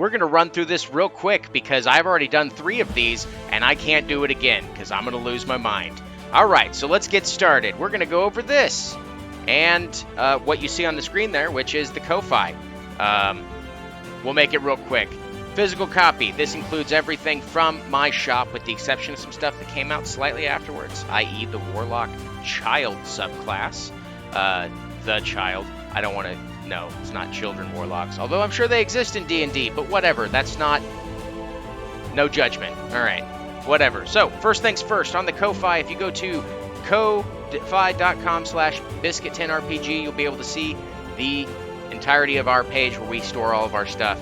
we're going to run through this real quick because I've already done 3 of these and I can't do it again because I'm going to lose my mind. All right, so let's get started. We're going to go over this and what you see on the screen there, which is the Ko-Fi. We'll make it real quick. Physical copy. This includes everything from my shop with the exception of some stuff that came out slightly afterwards, i.e. the Warlock Child subclass. The Child. I don't want to... No, it's not children warlocks, although I'm sure they exist in D&D, but whatever. That's not... No judgment. All right. Whatever. So, first things first, on the Ko-Fi, if you go to ko-fi.com/biscuit10rpg, you'll be able to see the entirety of our page where we store all of our stuff.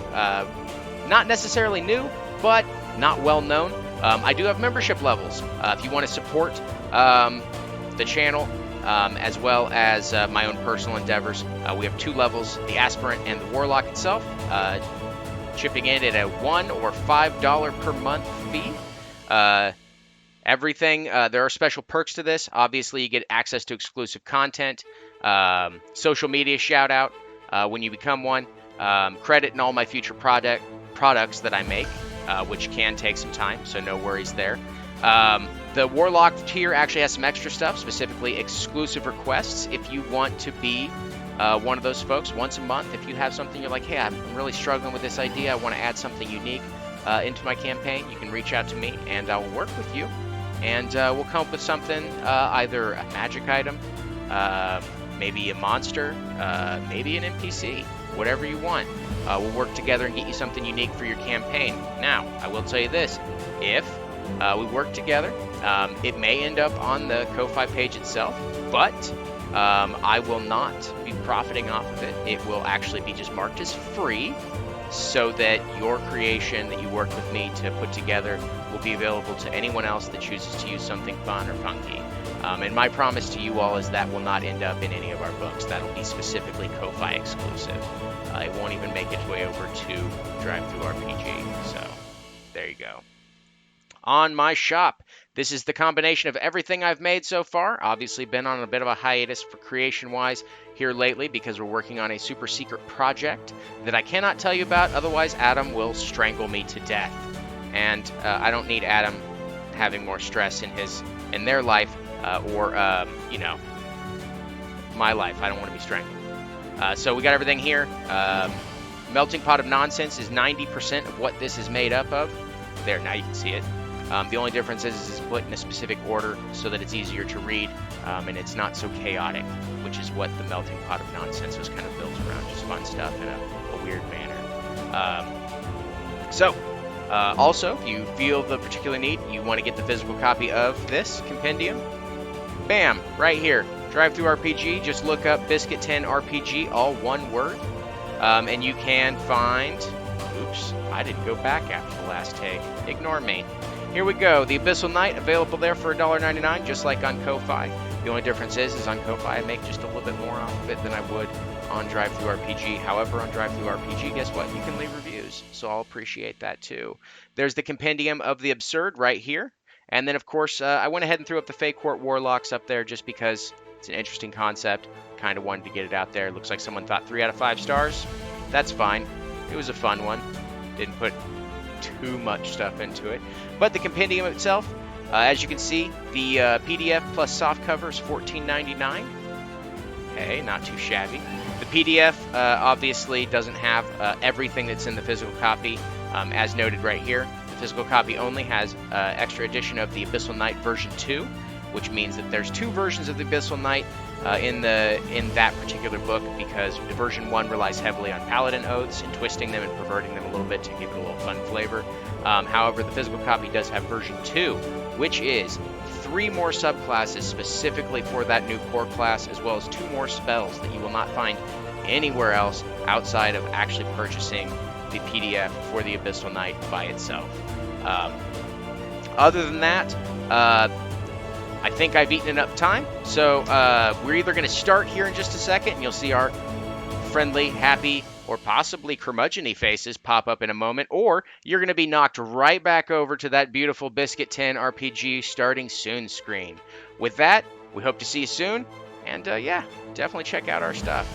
Not necessarily new, but not well known. I do have membership levels. If you want to support the channel, as well as my own personal endeavors, we have 2 levels, the Aspirant and the Warlock itself, chipping in at a $1 or $5 per month fee. Everything, there are special perks to this. Obviously, you get access to exclusive content, social media shout out when you become one, credit in all my future products that I make, which can take some time, so no worries there. The Warlock tier actually has some extra stuff, specifically exclusive requests. If you want to be one of those folks once a month, if you have something you're like, hey, I'm really struggling with this idea, I want to add something unique into my campaign, you can reach out to me and I'll work with you. And we'll come up with something, either a magic item, maybe a monster, maybe an NPC, whatever you want. We'll work together and get you something unique for your campaign. Now, I will tell you this, if we work together, it may end up on the Ko-Fi page itself, but I will not be profiting off of it. It will actually be just marked as free so that your creation that you work with me to put together will be available to anyone else that chooses to use something fun or funky. And my promise to you all is that will not end up in any of our books. That'll be specifically Ko-Fi exclusive. It won't even make its way over to DriveThruRPG. So there you go. On my shop, this is the combination of everything I've made so far. Obviously been on a bit of a hiatus for creation-wise here lately because we're working on a super secret project that I cannot tell you about, otherwise Adam will strangle me to death. And I don't need Adam having more stress in their life or you know, my life. I don't want to be strangled. So we got everything here. Melting Pot of Nonsense is 90% of what this is made up of. There, now you can see it. The only difference is it's split in a specific order so that it's easier to read and it's not so chaotic, which is what the Melting Pot of Nonsense was kind of built around, just fun stuff in a weird manner. Also, if you feel the particular need, you want to get the physical copy of this compendium, bam, right here, DriveThruRPG, just look up Biscuit10RPG, all one word, and you can find, oops, I didn't go back after the last take, ignore me. Here we go, the Abyssal Knight, available there for $1.99, just like on Ko-Fi. The only difference is on Ko-Fi I make just a little bit more off of it than I would on DriveThruRPG. However, on DriveThruRPG, guess what? You can leave reviews, so I'll appreciate that too. There's the Compendium of the Absurd right here. And then, of course, I went ahead and threw up the Fey Court Warlocks up there just because it's an interesting concept. Kind of wanted to get it out there. Looks like someone thought 3 out of 5 stars. That's fine. It was a fun one. Didn't put too much stuff into it. But the compendium itself, as you can see, the PDF plus soft cover is $14.99. Okay, not too shabby. The PDF obviously doesn't have everything that's in the physical copy, as noted right here. The physical copy only has extra edition of the Abyssal Knight version 2, which means that there's 2 versions of the Abyssal Knight in that particular book, because version 1 relies heavily on paladin oaths and twisting them and perverting them a little bit to give it a little fun flavor. However, the physical copy does have version 2, which is 3 more subclasses specifically for that new core class, as well as 2 more spells that you will not find anywhere else outside of actually purchasing the PDF for the Abyssal Knight by itself. Other than that, I think I've eaten enough time, so we're either going to start here in just a second, and you'll see our friendly, happy, or possibly curmudgeon-y faces pop up in a moment, or you're going to be knocked right back over to that beautiful Biscuit10RPG starting soon screen. With that, we hope to see you soon, and yeah, definitely check out our stuff.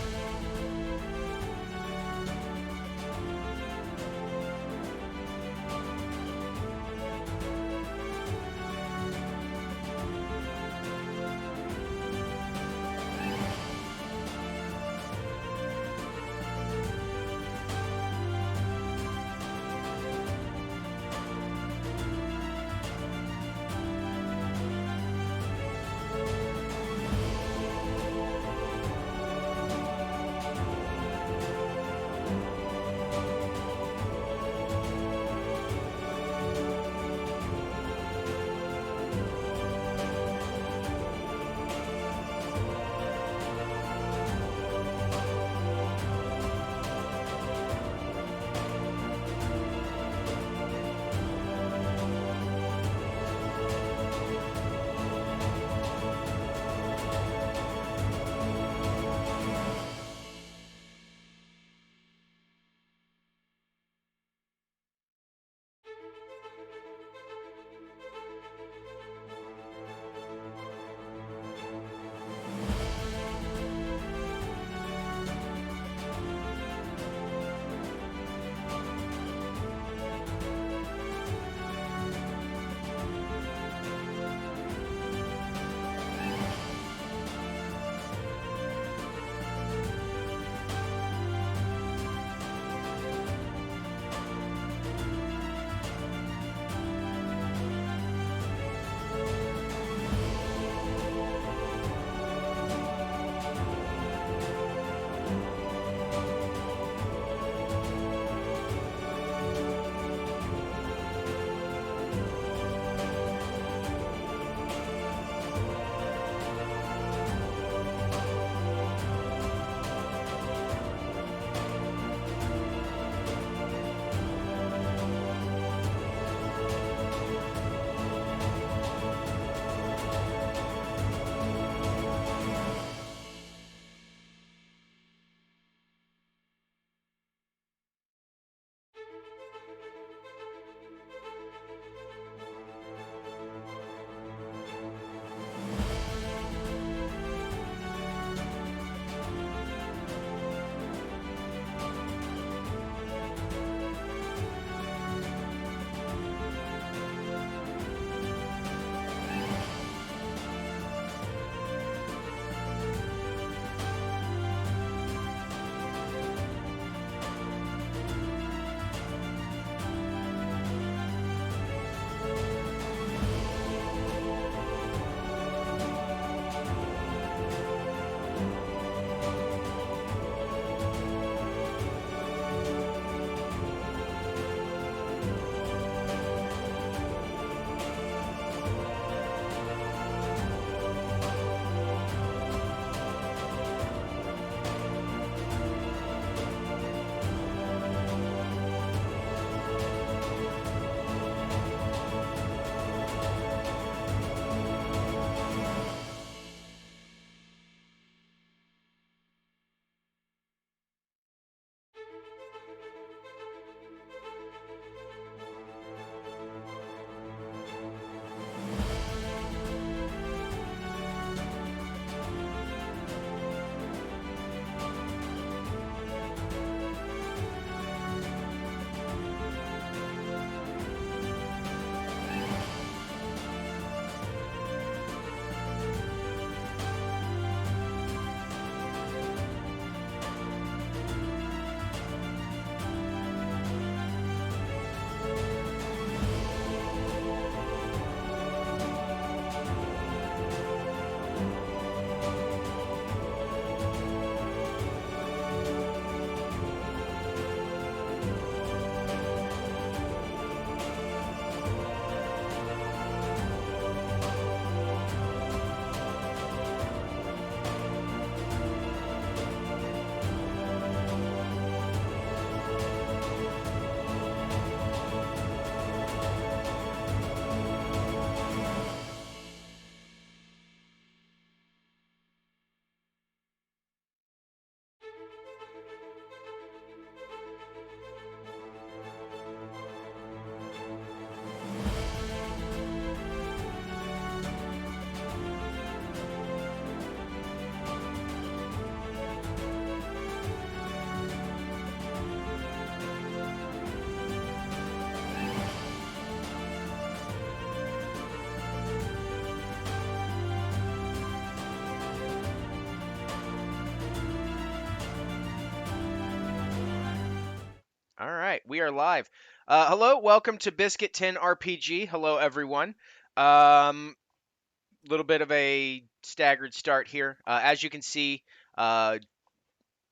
All right, we are live. Hello, welcome to Biscuit Tin RPG. Hello, everyone. Little bit of a staggered start here. As you can see, uh,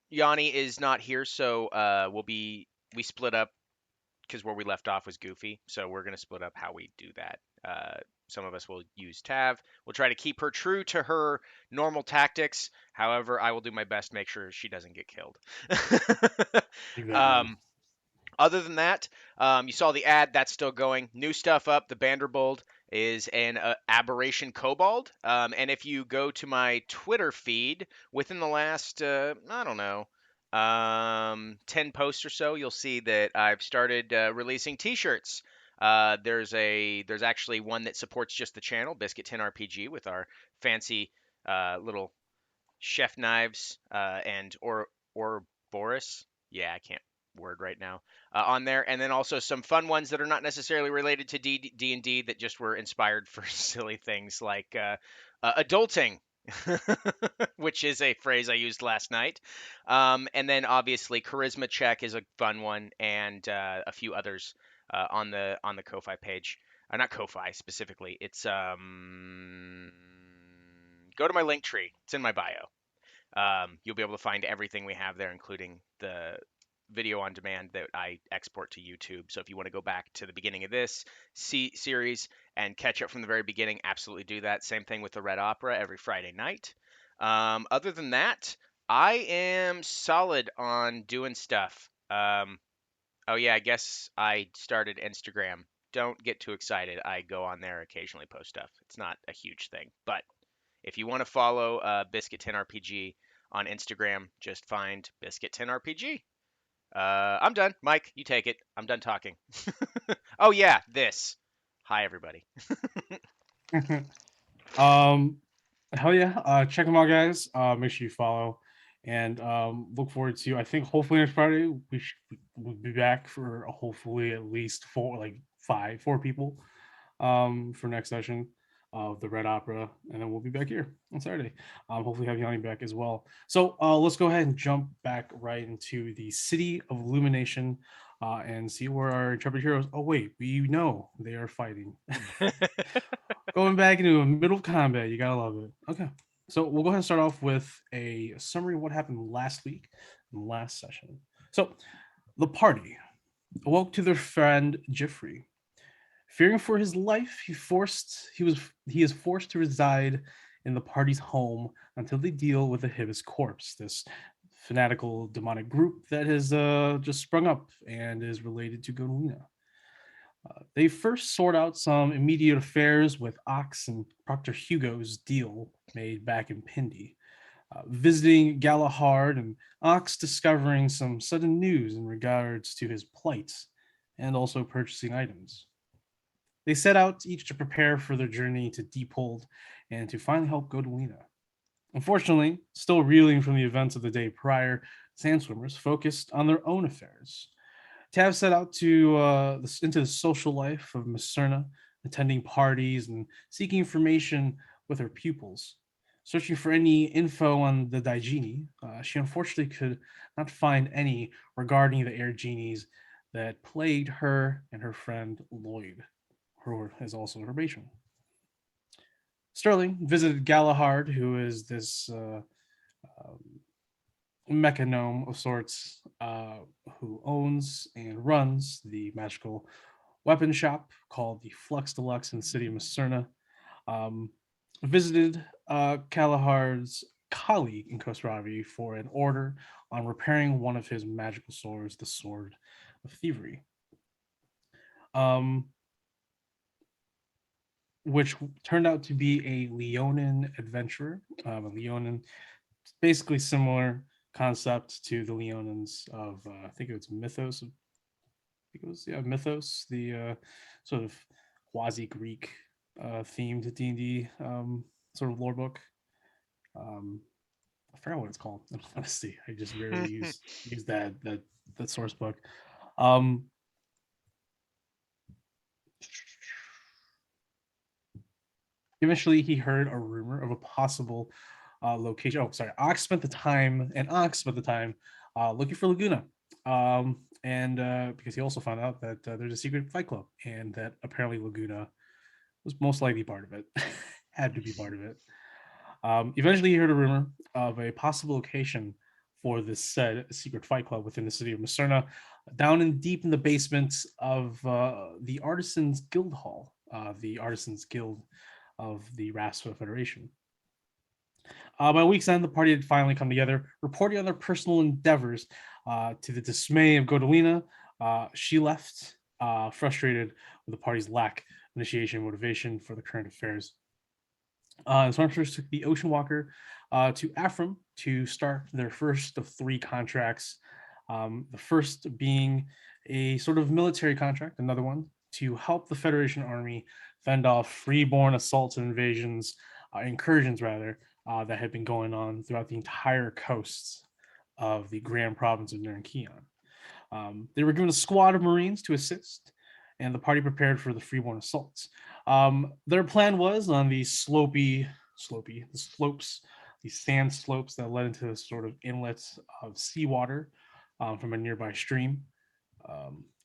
Yanni is not here, so we split up because where we left off was goofy. So we're gonna split up how we do that. Some of us will use Tav. We'll try to keep her true to her normal tactics. However, I will do my best to make sure she doesn't get killed. Exactly. um, Other than that, you saw the ad. That's still going. New stuff up. The Vanderbolt is an aberration kobold. And if you go to my Twitter feed within the last, I don't know, 10 posts or so, you'll see that I've started releasing T-shirts. There's actually one that supports just the channel, Biscuit Tin RPG, with our fancy little chef knives and Boris. Yeah, I can't word right now on there, and then also some fun ones that are not necessarily related to D and D that just were inspired for silly things like adulting. Which is a phrase I used last night. And then obviously Charisma Check is a fun one, and a few others on the Ko-Fi page. Not Ko-Fi specifically. It's go to my link tree. It's in my bio. You'll be able to find everything we have there, including the video on demand that I export to YouTube. So if you want to go back to the beginning of this series and catch up from the very beginning, absolutely do that. Same thing with the Red Opera every Friday night. Other than that, I am solid on doing stuff. Oh yeah, I guess I started Instagram. Don't get too excited. I go on there occasionally, post stuff. It's not a huge thing, but if you want to follow Biscuit 10 RPG on Instagram, just find Biscuit 10 RPG. I'm done. Mike, you take it. I'm done talking. Oh yeah, this. Hi everybody. um, Hell yeah. Check them out, guys. Make sure you follow and look forward to. I think hopefully next Friday we'll be back for hopefully at least four people for next session of the Red Opera, and then we'll be back here on Saturday. Hopefully have Yanni back as well. So let's go ahead and jump back right into the City of Illumination and see where our intrepid heroes. Oh wait, we know they are fighting. Going back into a middle combat, you gotta love it. Okay, so we'll go ahead and start off with a summary of what happened last week, last session. So the party awoke to their friend Jeffrey. Fearing for his life, he is forced to reside in the party's home until they deal with the Hibis corpse, this fanatical demonic group that has just sprung up and is related to Godolina. They first sort out some immediate affairs with Ox and Proctor Hugo's deal made back in Pindi, visiting Galahard and Ox discovering some sudden news in regards to his plight and also purchasing items. They set out each to prepare for their journey to Deephold and to finally help Godolina. Unfortunately, still reeling from the events of the day prior, Sandswimmers focused on their own affairs. Tav set out to into the social life of Macerna, attending parties and seeking information with her pupils. Searching for any info on the Daigini, she unfortunately could not find any regarding the air genies that plagued her and her friend Lloyd, who is also her patron. Sterling visited Galahard, who is this um, mechanome of sorts who owns and runs the magical weapon shop called the Flux Deluxe in the city of Macerna. Um, Visited Galahard's colleague in Khosravi for an order on repairing one of his magical swords, the Sword of Thievery. Um, which turned out to be a Leonin adventurer. A Leonin, basically similar concept to the Leonins of I think it was Mythos. I think it was Mythos, the sort of quasi Greek themed D&D sort of lore book. Um, I forgot what it's called. Honestly, I just rarely use that source book. Um, Eventually, he heard a rumor of a possible location. Oh, sorry. Ox spent the time looking for Laguna, and because he also found out that there's a secret fight club, and that apparently Laguna was most likely part of it, had to be part of it. Eventually, he heard a rumor of a possible location for this said secret fight club within the city of Macerna, down in deep in the basement of the Artisans Guild Hall, the Artisans Guild of the Raspa Federation. By week's end, the party had finally come together, reporting on their personal endeavors. To the dismay of Godolina, she left, frustrated with the party's lack of initiation and motivation for the current affairs. The Stormtroopers took the Ocean Walker to Afram to start their first of 3 contracts. The first being a sort of military contract, another one to help the Federation Army fend off freeborn assaults and invasions, incursions rather, that had been going on throughout the entire coasts of the Grand Province of Narankion. They were given a squad of Marines to assist, and the party prepared for the freeborn assaults. Their plan was on the the slopes, these sand slopes that led into the sort of inlets of seawater from a nearby stream,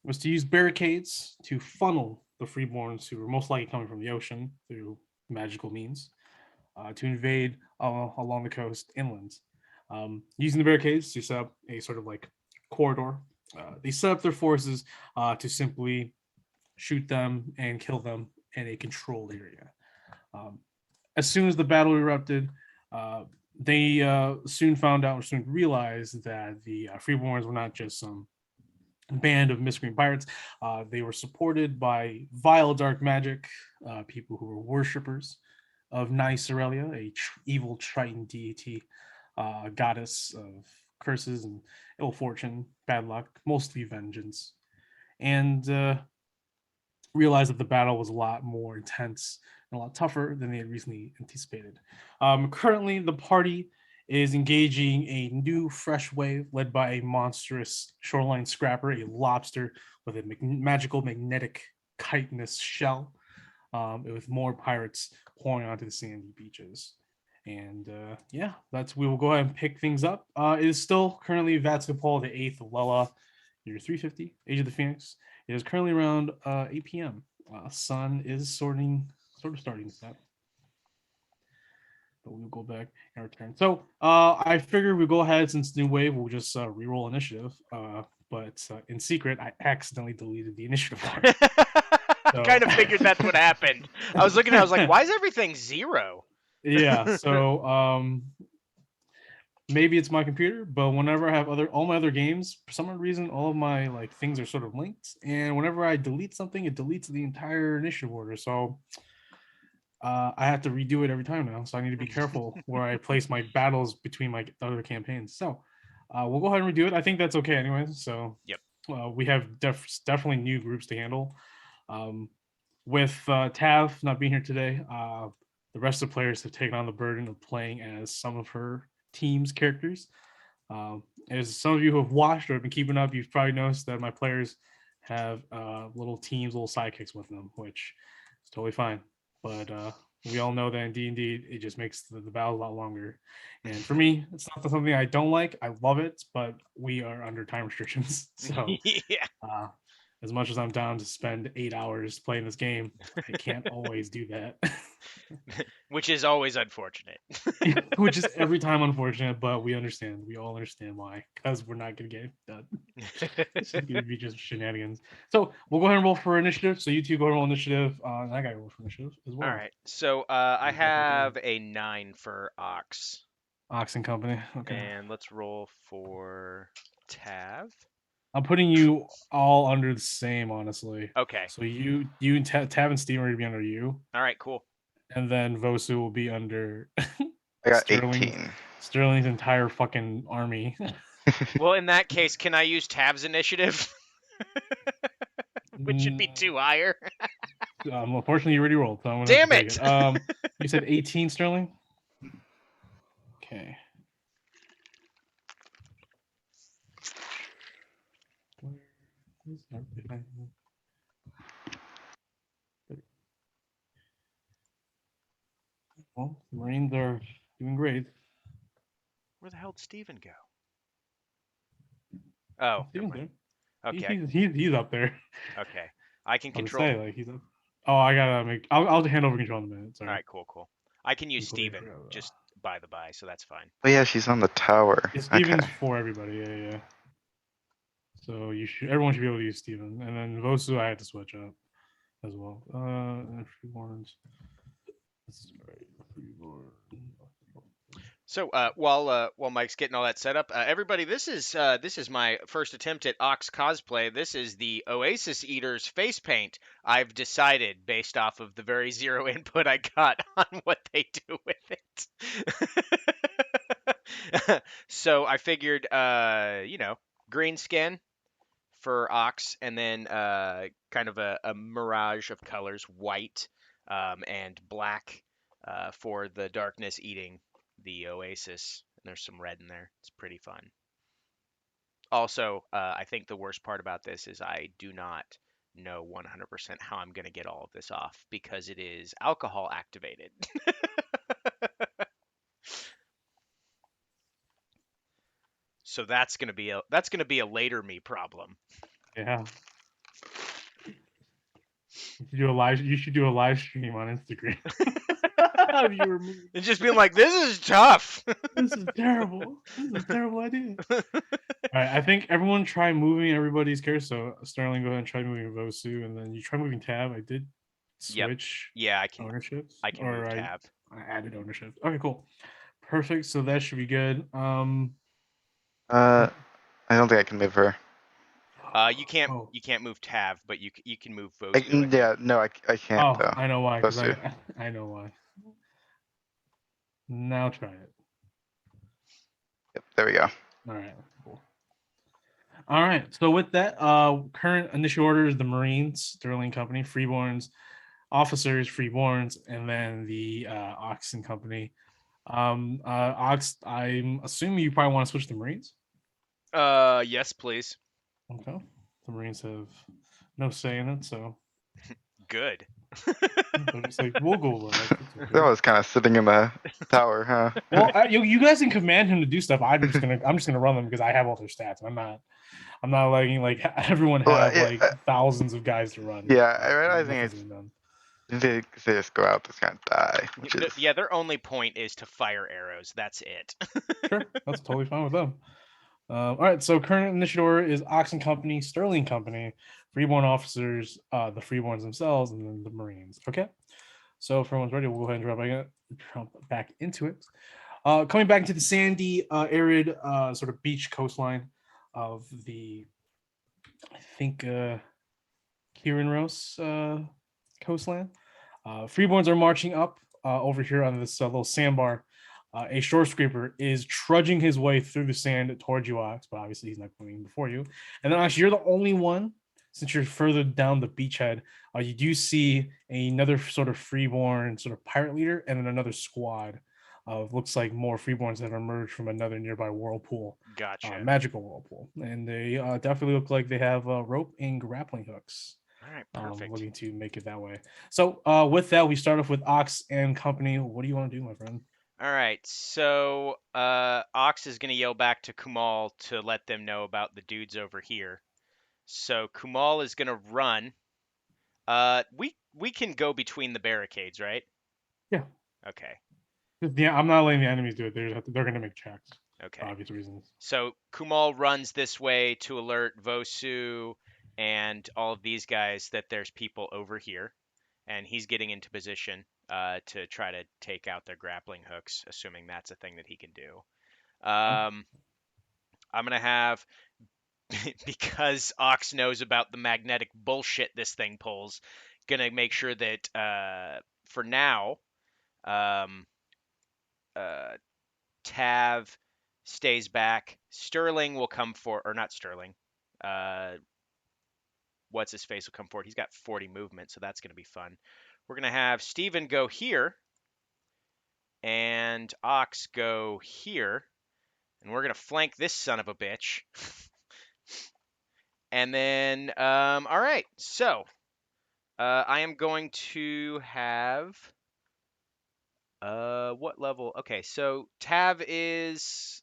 was to use barricades to funnel the freeborns who were most likely coming from the ocean through magical means to invade along the coast inland. Using the barricades to set up a sort of like corridor, they set up their forces to simply shoot them and kill them in a controlled area. Um, as soon as the battle erupted, they soon found out or soon realized that the Freeborns were not just some band of miscreant pirates. They were supported by vile dark magic, people who were worshippers of Nyss Aurelia, a evil Triton deity, goddess of curses and ill fortune, bad luck, mostly vengeance. And realized that the battle was a lot more intense and a lot tougher than they had recently anticipated. Currently, the party is engaging a new, fresh wave led by a monstrous shoreline scrapper, a lobster with a magical magnetic chitinous shell, with more pirates pouring onto the sandy beaches. And yeah, we will go ahead and pick things up. It is still currently Vatsupol the 8th Lela, year 350, Age of the Phoenix. It is currently around 8 p.m. Sun is sort of starting to set. But we'll go back and return. So I figured we'll go ahead since new wave, we'll just re-roll initiative. But in secret, I accidentally deleted the initiative part. I kind of figured that's what happened. I was looking, I was like, why is everything 0? Yeah, so maybe it's my computer, but whenever I have all my other games, for some reason, all of my like things are sort of linked, and whenever I delete something, it deletes the entire initiative order. So I have to redo it every time now. So I need to be careful where I place my battles between my other campaigns. So we'll go ahead and redo it. I think that's okay, anyways. So Yep. We have definitely new groups to handle. With Tav not being here today, the rest of the players have taken on the burden of playing as some of her team's characters. As some of you who have watched or have been keeping up, you've probably noticed that my players have little teams, little sidekicks with them, which is totally fine. But we all know that in D&D, it just makes the battle a lot longer. And for me, it's not something I don't like. I love it, but we are under time restrictions. So yeah. As much as I'm down to spend 8 hours playing this game, I can't always do that. Which is always unfortunate. Which is every time unfortunate, but we understand. We all understand why, because we're not going to get it done. It's going to be just shenanigans. So we'll go ahead and roll for initiative. So you two go ahead and roll initiative. And I got to roll for initiative as well. All right. So I have a 9 for Ox. Ox and Company. Okay. And let's roll for Tav. I'm putting you all under the same, honestly. Okay. So you and Tav and Steam are going to be under you. All right, cool. And then Vosu will be under I got 18. Sterling's entire fucking army. Well, in that case, can I use Tav's initiative? Which should be 2 higher. Unfortunately, you already rolled. So I'm Damn it! You said 18, Sterling? Okay. Well, Marines are doing great. Where the hell did Steven go? Oh, never Steven's mind. there. Okay, He's up there. okay. I can I would control. say like he's up. Oh, I gotta make. I'll hand over control in a minute. All Sorry. right, cool, cool. I can use Completely Steven, forgot about that. just by the by, so that's fine. Oh yeah, she's on the tower. Yeah, Okay. Steven's for everybody. Yeah. So everyone should be able to use Steven. And then Vosu, I had to switch up as well. And Freeborns. That's right. Freeborn. So while Mike's getting all that set up, everybody, this is my first attempt at Ox cosplay. This is the Oasis Eaters face paint. I've decided based off of the very zero input I got on what they do with it. So I figured, green skin for Ox, and then kind of a mirage of colors, white and black for the darkness eating the Oasis. And there's some red in there. It's pretty fun. Also, I think the worst part about this is I do not know 100% how I'm going to get all of this off because it is alcohol activated. So that's going to be a later me problem. Yeah. You should do a live stream on Instagram. Of you removing. And just being like, this is tough. This is terrible. This is a terrible idea. All right, I think everyone try moving everybody's character. So Sterling, go ahead and try moving Vosu, and then you try moving Tab. I did Yep. switch Yeah, I can ownerships. move Tab. I added ownership. Okay, cool. Perfect. So that should be good. I don't think I can move her. You can't Oh. move Tav, but you can move Vosu. I think. Yeah, no, I can't Oh, though. I know why. Because Vosu. I know why. Now try it. Yep, there we go. All right, cool. All right. So with that, current initial order is the Marines, Sterling Company, Freeborns, officers, Freeborns, and then the Oxen Company. Ox, I'm assuming you probably want to switch to Marines. Yes, please. Okay. The Marines have no say in it, so Good. they're just like, we'll go. That was kind of sitting in the tower, huh? Well, you guys can command him to do stuff. I'm just gonna run them because I have all their stats. I'm not letting like everyone have like thousands of guys to run. Yeah, I realize they just go out, just kind of die. Yeah, their only point is to fire arrows. That's it. Sure, that's totally fine with them. All right, so current initiative order is Oxen Company, Sterling Company, Freeborn officers, the Freeborns themselves, and then the Marines. Okay, so if everyone's ready, we'll go ahead and jump back into it. Coming back into the sandy, arid, sort of beach coastline of the, I think, Kirinros coastline. Freeborns are marching up over here on this little sandbar. A shore scraper is trudging his way through the sand towards you, Ox, but obviously he's not going before you. And then actually, you're the only one, since you're further down the beachhead. You do see another sort of freeborn sort of pirate leader, and then another squad of looks like more freeborns that have emerged from another nearby whirlpool. Gotcha. Magical whirlpool, and they definitely look like they have rope and grappling hooks. All right, perfect. Looking to make it that way. So with that, we start off with Ox and Company. What do you want to do, my friend? All right, so Ox is going to yell back to Kumal to let them know about the dudes over here. So Kumal is going to run. We can go between the barricades, right? Yeah. Okay. Yeah, I'm not letting the enemies do it. They're going to make checks. Okay. For obvious reasons. So Kumal runs this way to alert Vosu and all of these guys that there's people over here, and he's getting into position to try to take out their grappling hooks, assuming that's a thing that he can do. I'm gonna have, because Ox knows about the magnetic bullshit this thing pulls, gonna make sure that for now, Tav stays back. Sterling will come for, or not Sterling. What's his face will come forward. He's got 40 movement, so that's gonna be fun. We're gonna have Steven go here, and Ox go here, and we're gonna flank this son of a bitch. And then, all right, so I am going to have, what level? Okay, so Tav is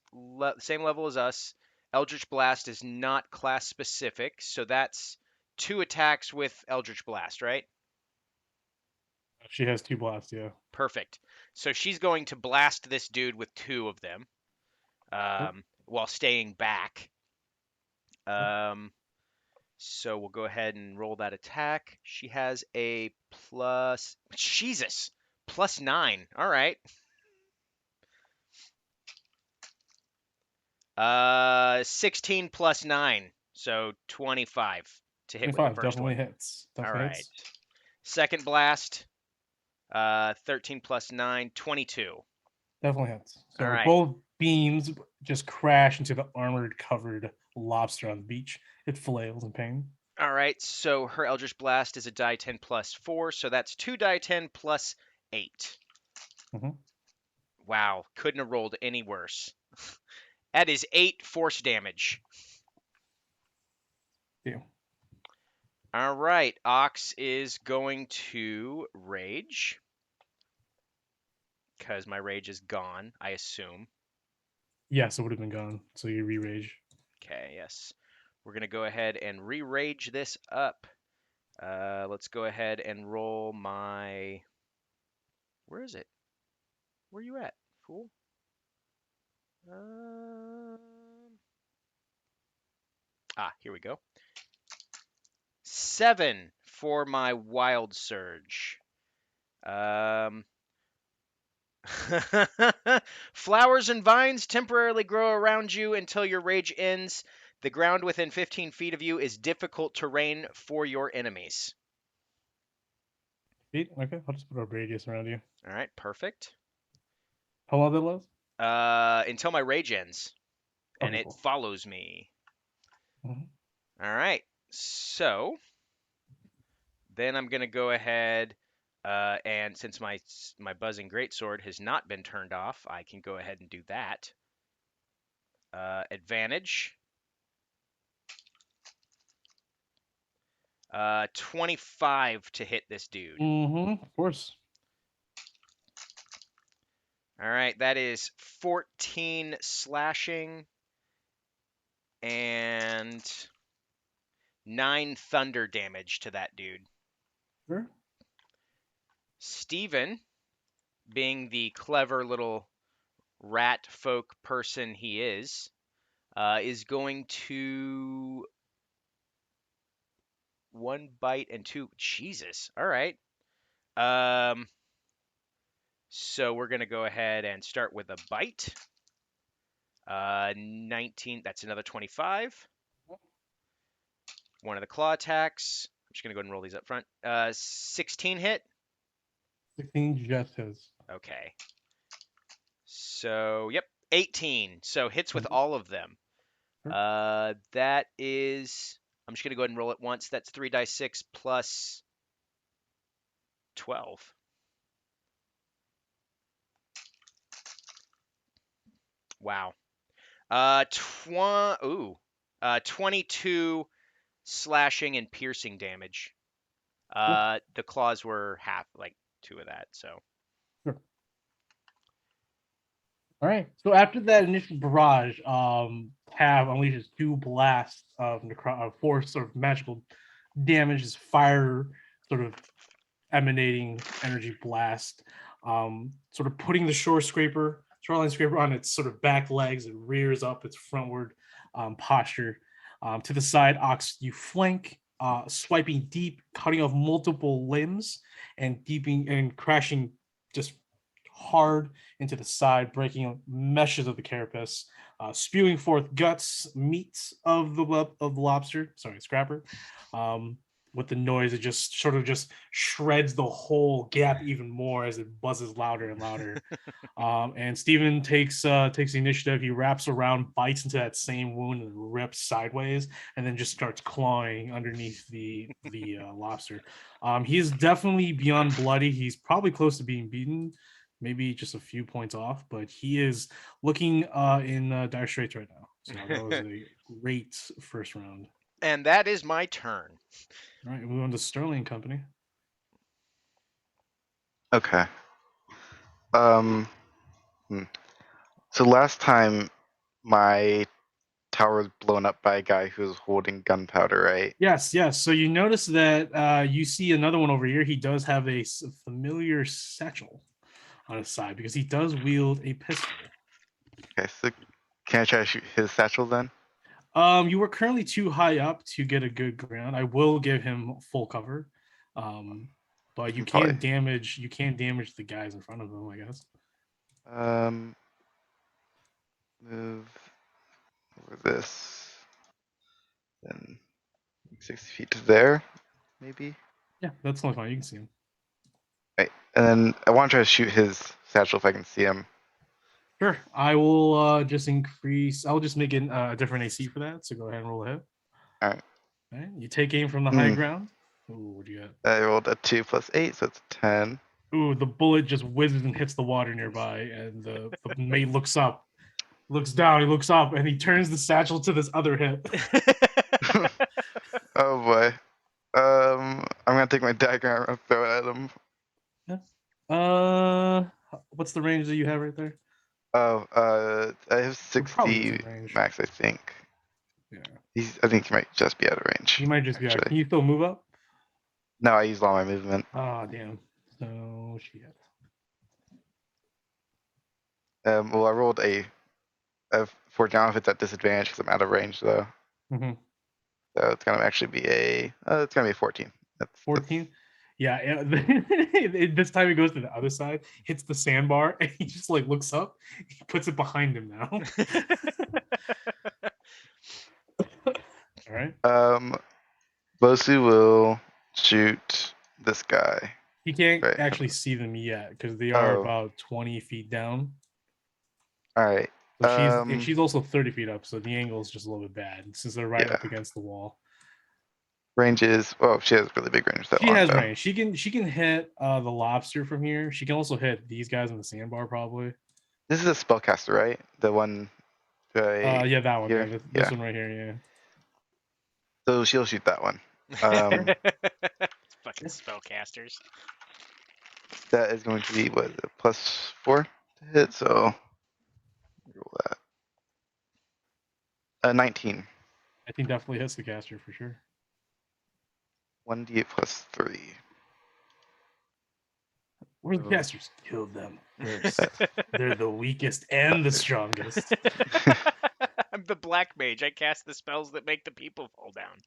same level as us, Eldritch Blast is not class specific, so that's 2 attacks with Eldritch Blast, right? She has 2 blasts, yeah. Perfect. So she's going to blast this dude with 2 of them, while staying back. So we'll go ahead and roll that attack. She has a +9. All right. 16 plus 9, so 25 to hit with the 25 first definitely one. hits. All Definitely right. hits. Second blast, 13 plus 9, 22. Definitely hits. All So right. both beams just crash into the armored covered lobster on the beach. It flails in pain. All right. So her Eldritch Blast is a die 10 plus 4, so that's 2 die 10 plus 8. Mhm. Wow. Couldn't have rolled any worse. That is 8 force damage. Yeah. All right. Ox is going to rage. Because my rage is gone, I assume. Yes, it would have been gone. So you re-rage. Okay, yes. We're going to go ahead and re-rage this up. Let's go ahead and roll my... Where is it? Where you at, fool? Here we go. 7 for my Wild Surge. Flowers and vines temporarily grow around you until your rage ends. The ground within 15 feet of you is difficult terrain for your enemies. Feet? Okay, I'll just put a radius around you. All right, perfect. How long that lasts? Until my rage ends, and Okay, it cool. follows me. Mhm. All right, so then I'm gonna go ahead, and since my buzzing greatsword has not been turned off, I can go ahead and do that. Advantage. 25 to hit this dude. Of course. All right, that is 14 slashing and 9 thunder damage to that dude. Sure. Steven, being the clever little rat folk person he is going to 1 bite and 2. Jesus. All right. So we're going to go ahead and start with a bite. 19, that's another 25. One of the claw attacks. I'm just going to go ahead and roll these up front. 16 hit. 16 just hits. Okay. So, yep, 18. So hits with all of them. Sure. That is, I'm just going to go ahead and roll it once. That's 3 dice 6 plus 12. Wow. 22 slashing and piercing damage. Cool. The claws were half, like 2 of that, so. Sure. All right. So after that initial barrage, Tav unleashes 2 blasts of force sort of magical damage, this fire sort of emanating energy blast, sort of putting the shoreline scraper on its sort of back legs. It rears up its frontward posture. To the side, Ox, you flank, swiping deep, cutting off multiple limbs, and deeping and crashing just hard into the side, breaking meshes of the carapace, spewing forth guts, meats of the lobster. Sorry, scrapper. With the noise, it just sort of just shreds the whole gap even more as it buzzes louder and louder. And Steven takes the initiative. He wraps around, bites into that same wound, and rips sideways, and then just starts clawing underneath the lobster. He is definitely beyond bloody. He's probably close to being beaten, maybe just a few points off, but he is looking in dire straits right now. So that was a great first round. And that is my turn. All right, move on to Sterling Company. Okay. So last time my tower was blown up by a guy who was holding gunpowder, right? Yes, yes. So you notice that you see another one over here. He does have a familiar satchel on his side because he does wield a pistol. Okay, so can I try to shoot his satchel then? You were currently too high up to get a good ground. I will give him full cover, but you Probably. can't damage. You can't damage the guys in front of him. I guess. Move over this, then 60 feet to there, maybe. Yeah, that's totally fine. You can see him. Right, and then I want to try to shoot his satchel if I can see him. Sure. I will just increase. I'll just make it a different AC for that. So go ahead and roll ahead. All right. All right. You take aim from the high ground. Ooh, what do you got? I rolled a 2 + 8, so it's 10. Ooh, the bullet just whizzes and hits the water nearby, and the mate looks up, looks down, he looks up, and he turns the satchel to this other hip. Oh boy. I'm gonna take my dagger and throw it at him. What's the range that you have right there? Oh, I have probably 60 within range. max, I think. Yeah. I think he might just be out of range. He might just be out. actually. Can you still move up? No, I used all my movement. Oh, damn. So, shit. Well, I rolled a for now if it's at disadvantage because I'm out of range though. Mm-hmm. So it's gonna actually be it's gonna be a 14. That's 14? Yeah. This time he goes to the other side, hits the sandbar, and he just like looks up. He puts it behind him now. All right. Bosu will shoot this guy. He can't Right. actually see them yet because they are Oh. about 20 feet down. All right. So and she's also 30 feet up, so the angle is just a little bit bad since they're right up Yeah. against the wall. Range is she has really big range. That She long, has though. range. She can hit the lobster from here. She can also hit these guys in the sandbar probably. This is a spellcaster, right? The one. Right Yeah, that one. here? This Yeah. one right here. Yeah. So she'll shoot that one. Fucking spellcasters. That is going to be what a +4 to hit. So roll that. 19. I think definitely hits the caster for sure. 1d8 +3. Where's the casters? Kill them first. They're the weakest and the strongest. I'm the black mage. I cast the spells that make the people fall down.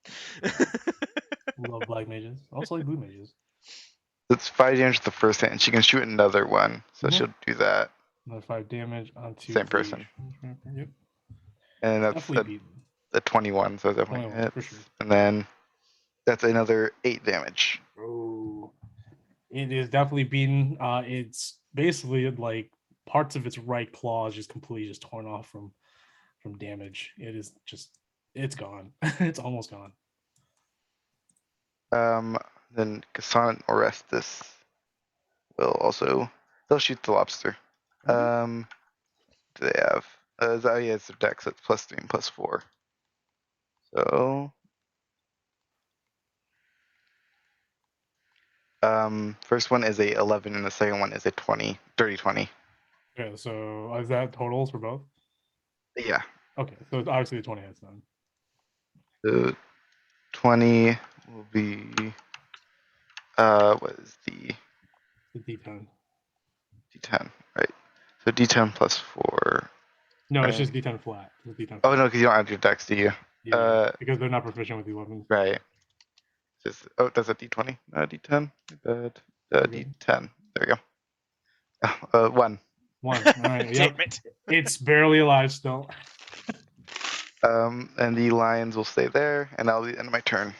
Love black mages. Also like blue mages. It's 5 damage to the first hit, and she can shoot another one. So Mhm. she'll do that. Another 5 damage onto Same the- person. Yep. And that's Definitely beat. the 21, so it definitely 21, hits. for sure. And then that's another 8 damage. Oh, it is definitely beaten. It's basically like parts of its right claw is just completely just torn off from damage. It is just it's gone. It's almost gone. Then Kassan and Orestes will also they'll shoot the lobster. Do they have? It's their dex. It's +3 and +4. So first one is a 11 and the second one is a 20, dirty 20. Okay, so is that totals for both? Yeah. Okay, so it's obviously the 20 hits then. The 20 will be what is the The D10. D10, right? So D10 +4. No, it's Right. just D10 flat. It's D10 Oh flat. no, because you don't have your dex, do you? Yeah, because they're not proficient with the weapons. Right. Just that's a D20, not a D10. Bad. Okay. D10. There we go. 1. 1. All right. Yep. Damn it. It's barely alive still. And the lions will stay there, and that'll be the end of my turn.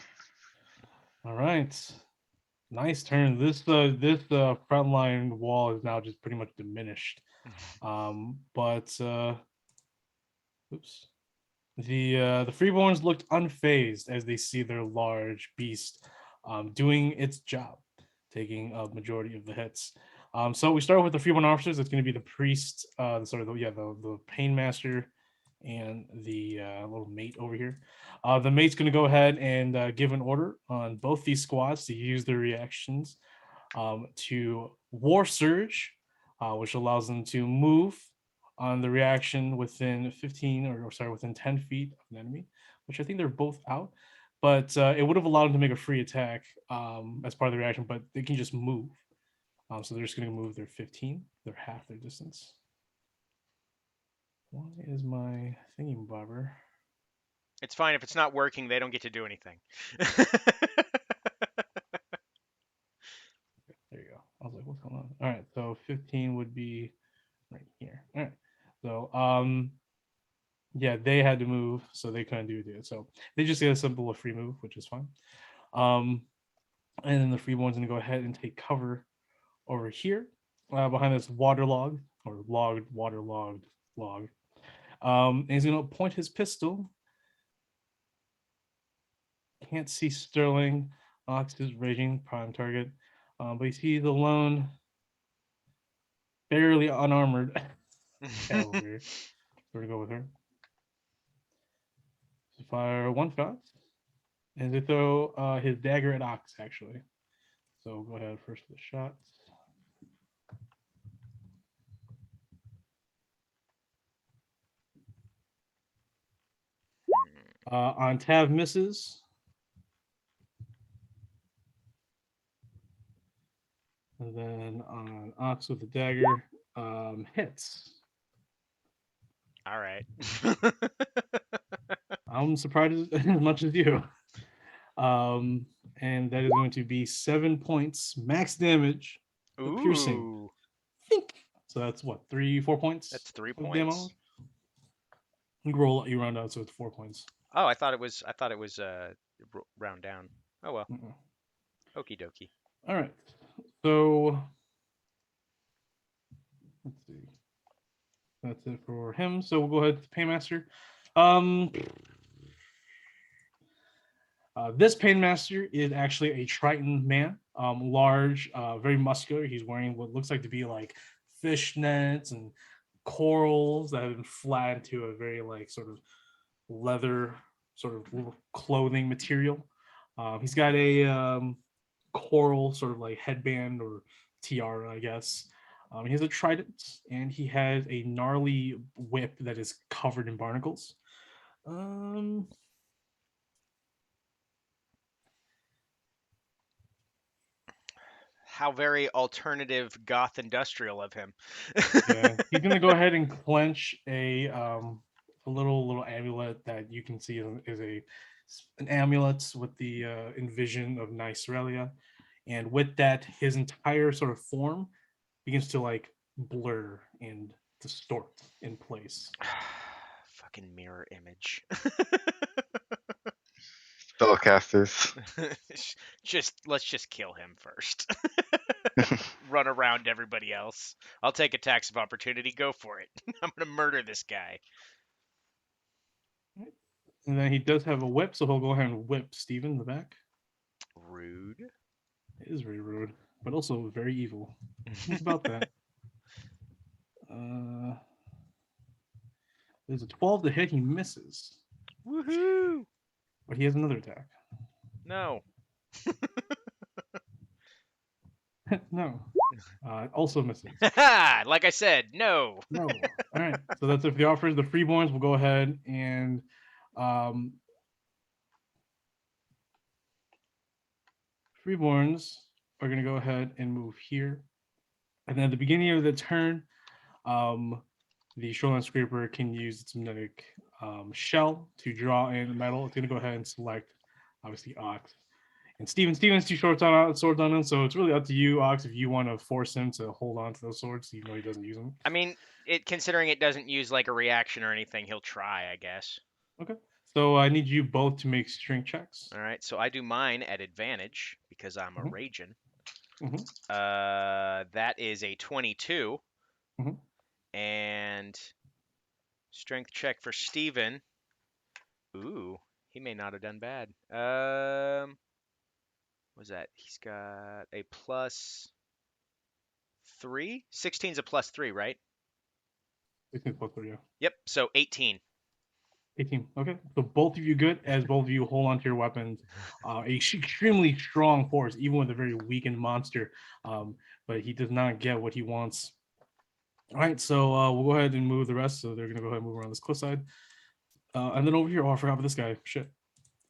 All right. Nice turn. This frontline wall is now just pretty much diminished. But oops. The Freeborns looked unfazed as they see their large beast doing its job, taking a majority of the hits. So we start with the Freeborn officers. It's going to be the priest, the pain master, and the little mate over here. The mate's going to go ahead and give an order on both these squads to use their reactions to War Surge, which allows them to move on the reaction within 15 or sorry, within 10 feet of an enemy, which I think they're both out. But it would have allowed them to make a free attack as part of the reaction, but they can just move. So they're just going to move their 15. They're half their distance. Why is my thingy bobber? It's fine if it's not working. They don't get to do anything. There you go. I was like, what's going on? All right, so 15 would be right here. All right. So yeah, they had to move, so they couldn't do it. So they just get a simple free move, which is fine. And then the freeborn's gonna go ahead and take cover over here behind this waterlogged or waterlogged log. And he's gonna point his pistol. Can't see Sterling. Ox is raging, prime target. But you see the lone, barely unarmored over here. We're gonna go with her. So fire one shot. And they throw his dagger at Ox, actually. So go ahead first with the shots. On Tav misses. And then on Ox with the dagger, hits. All right. I'm surprised as much as you. And that is going to be 7 points max damage. Piercing. Ooh, Think. So that's what, 4 points? that's 3 of points. damage? You roll, you round out, so it's 4 points. Oh, I thought it was round down. Oh well. Mm-mm. Okie dokie. All right. So let's see. That's it for him. So we'll go ahead to Painmaster. This Painmaster is actually a Triton man, large, very muscular. He's wearing what looks like to be like fishnets and corals that have been flattened to a very like sort of leather sort of clothing material. He's got a coral sort of like headband or tiara, I guess. He has a trident and he has a gnarly whip that is covered in barnacles. How very alternative goth industrial of him. Yeah, he's gonna go ahead and clench a little amulet that you can see is an amulet with the envision of Nycerelia, and with that, his entire sort of form begins to like blur and distort in place. Fucking mirror image. Spellcasters. Let's just kill him first. Run around everybody else. I'll take attacks of opportunity. Go for it. I'm gonna murder this guy. And then he does have a whip, so he'll go ahead and whip Steven in the back. Rude. It is very rude, but also very evil. It's about that. There's a 12 to hit. He misses, Woohoo! but he has another attack. No. No. Also misses. Like I said, no. No. All right. So that's if the offers. The freeborns will go ahead and freeborns are going to go ahead and move here. And then at the beginning of the turn, the shoreline scraper can use its magnetic shell to draw in metal. It's going to go ahead and select, obviously, Ox. And Steven's too swords on him, so it's really up to you, Ox, if you want to force him to hold on to those swords, even though he doesn't use them. I mean, considering it doesn't use like a reaction or anything, he'll try, I guess. Okay. So I need you both to make strength checks. All right. So I do mine at advantage because I'm a raging. Mhm. That is a 22. Mhm. And strength check for Steven. Ooh, he may not have done bad. What was that? He's got a +3. 16's a +3, right? 16 plus 3, yeah. Yep. So 18. 18. Okay. So both of you good, as both of you hold on to your weapons. Extremely strong force, even with a very weakened monster. But he does not get what he wants. All right, so we'll go ahead and move the rest. So they're gonna go ahead and move around this cliffside. And then over here, oh, I forgot about this guy. Shit.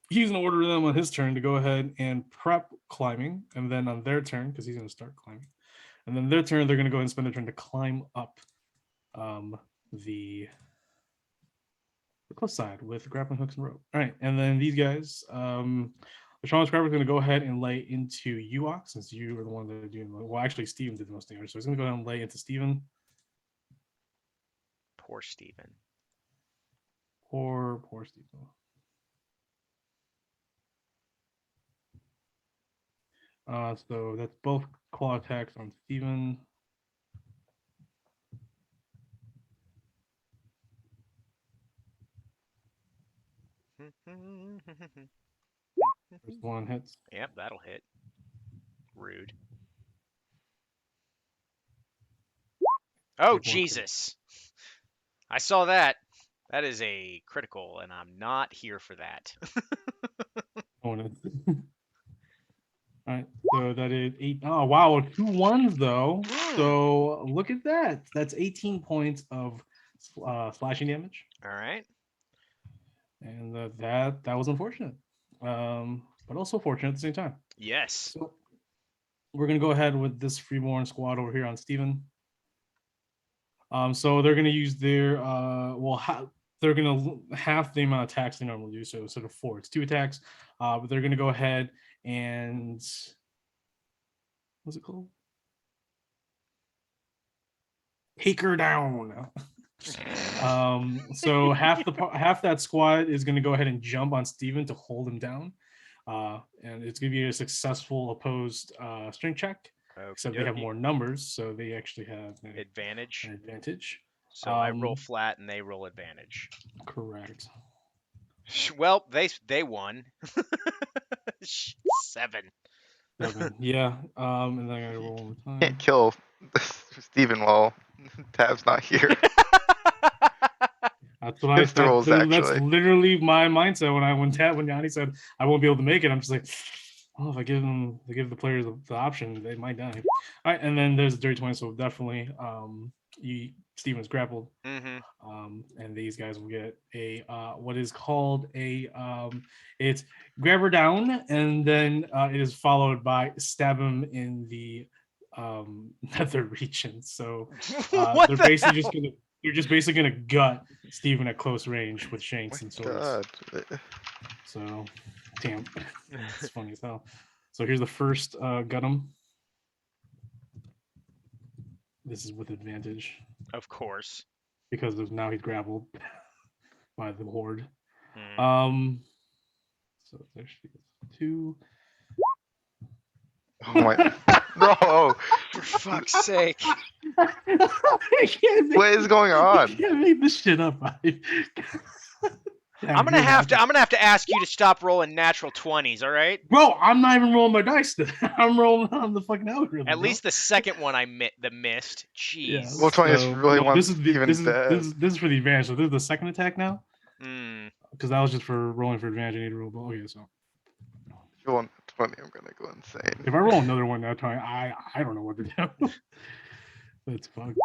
He's gonna order them on his turn to go ahead and prep climbing, and then on their turn, because he's gonna start climbing, and then their turn, they're gonna go ahead and spend their turn to climb up the cliffside with grappling hooks and rope. All right, and then these guys, the Shaman Scrapper is going to go ahead and lay into Uox, since you are the one that are doing. Well, actually, Steven did the most damage, so he's going to go ahead and lay into Steven. Poor Steven. Poor Steven. So that's both claw attacks on Steven. First one hits. Yep, that'll hit. Rude. Oh, Take one Jesus. I saw that. That is a critical, and I'm not here for that. Oh, no. All right, so that is 8. Oh, wow, 2 1s though. So look at that. That's 18 points of slashing damage. All right. And that was unfortunate, but also fortunate at the same time. Yes. So we're gonna go ahead with this freeborn squad over here on Steven. So they're gonna use their they're gonna half the amount of attacks they normally do. So instead of 4, it's 2 attacks. But they're gonna go ahead and what's it called? Take her down. So half that squad is going to go ahead and jump on Steven to hold him down, and it's going to be a successful opposed strength check. Except they have more numbers, so they actually have an advantage. So I roll flat and they roll advantage. Correct. Well, they won. 7. Yeah. And then I gotta roll one more time. Can't kill Steven while Tab's not here. That's what It's the rules, that's actually. literally my mindset when Yanni said I won't be able to make it. I'm just like, oh, if I give the players the option, they might die. All right, and then there's a dirty 20, so definitely Steven's grappled. And these guys will get a what is called a it's grab her down, and then it is followed by stab him in the nether region. So they're basically gonna gut Steven at close range with shanks and swords. God. So damn, it's funny as hell. So here's the first gut him. This is with advantage. Of course. Because now he's grappled by the horde. So there's 2. Oh my, bro! For fuck's sake! What is going I on? can't make this shit up. I'm gonna have to ask you to stop rolling natural 20s. All right? Bro, I'm not even rolling my dice. I'm rolling on the fucking algorithm. At least the second one I missed. Jeez. Yeah, Well, 20 is really no, wants this Steven dead. is for the advantage. So this is the second attack now. Hmm. Because that was just for rolling for advantage. I need to roll. Okay, so If you want 20, I'm gonna go insane. if I roll another one that time, I don't know what to do. That's fucked.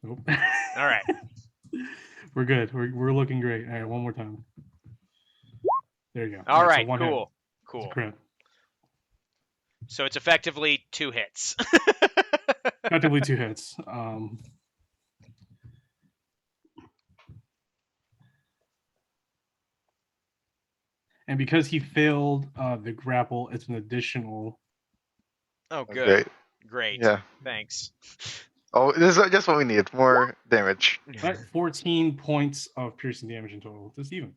Nope. All right. We're good. We're looking great. All right, one more time. There you go. All right. so one hit. Cool. It's a Cool. crit. So it's effectively 2 hits. Effectively 2 hits. And because he failed the grapple, it's an additional. Oh, That's good. Great. Yeah. Thanks. Oh, this is just what we need. More damage. Right, 14 points of piercing damage in total to Steven.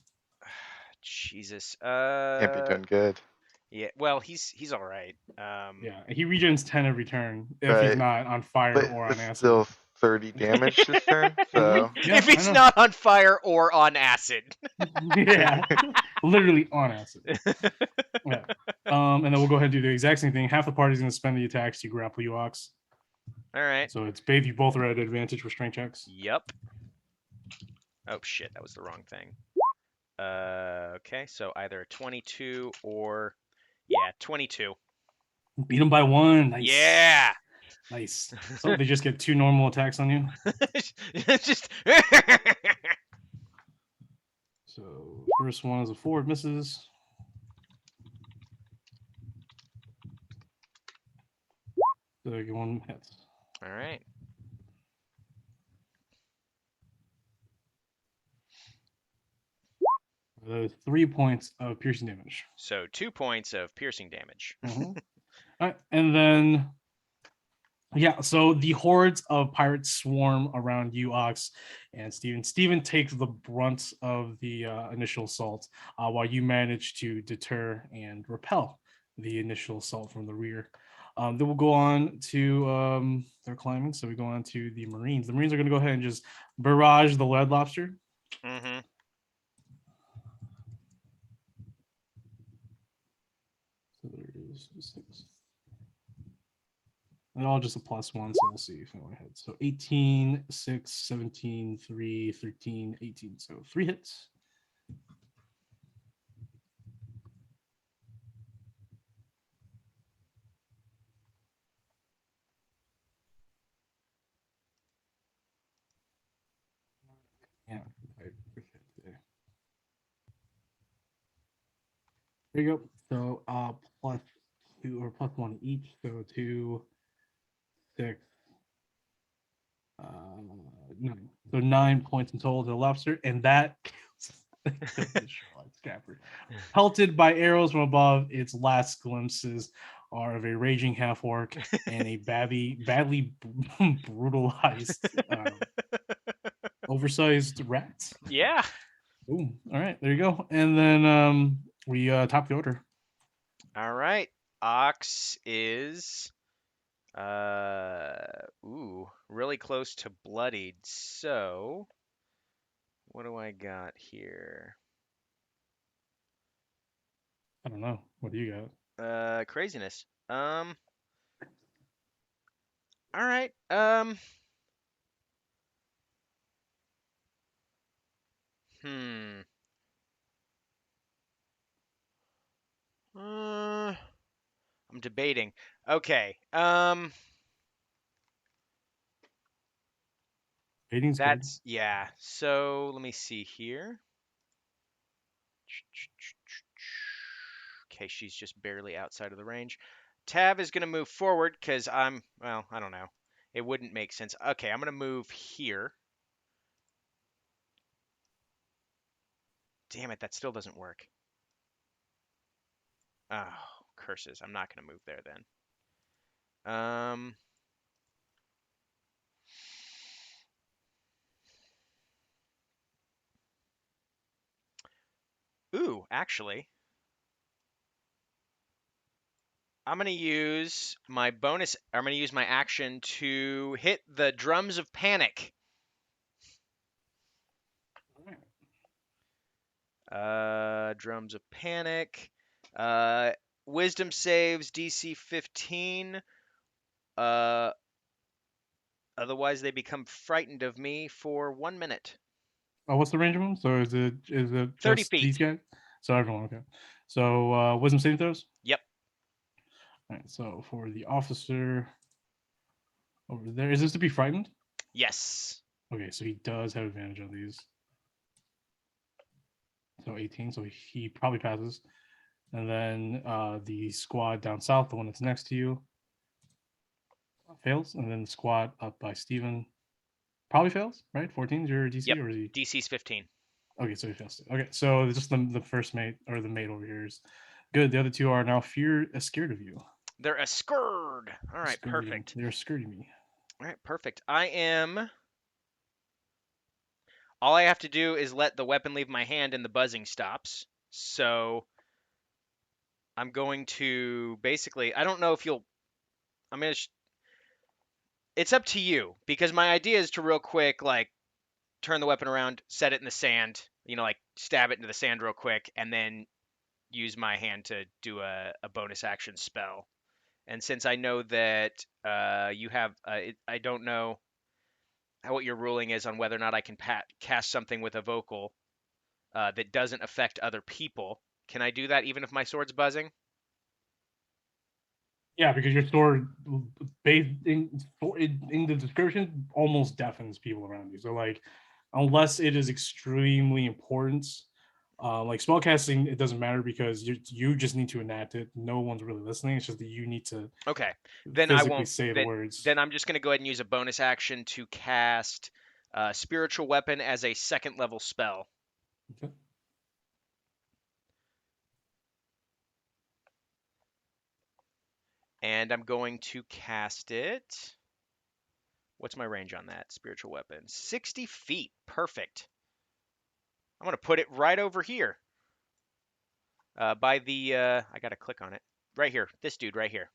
Jesus. Can't be doing good. Yeah. Well, he's all right. Yeah, he regens 10 every turn if he's Right. not on fire But or on it's acid. still 30 damage this turn. So Yeah, if he's I know. not on fire or on acid. Yeah, literally on acid. Yeah. And then we'll go ahead and do the exact same thing. Half the party's going to spend the attacks to grapple Uox. All right. So it's you both are at advantage for strength checks. Yep. Oh shit, that was the wrong thing. Okay, so either a 22 or 22. Beat him by 1. Nice. Yeah. Nice. So they just get 2 normal attacks on you. Just So first one is a 4, it misses. Second one hits. All right. Those 3 points of piercing damage. So 2 points of piercing damage. All right, and then yeah, so the hordes of pirates swarm around you, Ox, and Steven. Steven takes the brunt of the initial assault, while you manage to deter and repel the initial assault from the rear. Then we'll go on to they're climbing, so we go on to the Marines. The Marines are going to go ahead and just barrage the lead lobster. Mm-hmm. So there's 6. And all just a +1, so we'll see if anyone hits. So 18, 6, 17, 3, 13, 18. So 3 hits. Yeah. There you go. So +2 or +1 each. So 2, 6, 9. So 9 points in total to the lobster, and that kills the Charlotte Scapper. Pelted by arrows from above, its last glimpses are of a raging half orc and a badly brutalized, oversized rat. Yeah. Ooh, all right, there you go. And then we top the order. All right. Ox is really close to bloodied. So what do I got here? I don't know. What do you got? Craziness. All right. Hmm. I'm debating. Okay. Dating's good. That's yeah. So let me see here. Okay, she's just barely outside of the range. Tav is gonna move forward because well, I don't know. It wouldn't make sense. Okay, I'm gonna move here. Damn it, that still doesn't work. Oh, curses. I'm not gonna move there then. Ooh, actually, I'm gonna use my bonus. I'm gonna use my action to hit the drums of panic. Drums of panic. Wisdom saves DC 15. Otherwise they become frightened of me for 1 minute. Oh, what's the range of them? So is it 30 just feet. these guys? So everyone, okay. So wisdom saving throws? Yep. All right, so for the officer over there, is this to be frightened? Yes. Okay, so he does have advantage on these. So 18, so he probably passes. And then the squad down south, the one that's next to you, fails. And then the squad up by Steven probably fails, right? 14 is your DC, Yep. or is he? DC's 15. Okay, so he fails. Okay, so just the first mate, or the mate over here is good. The other two are now scared of you. They're a scared. All right, Scared. perfect. They're scared of me. All right, perfect. All I have to do is let the weapon leave my hand and the buzzing stops. So I'm going to basically, I don't know if you'll, I'm going to, it's up to you because my idea is to real quick, like, turn the weapon around, set it in the sand, like stab it into the sand real quick, and then use my hand to do a bonus action spell. And since I know that you have, I don't know what your ruling is on whether or not I can cast something with a vocal that doesn't affect other people. Can I do that even if my sword's buzzing? Yeah, because your sword, based in the description, almost deafens people around you. So like, unless it is extremely important, like spellcasting, it doesn't matter because you just need to enact it. No one's really listening. It's just that you need to Okay. Then I physically won't. say the words. Then I'm just going to go ahead and use a bonus action to cast Spiritual Weapon as a second level spell. Okay. And I'm going to cast it. What's my range on that spiritual weapon? 60 feet. Perfect. I'm going to put it right over here. By the, I got to click on it. Right here. This dude right here.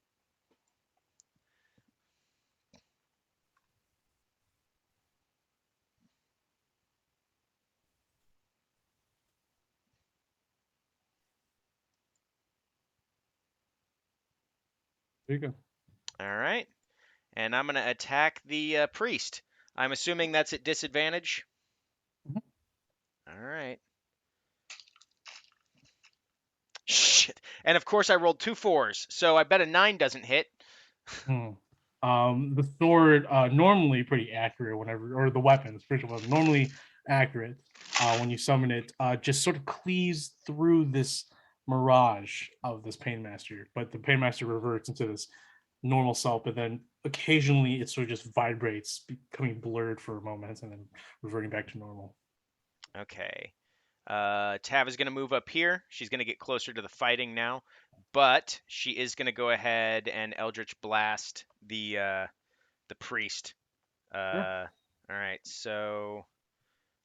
There you go. All right. And I'm going to attack the priest. I'm assuming that's at disadvantage. Mhm. All right. Shit. And of course, I rolled 2 4s, so I bet a 9 doesn't hit. Hmm. The sword normally pretty accurate whenever, or the weapon, spiritual weapon, normally accurate when you summon it. Just sort of cleaves through this mirage of this painmaster, but the painmaster reverts into this normal self, but then occasionally it sort of just vibrates, becoming blurred for a moment, and then reverting back to normal. Okay. Tav is going to move up here. She's going to get closer to the fighting now, but she is going to go ahead and Eldritch Blast the priest. Sure. All right, so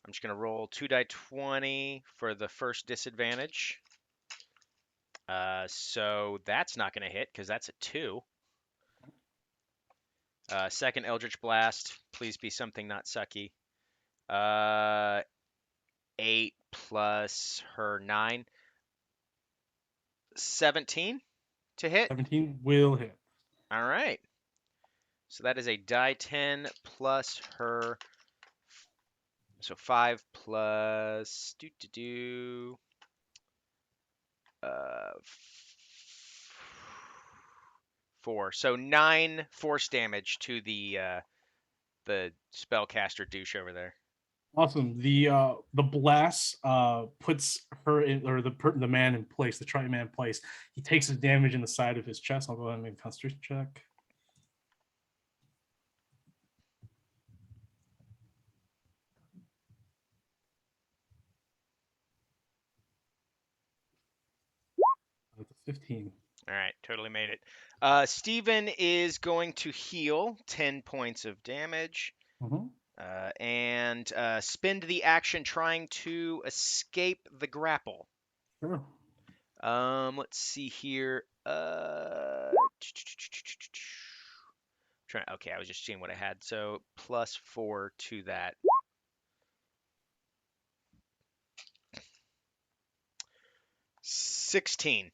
I'm just going to roll 2 die 20 for the first disadvantage. So that's not going to hit because that's a 2. Second Eldritch Blast, please be something not sucky. 8 plus her 9. 17 to hit. 17 will hit. All right. So that is a die 10 plus her. So 5 plus 4. So 9 force damage to the spellcaster douche over there. Awesome. The blast puts her in, or the man in place, the tri man in place. He takes the damage in the side of his chest. I'll go ahead and make a Constitution check. That's a 15. All right, totally made it. Steven is going to heal 10 points of damage. Mm-hmm. And spend the action trying to escape the grapple. Sure. Let's see here. Okay, I was just seeing what I had. So plus 4 to that. 16.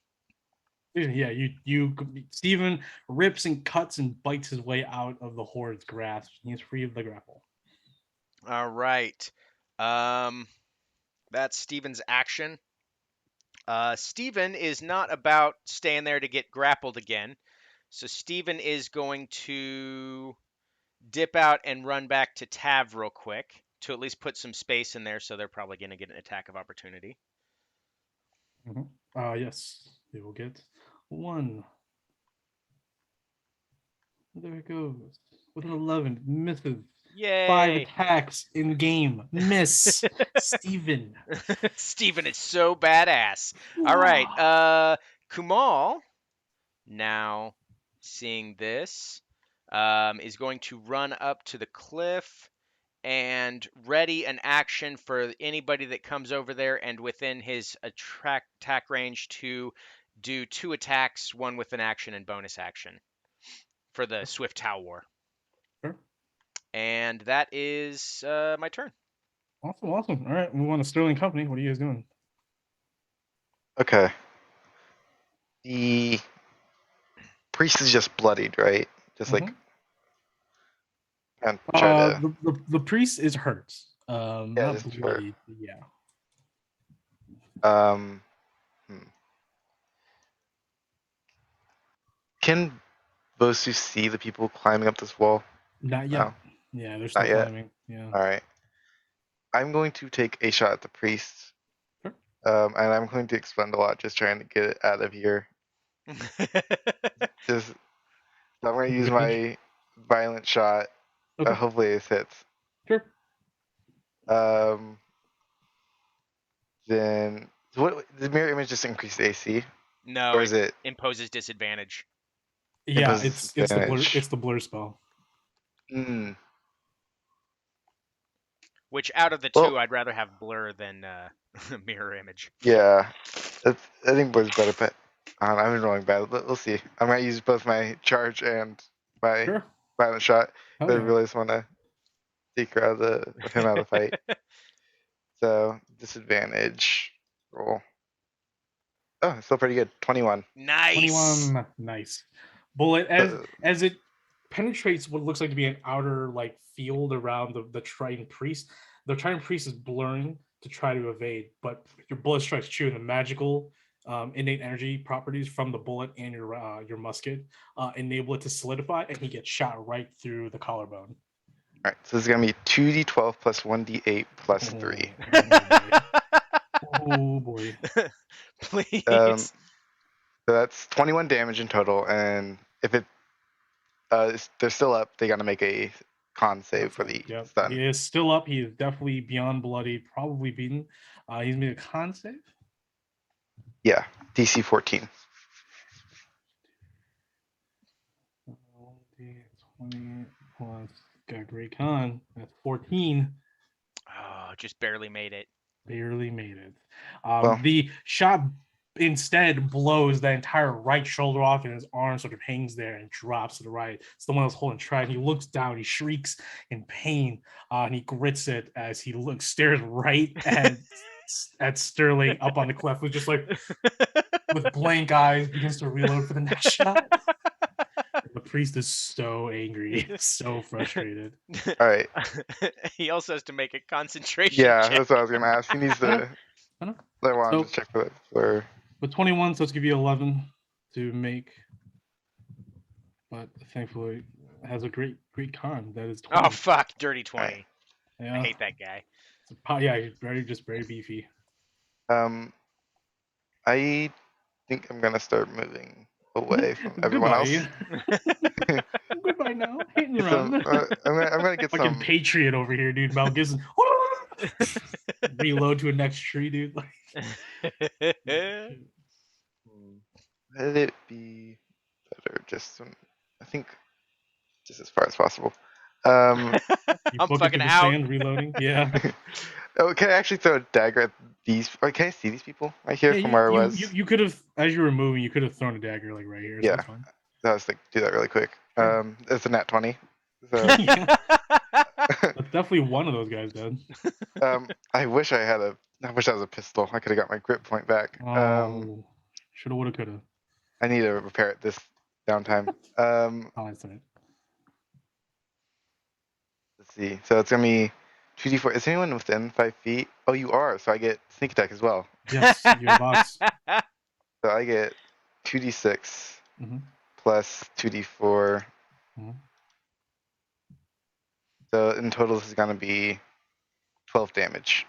Yeah, you Steven rips and cuts and bites his way out of the horde's grasp. He's free of the grapple. All right. That's Steven's action. Steven is not about staying there to get grappled again. So Steven is going to dip out and run back to Tav real quick to at least put some space in there, so they're probably going to get an attack of opportunity. Mm-hmm. Yes, they will get 1. There it goes. With an 11, misses. Yay! 5 attacks in game. Miss. Steven. Steven is so badass. All right. Kumal, now seeing this, is going to run up to the cliff and ready an action for anybody that comes over there and within his attack range to do 2 attacks, 1 with an action and bonus action for the Swift Tau War. Sure. And that is my turn. Awesome. All right, move on to Sterling Company. What are you guys doing? Okay. The priest is just bloodied, right? Just like and try to. The priest is hurt. Yeah, Not just hurt. bloody. Yeah. Can supposed to see the people climbing up this wall? Not yet. No. Yeah, they're still Not yet. climbing. Yeah. All right. I'm going to take a shot at the priest. Sure. And I'm going to expend a lot just trying to get it out of here. Just I'm going to use my violent shot. Okay. Hopefully this hits. Sure. Then what? The mirror image just increase the AC, No, or is it? imposes disadvantage. Yeah, Imposes it's the blur. advantage. It's the blur spell. Mm, Which out of the Well- two, I'd rather have blur than mirror image. yeah, I think blur's better, but I've been rolling bad. We'll see. I might use both my charge and my Sure. violent shot. Oh, I yeah. really just want to take her out of him out of the fight. So disadvantage roll. Oh, it's still pretty good. 21. Nice. 21. Nice. Bullet Uh, as it penetrates what looks like to be an outer like field around the Triton priest. The Triton priest is blurring to try to evade, but your bullet strikes true, and the magical innate energy properties from the bullet and your musket enable it to solidify, and he gets shot right through the collarbone. All right, so this is gonna be 2d12 plus 1d8 plus 3. Oh boy. Please. So that's 21 damage in total, and if they're still up, they gotta make a con save for the Yep. stun. He is still up. He is definitely beyond bloody, probably beaten. He's made a con save. Yeah, DC 14. 20 plus got great con. That's 14. Oh, just barely made it. Barely made it. Well- The shot instead blows the entire right shoulder off, and his arm sort of hangs there and drops to the right. It's the one that's holding Triton. He looks down, he shrieks in pain, and he grits it as he stares right at Sterling up on the cliff, who's just like with blank eyes, begins to reload for the next shot. The priest is so angry, so frustrated. All right. He also has to make a concentration Yeah, check. that's what I was gonna ask. He needs to. I know. I wanted So- to check for that. For With 21, so let's give you 11 to make. But thankfully, it has a great con. That is 20. Oh fuck, dirty 20. Right. Yeah, I hate that guy. yeah, he's very beefy. I think I'm gonna start moving away from everyone else. Goodbye. Goodbye now. Hit and Get some, run. I'm gonna get Fucking some. Patriot over here, dude. Mel Gibson. Reload to a next tree, dude. Let it be better. I think, just as far as possible. You I'm book it to fucking the out. stand, reloading. Yeah. Oh, can I actually throw a dagger at these? Or can I see these people right here Yeah, from where I was? You could have, as you were moving, you could have thrown a dagger like right here. So Yeah. that's fine. I was like, do that really quick. Sure. It's a nat 20. So, Yeah, that's definitely one of those guys, dead. I wish I was a pistol. I could have got my grip point back. Oh, shoulda, woulda, coulda. I need to repair it this downtime. Oh, that's right. Let's see. So it's gonna be 2d4. Is anyone within 5 feet? Oh, you are. So I get sneak attack as well. Yes, you're a box. So I get 2d6 Mhm. plus 2d4. Mhm. So in total, this is gonna be 12 damage.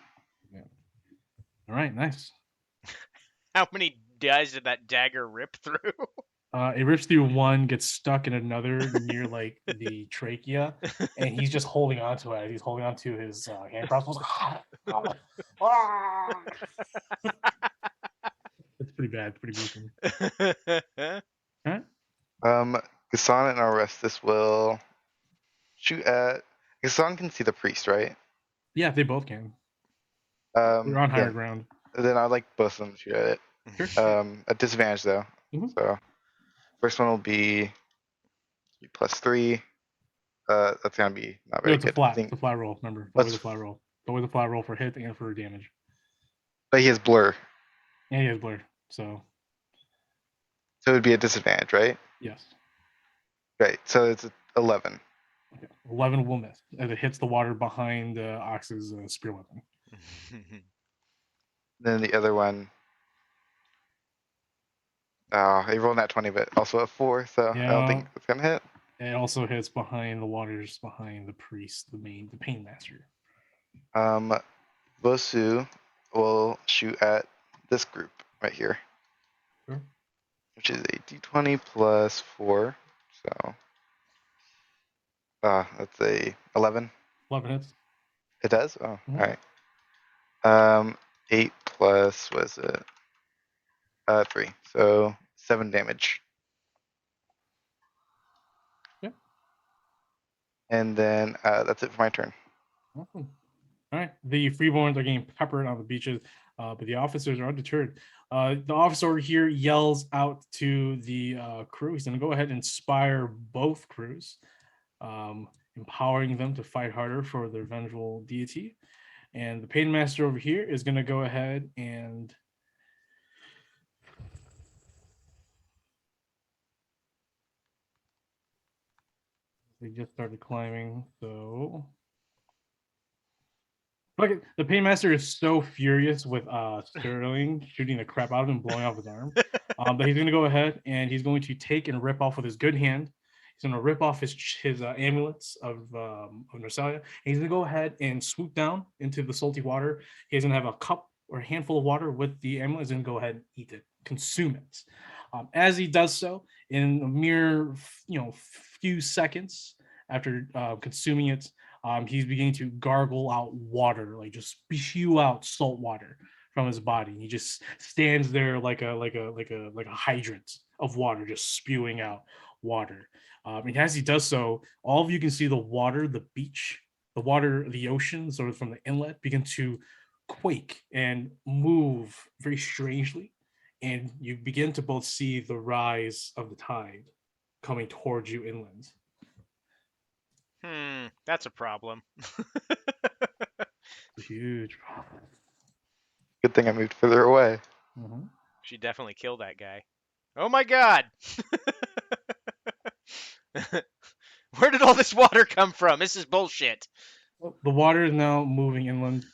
All right, nice. How many guys did that dagger rip through? It rips through one, gets stuck in another near like the trachea, and he's just holding on to it. He's holding on to his hand crossbows. It's pretty bad. Pretty gruesome. Gassan and Orestes will shoot at. Gassan can see the priest, right? Yeah, they both can. We're on higher yeah. ground. Then I'd like both of them to shoot at it. Sure. At disadvantage though. Mhm. So first one will be +3. That's gonna be not No, very it's good. a flat. I think, It's a flat roll. Remember, Let's- always a flat roll. Always a flat roll for hit and for damage. but he has blur, And he has blur, so so it would be a disadvantage, right? yes. Right. So it's 11. Okay. 11 will miss as it hits the water behind Ox's spear weapon. Then the other one He rolled that 20, but also a 4, so I don't think it's gonna hit. It also hits behind the waters, behind the priest, the pain master. Vosu will shoot at this group right here, Sure. which is a d20 plus 4. So, that's a 11. 11 hits. It does. Oh, Mhm. all right. 8 plus what is it? 3. So 7 damage. Yeah. And then that's it for my turn. Awesome. All right. The freeborns are getting peppered on the beaches, but the officers are undeterred. The officer over here yells out to the crew. He's going to go ahead and inspire both crews, empowering them to fight harder for their vengeful deity. And the pain master over here is going to go ahead and they just started climbing. So look, the pain master is so furious with Sterling shooting the crap out of him, blowing off his arm, that he's going to go ahead and he's going to take and rip off with his good hand. He's going to rip off his amulets of Narsalia. And he's going to go ahead and swoop down into the salty water. He's going to have a cup or a handful of water with the amulet. He's going to go ahead and eat it, consume it. As he does so, in a mere few seconds after consuming it, he's beginning to gargle out water, like just spew out salt water from his body. He just stands there like a hydrant of water, just spewing out water. And as he does so, all of you can see the water, the beach, the water, the ocean, sort of from the inlet, begin to quake and move very strangely. And you begin to both see the rise of the tide coming towards you inland. That's a problem. Huge problem. Good thing I moved further away. Mm-hmm. She definitely killed that guy. Oh my god! Where did all this water come from? This is bullshit. The water is now moving inland,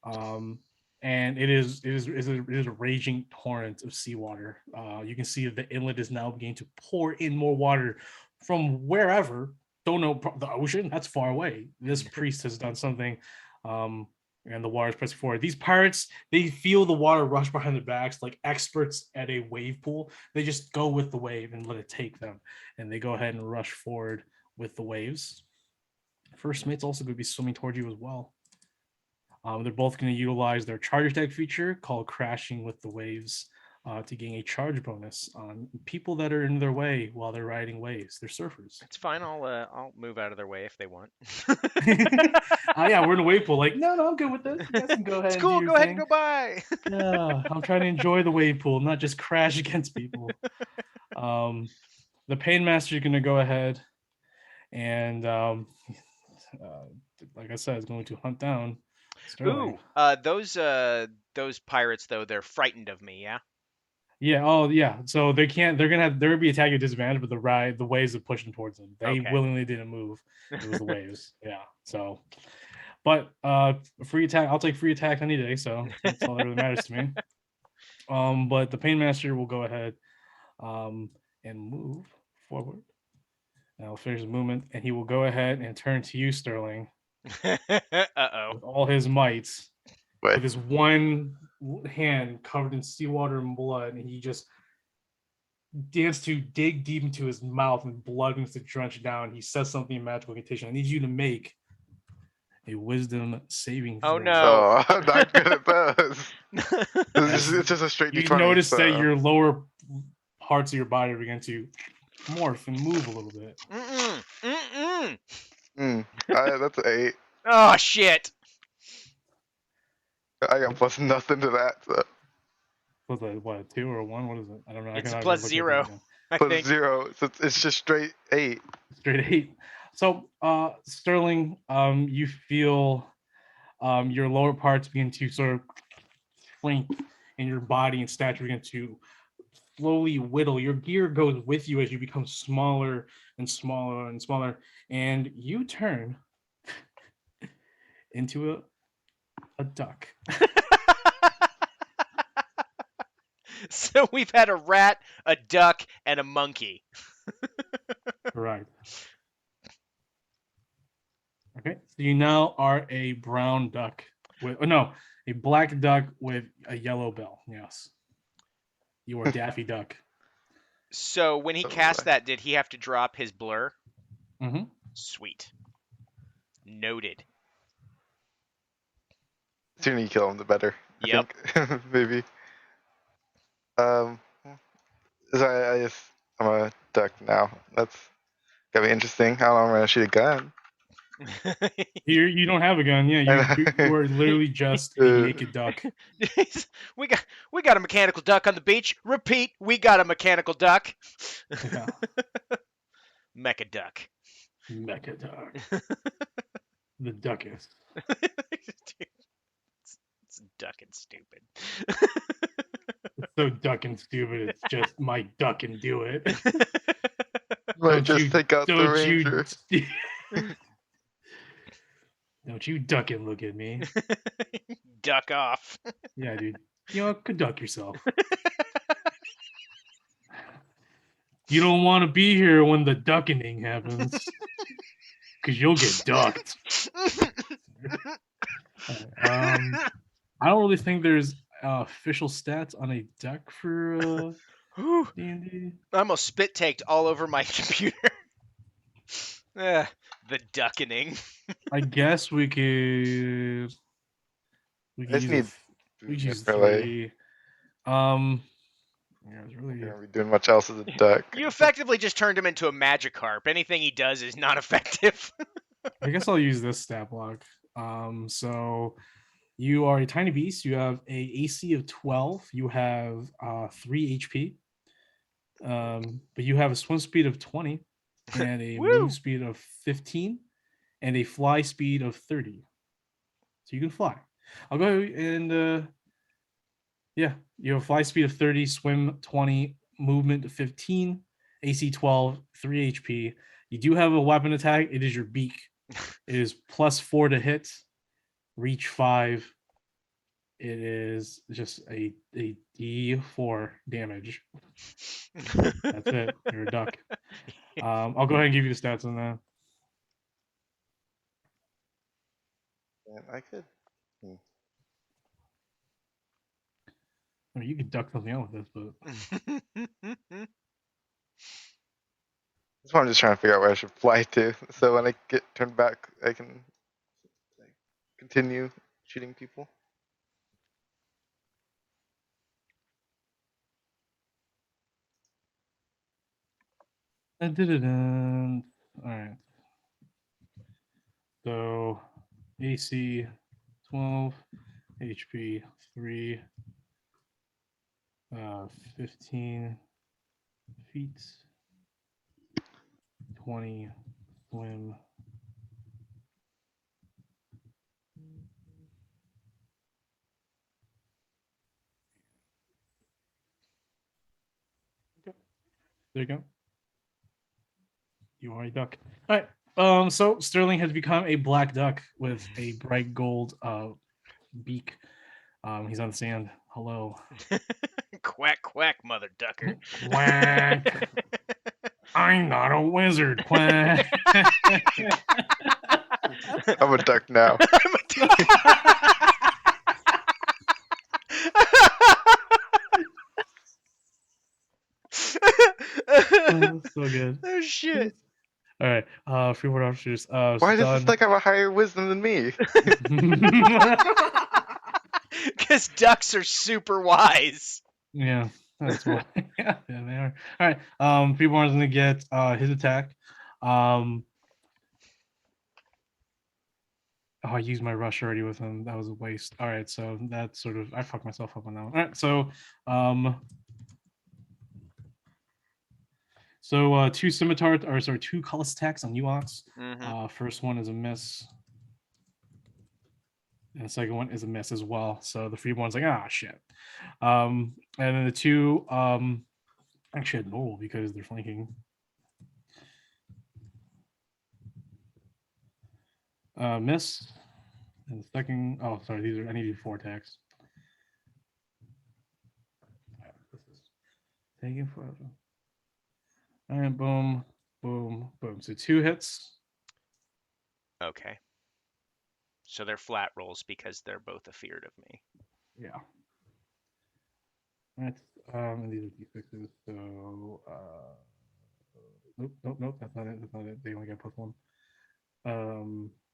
and it is a raging torrent of seawater. You can see that the inlet is now beginning to pour in more water from wherever. Don't know the ocean. That's far away. This priest has done something, and the water is pressing forward. These pirates, they feel the water rush behind their backs like experts at a wave pool. They just go with the wave and let it take them, and they go ahead and rush forward with the waves. First mate's also going to be swimming towards you as well. They're both going to utilize their charge attack feature called Crashing with the Waves to gain a charge bonus on people that are in their way while they're riding waves. They're surfers. It's fine. I'll move out of their way if they want. Yeah, we're in a wave pool. Like, no, I'm good with this. You guys can go ahead. It's cool. Go ahead and go by. Yeah, I'm trying to enjoy the wave pool, not just crash against people. The pain master is going to go ahead and, like I said, is going to hunt down Sterling. Ooh, those pirates though, they're frightened of me. Yeah. Yeah. Oh, yeah. So they can't. They're gonna be attacking at disadvantage, but the waves are pushing towards them. They willingly didn't move. It was the waves. Yeah. So, but free attack. I'll take free attack any day. So that's all that really matters to me. But the pain master will go ahead, and move forward. And I'll finish the movement, and he will go ahead and turn to you, Sterling, Uh-oh. with all his might. Wait. With his one hand covered in seawater and blood, and he just begins to dig deep into his mouth, and blood begins to drench down. He says something in magical incantation. I need you to make a wisdom saving throw. Oh no! I'm not good at those. It's just a straight You D20. notice so. that your lower parts of your body begin to morph and move a little bit. That's an 8. Oh shit! I got plus nothing to that. So. What's that? What, a 2 or a 1? What is it? I don't know. It's I plus 0. I Plus think. 0. So it's just straight 8. Straight 8. So, Sterling, you feel your lower parts begin to sort of shrink, and your body and stature begin to slowly whittle. Your gear goes with you as you become smaller and smaller and smaller, and you turn into a duck. So we've had a rat, a duck, and a monkey. Correct. Okay, so you now are a brown duck with no, a black duck with a yellow bill. Yes, you are Daffy Duck. So when he cast Alright. that, did he have to drop his blur? Mm-hmm. Sweet. Noted. The sooner you kill him, the better. Yep. I think maybe. Um, so I'm a duck now. That's gonna be interesting. How long am I gonna shoot a gun? Here, you don't have a gun. Yeah, you are literally just a naked duck. we got a mechanical duck on the beach. Repeat, we got a mechanical duck. Yeah, Mecha duck. mecha duck. The duckest. Dude, it's ducking stupid. It's so duck and stupid. It's just my duck and do it. Might just take out the don't ranger. Don't you duck and look at me. Duck off. Yeah, dude. You know, conduct yourself. You don't want to be here when the duckening happens. Because you'll get ducked. I don't really think there's official stats on a duck for D&D. I almost spit taked all over my computer. The duckening. I guess we could I just need we could use melee. 3. Yeah, it's I'm really not gonna be doing much else as a duck. You effectively just turned him into a Magikarp. Anything he does is not effective. I guess I'll use this stat block. So you are a tiny beast. You have a AC of 12. You have 3 HP. But you have a swim speed of 20 and a Woo! move speed of 15 and a fly speed of 30. So you can fly. I'll go and yeah, you have a fly speed of 30, swim 20, movement 15, AC 12, 3 HP. You do have a weapon attack. It is your beak. It is +4 to hit, reach 5. It is just a D4 damage. That's it. You're a duck. I'll go ahead and give you the stats on that. Man, I could. I mean, you could duck something out with this, but That's why I'm just trying to figure out where I should fly to. So when I get turned back, I can like, continue shooting people. all right. So AC 12, HP 3, 15 feet, 20 swim. There you go. You are a duck. All right. So Sterling has become a black duck with a bright gold beak. He's on the sand. Hello. Quack, quack, mother ducker. Quack. I'm not a wizard. Quack. I'm a duck now. So good. Oh shit. All right. Freeboard officers. Why does this duck have a higher wisdom than me? Because ducks are super wise. Yeah, that's why. Yeah, they are. All right. Freeborn's gonna get his attack. Oh, I used my rush already with him. That was a waste. All right, so that sort of I fucked myself up on that one. All right, so 2 scimitar or sorry, 2 cullis attacks on you, Ox. First one is a miss. And the second one is a miss as well. So the Freeborn's like, ah, shit. And then the 2 actually had no because they're flanking. Miss. And the second, oh, sorry, these are, I need to do 4 attacks. The Taking forever. All right, boom, boom, boom. So 2 hits. Okay. So they're flat rolls because they're both afeared of me. Yeah. All right. And these are d6s. So nope. That's not it. That's not it. They only get +1.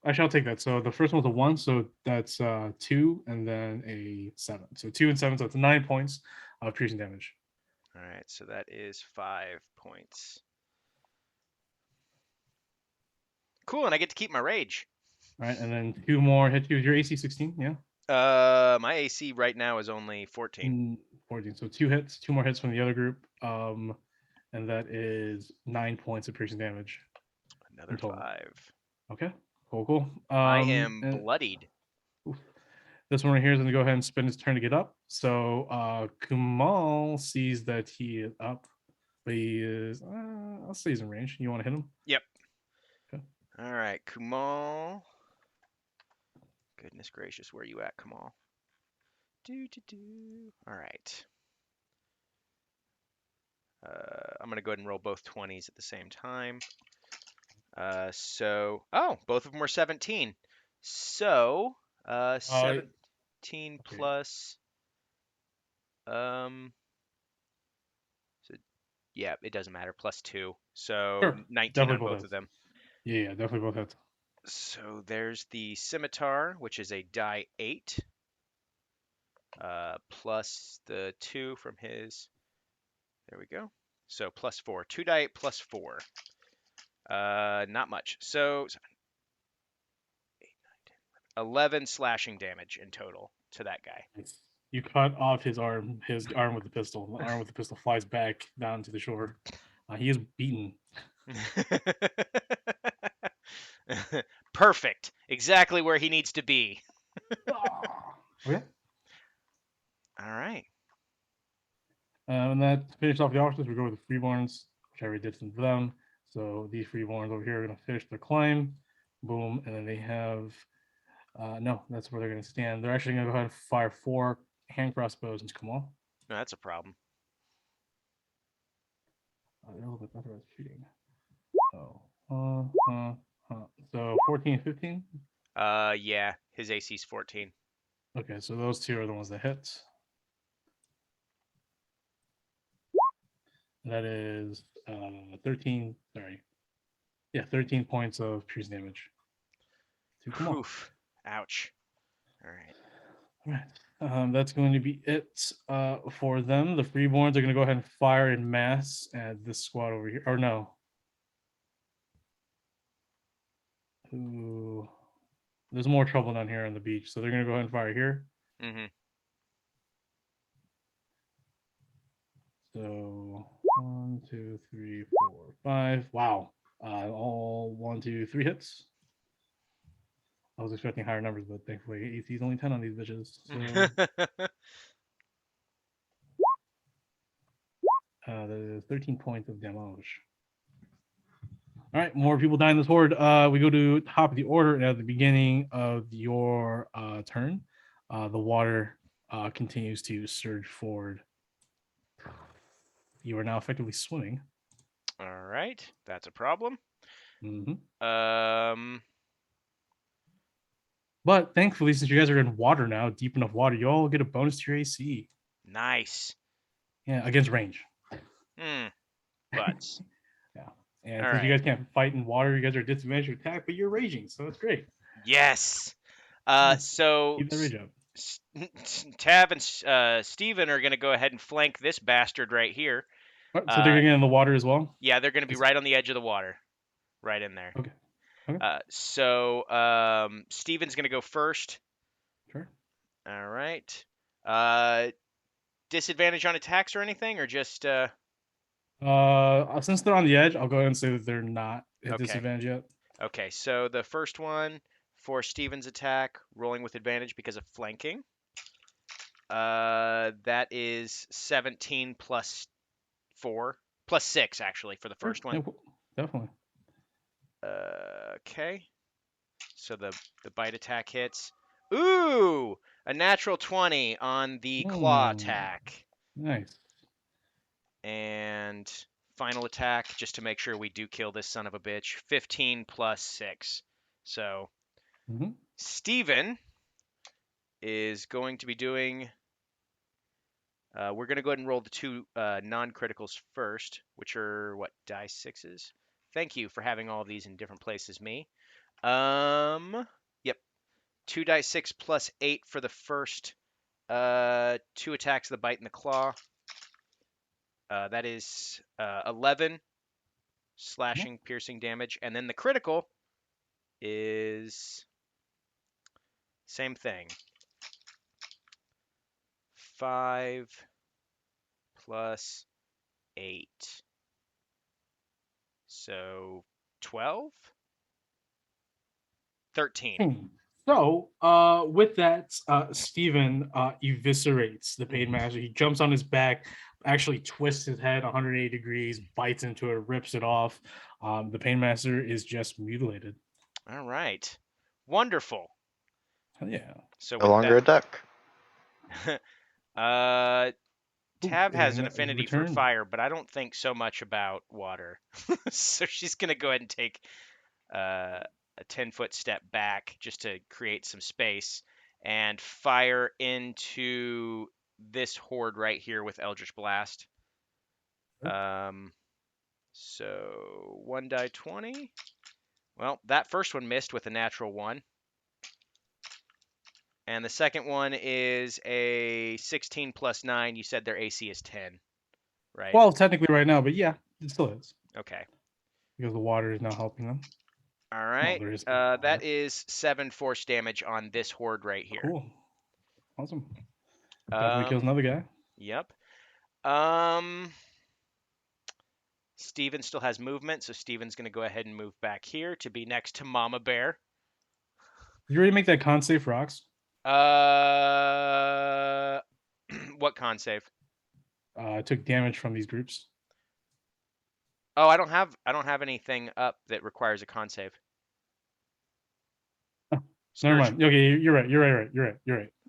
Actually, I'll take that. So the first one's a 1, so that's 2, and then a 7. So 2 and 7, so it's 9 points of piercing damage. All right, so that is 5 points. Cool, and I get to keep my rage. All right, and then 2 more hit you. Your AC 16, yeah. My AC right now is only 14. 14. So 2 hits, 2 more hits from the other group. And that is 9 points of piercing damage. Another total. 5. Okay, cool. I am and bloodied. this one right here is going to go ahead and spend his turn to get up. So Kumal sees that he is up, but he is, I'll say he's in range. You want to hit him? Yep. Okay. All right, Kumal. Goodness gracious, where you at, Kumal? All right. I'm gonna go ahead and roll both 20s at the same time. Oh, both of them were 17. So, 17 okay. plus, so yeah, it doesn't matter, +2. So Sure. 19 Definitely on both both hits. of them. Yeah, definitely both hits. So there's the scimitar, which is a die 8, plus the 2 from his. There we go. So +4. 2 die 8 plus 4. Not much. So 7, 8, 9, 10, 11 slashing damage in total to that guy. You cut off his arm with the pistol. The arm with the pistol flies back down to the shore. He is beaten. Perfect. Exactly where he needs to be. Okay. All right. And that finished off the officers. We go with the freeborns, which I already did some of them. So these freeborns over here are going to finish their climb. Boom. And then they have, no, that's where they're going to stand. They're actually going to go ahead and fire 4 hand crossbows into Kamal. No, that's a problem. They're a little bit better at shooting. So 14, 15. Yeah, his AC's 14. Okay, so those 2 are the ones that hit. That is 13. Sorry. Yeah, 13 points of piercing damage. To Kamal. Oof. Ouch. All right. All right. That's going to be it for them. The freeborns are going to go ahead and fire in mass at this squad over here. Or no. Ooh. There's more trouble down here on the beach. So they're going to go ahead and fire here. Mm-hmm. So 1, 2, 3, 4, 5. Wow. All 1, 2, 3 hits. I was expecting higher numbers, but thankfully AC is only 10 on these bitches. So that is 13 points of damage. All right, more people die in this horde. We go to top of the order, and at the beginning of your turn, the water continues to surge forward. You are now effectively swimming. All right. That's a problem. Mm-hmm. But thankfully, since you guys are in water now, deep enough water, you all get a bonus to your AC. Nice. Yeah, against range. But yeah. And all since you right. guys can't fight in water, you guys are disadvantaged to attack, but you're raging, so that's great. Yes. So keep that rage up. Tav and Steven are going to go ahead and flank this bastard right here. So they're going to get in the water as well? Yeah, they're going to be right on the edge of the water. Right in there. Okay. So Steven's going to go first. Sure. All right. Disadvantage on attacks or anything, or just since they're on the edge, I'll go ahead and say that they're not at disadvantage yet. Okay, so the first one for Steven's attack, rolling with advantage because of flanking. That is 17 plus 4, plus 6 actually for the first one. Definitely. Okay. So the bite attack hits. Ooh, a natural 20 on the claw attack. Nice. And final attack, just to make sure we do kill this son of a bitch. 15 plus 6. So Mhm. Steven is going to be doing. We're going to go ahead and roll the 2 non-criticals first, which are what, die 6s? Thank you for having all of these in different places, me. Yep. 2 die 6 plus 8 for the first 2 attacks, the bite and the claw. That is 11 slashing, piercing damage. And then the critical is same thing. 5 plus 8. So 12? 13. So, with that, Steven eviscerates the Pain Master. He jumps on his back, actually twists his head 180 degrees, bites into it, rips it off. The Pain Master is just mutilated. All right. Wonderful. Hell yeah. So No with longer a duck. that, Tab has an and affinity for returned. fire, but I don't think so much about water. So she's going to go ahead and take a 10-foot step back just to create some space and fire into this horde right here with Eldritch Blast. So 1 die 20. Well, that first one missed with a natural 1. And the second one is a 16 plus 9. You said their AC is 10, right? Well, technically right now, but yeah, it still is. Okay. Because the water is now helping them. All right. there is That is 7 force damage on this horde right here. Cool. Awesome. Definitely kills another guy. Yep. Steven still has movement, so Steven's going to go ahead and move back here to be next to Mama Bear. Did you already make that con save for Ox? What con save? I took damage from these groups. Oh, I don't have anything up that requires a con save. Oh, never mind. Okay, you're right.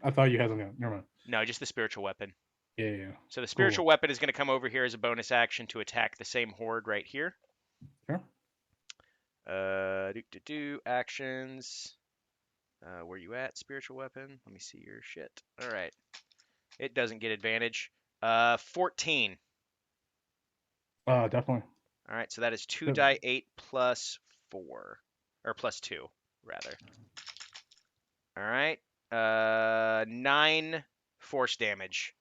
I thought you had something. Never mind. No, just the spiritual weapon. Yeah. So the spiritual weapon is going to come over here as a bonus action to attack the same horde right here. Sure. Actions. Where you at, spiritual weapon? Let me see your shit. All right. It doesn't get advantage. 14. Definitely. All right, so that is 2 die 8 plus 4. Or plus 2, rather. All right. 9 force damage.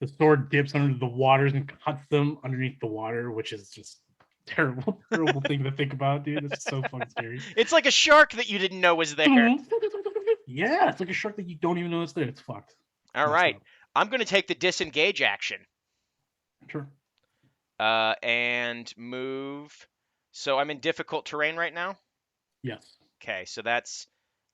The sword dips under the waters and cuts them underneath the water, which is just terrible thing to think about, dude. It's so fucking scary. It's like a shark that you didn't know was there. Yeah, it's like a shark that you don't even know it's there. It's fucked. All right. I'm going to take the disengage action. Sure. And move. So I'm in difficult terrain right now? Yes. Okay, so that's...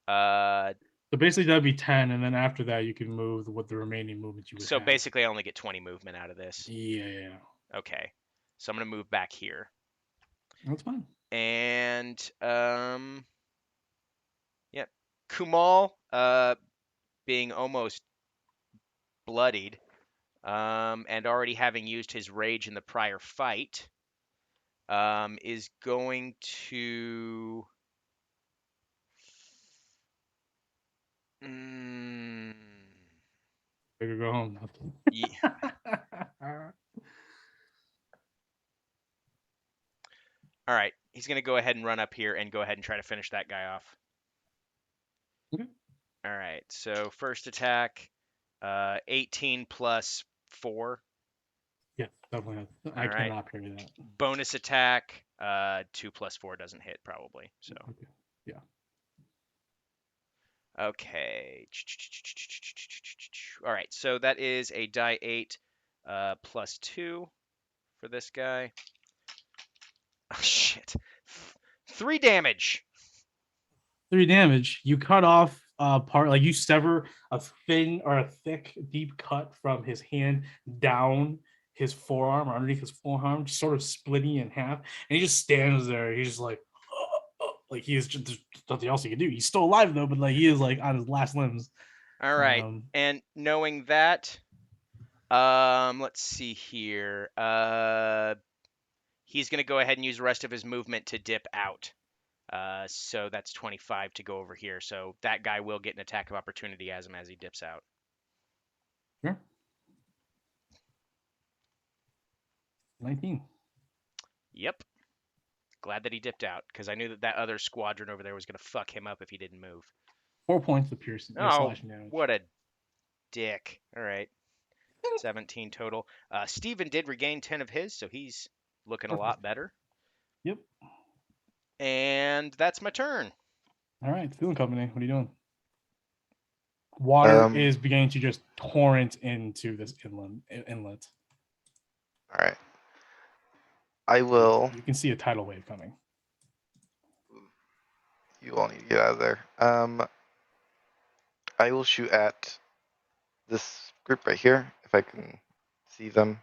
So basically that'd be 10, and then after that you can move with the remaining movements you would So have. basically I only get 20 movement out of this. Yeah. Okay. So I'm going to move back here. That's fine. And, yep. Kumal, being almost bloodied, and already having used his rage in the prior fight, is going to... Better go home. Yeah. All right. He's going to go ahead and run up here and go ahead and try to finish that guy off. Okay. All right. So first attack, 18 plus 4. Yeah, definitely. I right. cannot parry that. Bonus attack, 2 plus 4 doesn't hit probably. So. Okay. Yeah. Okay. All right. So that is a die 8 plus 2 for this guy. Oh, shit. 3 damage. 3 damage. You cut off part, like you sever a thin or a thick, deep cut from his hand down his forearm or underneath his forearm, just sort of splitting in half. And he just stands there. He's just like he is just, there's nothing else he can do. He's still alive though, but like he is like on his last limbs. All right. And knowing that, Let's see here. He's going to go ahead and use the rest of his movement to dip out. So that's 25 to go over here. So that guy will get an attack of opportunity as he dips out. Sure. 19. Yep. Glad that he dipped out because I knew that other squadron over there was going to fuck him up if he didn't move. 4 points of piercing. Oh, slashing damage. what a dick. All right. 17 total. Steven did regain 10 of his, so he's looking a lot better. Yep. And that's my turn. All right, Fueling Company. What are you doing? Water is beginning to just torrent into this inlet. All right. I will. You can see a tidal wave coming. You all need to get out of there. I will shoot at this group right here if I can see them.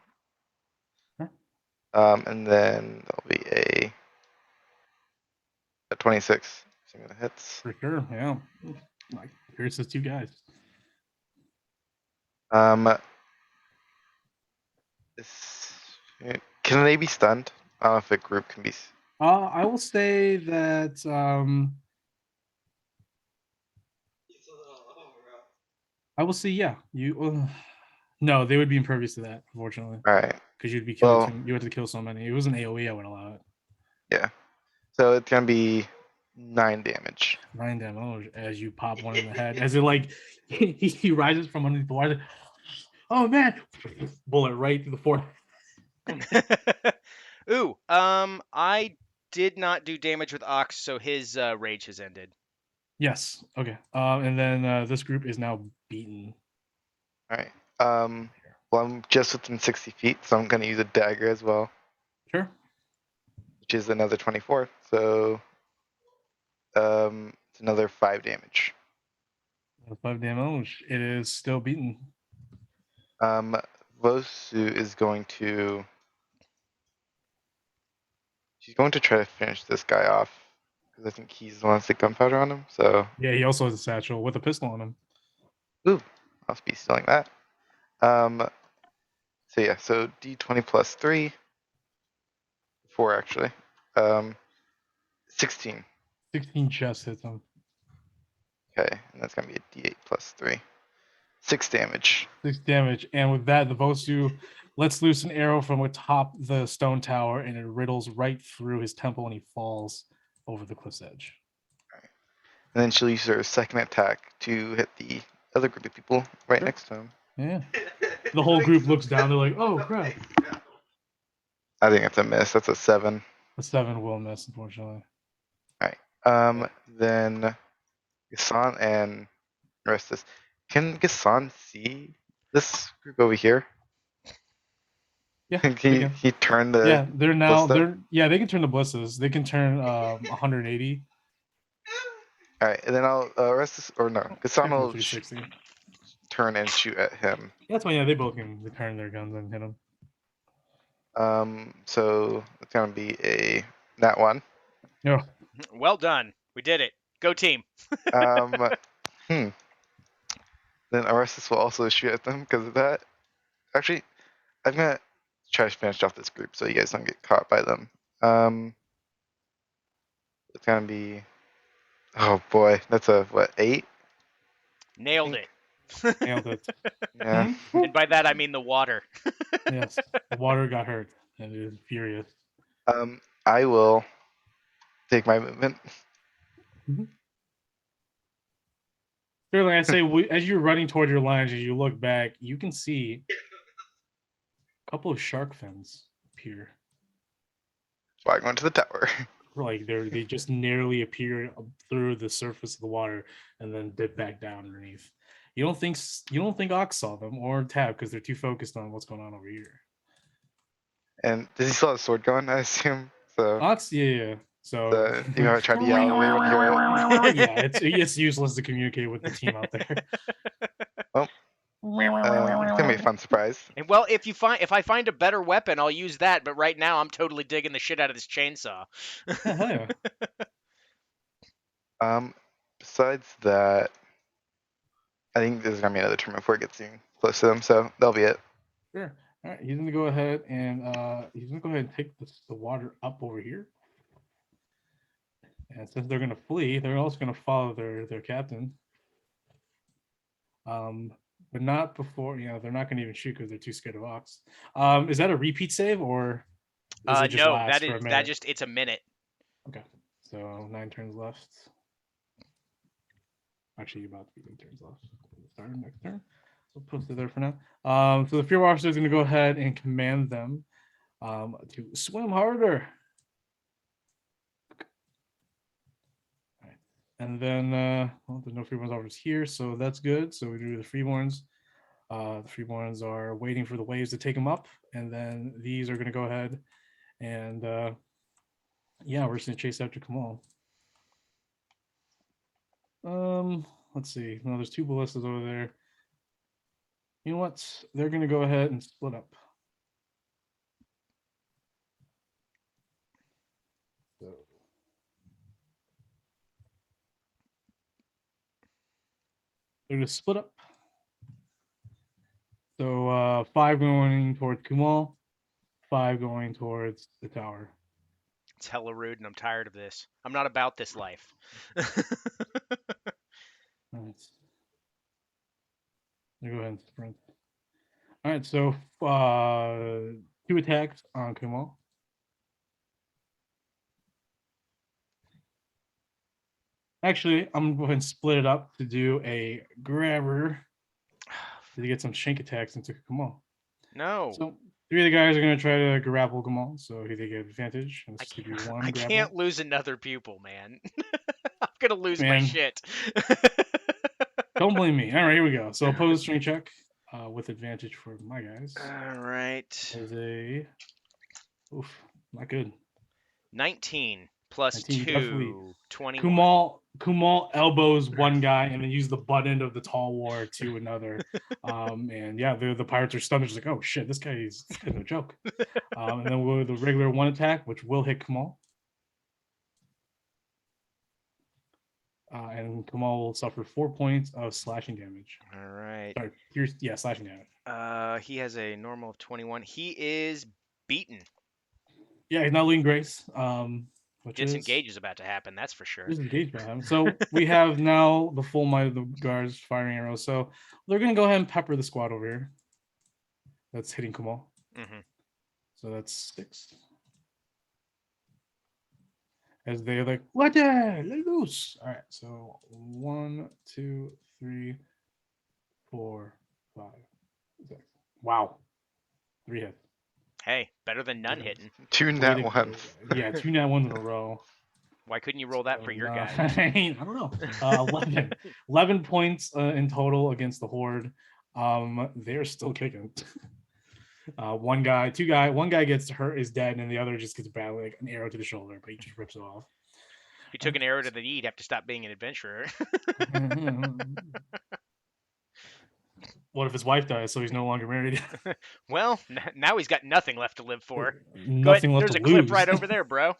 Sure. And then there'll be a 26. Single hits. For sure, yeah. Like, here's the 2 guys. This, can they be stunned? I don't know if a group can be. I will say that I will say yeah. You no, they would be impervious to that, unfortunately, All right. because you'd be killing. Well, you have to kill so many. It was an AOE. I would allow it. So it's gonna be 9 damage. 9 damage as you pop one in the head. As it like he rises from underneath the water. Oh man! Bullet right through the forehead. Ooh, I did not do damage with Ox, so his rage has ended. Yes. Okay. And then this group is now beaten. All right. Well, I'm just within 60 feet, so I'm gonna use a dagger as well, Sure. which is another 24. So, it's another 5 damage. 5 damage. It is still beaten. Vosu is going to. She's going to try to finish this guy off because I think he's the one with the gunpowder on him. So Yeah, he also has a satchel with a pistol on him. I'll be stealing that. So yeah, so D20 plus 3, 4 actually. 16. 16 chest hits him. Okay, and that's gonna be a D8 plus 3. 6 damage. 6 damage. And with that, the Vosu lets loose an arrow from atop the stone tower, and it riddles right through his temple, and he falls over the cliff's edge. And then she'll use her second attack to hit the other group of people right Sure. next to him. Yeah. The whole group looks down. They're like, "Oh crap!" I think it's a miss. That's a 7. A 7 will miss, unfortunately. Then Gassan and Restus. Can Gassan see this group over here? Yeah. Can they can. he turned the. Yeah, they're now. Ballista? They can turn the blisters. They can turn 180. Alright, and then I'll Restus or no. Gassan and will 360. turn and shoot at him. That's fine. Yeah, they both can turn their guns and hit him. So it's gonna be a nat 1. Yeah. Well done. We did it. Go team. Then Arestus will also shoot at them because of that. Actually, I'm gonna try to finish off this group so you guys don't get caught by them. It's gonna be. Oh boy, that's a what, 8? Nailed it. Nailed it. Yeah. And by that I mean the water. Yes. The water got hurt and it is furious. I will take my movement. Sterling, I say, as you're running toward your lines, as you look back, you can see a couple of shark fins appear. So I go into the tower. Like they just nearly appear through the surface of the water and then dip back down underneath. You don't think Ox saw them or Tab because they're too focused on what's going on over here. And does he still have a sword going? I assume. So. Ox, yeah. So You know, try to yell away when you hear it. yeah, it's useless to communicate with the team out there. It's gonna be a fun surprise. And well, if I find a better weapon, I'll use that. But right now, I'm totally digging the shit out of this chainsaw. Yeah, hell yeah. Besides that, I think there's gonna be another turn before it gets close to them, so that'll be it. Sure. All right. He's gonna go ahead and take the water up over here. And since they're gonna flee, they're also gonna follow their captain. But not before, they're not gonna even shoot because they're too scared of Ox. Is that a repeat save or does it just No, last for a minute? it's a minute. Okay. So 9 turns left. Actually, about to be 8 turns left. Start next turn. So post it there for now. So the Fear Officer is going to go ahead and command them to swim harder. All right. And then, well, there's no Freeborns offers here, so that's good. So we do the Freeborns. The Freeborns are waiting for the waves to take them up, and then these are going to go ahead and, yeah, we're just going to chase after Kamal. Let's see. No, there's 2 ballistas over there. You know what? They're going to go ahead and split up. So they're going to split up. So 5 going towards Kumal, 5 going towards the tower. It's hella rude, and I'm tired of this. I'm not about this life. Nice. Go ahead and sprint. All right, so 2 attacks on Kumal. Actually, I'm going to go ahead and split it up to do a grabber to get some shank attacks into Kumal. No. So 3 of the guys are going to try to grapple Kumal, so they get advantage. And I this is gonna be can't, 1 I grapple. can't lose another pupil, man. I'm gonna lose my Man. shit. Don't blame me. All right, here we go. So opposed strength check with advantage for my guys. All right. Is a not good. 19 plus 19, definitely. 2, 21. Kumal elbows one guy and then use the butt end of the tall war to another. And yeah, the pirates are stunned. They're just like, oh shit, this guy's no joke. And then we'll go with the regular 1 attack, which will hit Kumal. And Kamal will suffer 4 points of slashing damage. All right. Sorry, slashing damage. He has a normal of 21. He is beaten. Yeah, he's not losing grace. Disengage is about to happen, that's for sure. Disengage by him. So we have now the full might of the guards firing arrows. So they're gonna go ahead and pepper the squad over here. That's hitting Kamal. Mm-hmm. So that's 6. As they're like, what the? Let loose. All right. So 1, 2, 3, 4, 5, 6. Wow. 3 hits. Hey, better than none Yeah. hitting. 2 nat ones. Yeah, 2 nat ones in a row. Why couldn't you roll that for your guy? I don't know. 11. 11 points in total against the Horde. They're still kicking. One guy gets hurt, is dead, and the other just gets badly, like an arrow to the shoulder, but he just rips it off. If you took an arrow to the knee, you'd have to stop being an adventurer. What if his wife dies, so he's no longer married? Well, now he's got nothing left to live for. Nothing left There's to a clip lose. right over there, bro.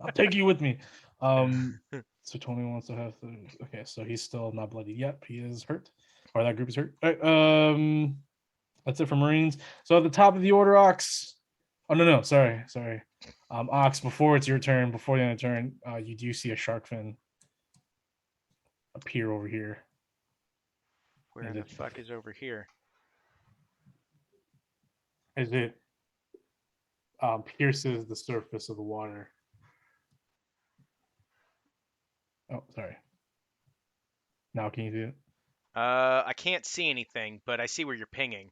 I'll take you with me. So Tony wants to have to. Okay, so he's still not bloodied yet. He is hurt, or that group is hurt. All right, that's it for Marines. So at the top of the order, Ox. Oh no, sorry. Ox. Before it's your turn, before the end of the turn, you do see a shark fin appear over here. Where the fuck is over here? As it pierces the surface of the water. Oh, sorry. Now can you do it? I can't see anything, but I see where you're pinging.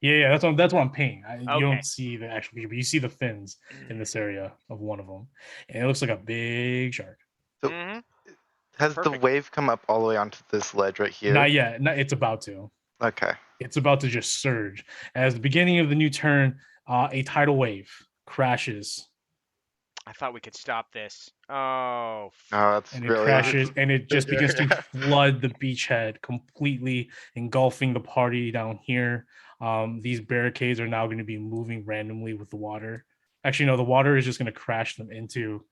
Yeah, that's what I'm pinging. You Okay. don't see the actual picture, but you see the fins in this area of one of them, and it looks like a big shark. So Mhm. has Perfect. the wave come up all the way onto this ledge right here? Not yet. It's about to. Okay. It's about to just surge. As the beginning of the new turn, a tidal wave crashes, I thought we could stop this. Oh. Oh, that's and it really crashes, and it just begins to flood the beachhead, completely engulfing the party down here. These barricades are now going to be moving randomly with the water. Actually, no, the water is just going to crash them into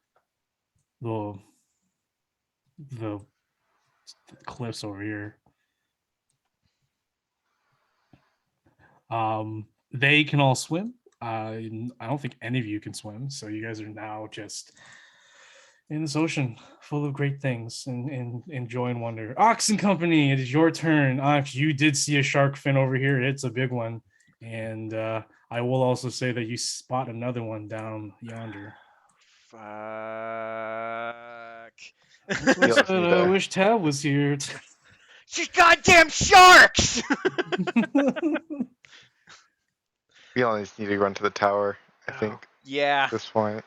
the cliffs over here. They can all swim. I don't think any of you can swim, so you guys are now just in this ocean full of great things and joy and wonder. Oxen Company, it is your turn. Ox, you did see a shark fin over here. It's a big one. And I will also say that you spot another one down yonder. Fuck. That's why I You said also need I to- wish Tab was here. She's goddamn sharks! We all just need to run to the tower, I Oh, think, yeah. at this point.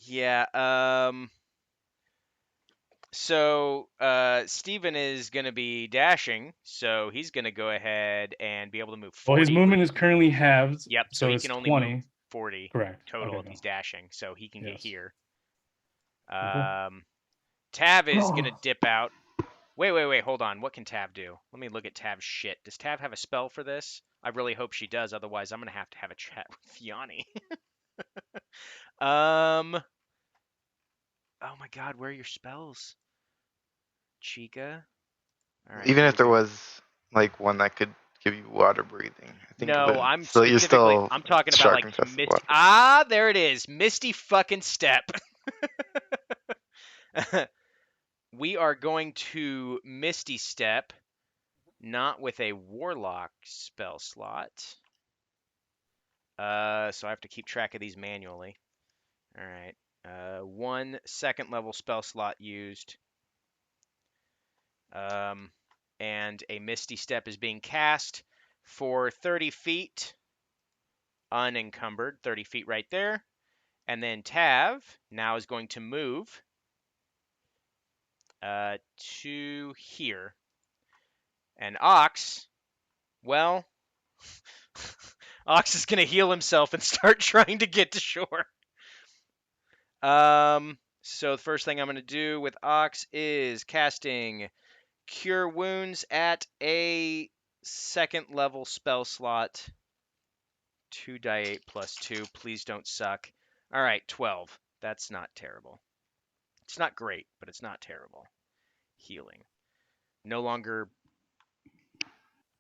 Yeah. So Steven is gonna be dashing, so he's gonna go ahead and be able to move 40. Well, his movement is currently halved. Yep, so so he it's can only 20. move 40 Correct. total Okay, if go. he's dashing, so he can get Yes. here. Cool. Tav is gonna Oh. dip out. Wait, hold on. What can Tav do? Let me look at Tav's shit. Does Tav have a spell for this? I really hope she does, otherwise I'm gonna have to have a chat with Yanni. Oh my god, where are your spells? Chica? Alright. Even here if we there go. was like one that could give you water breathing, I think No, but I'm still, you're specifically still I'm talking about shark like infested Misty. water. Ah, there it is. Misty fucking step. We are going to Misty Step, not with a Warlock spell slot. So I have to keep track of these manually. All right. 1 second level spell slot used. And a Misty Step is being cast for 30 feet, unencumbered, 30 feet right there. And then Tav now is going to move to here. And Ox, well, Ox is going to heal himself and start trying to get to shore. So the first thing I'm going to do with Ox is casting Cure Wounds at a second level spell slot. 2d8 plus 2. Please don't suck. All right, 12. That's not terrible. It's not great, but it's not terrible. Healing. No longer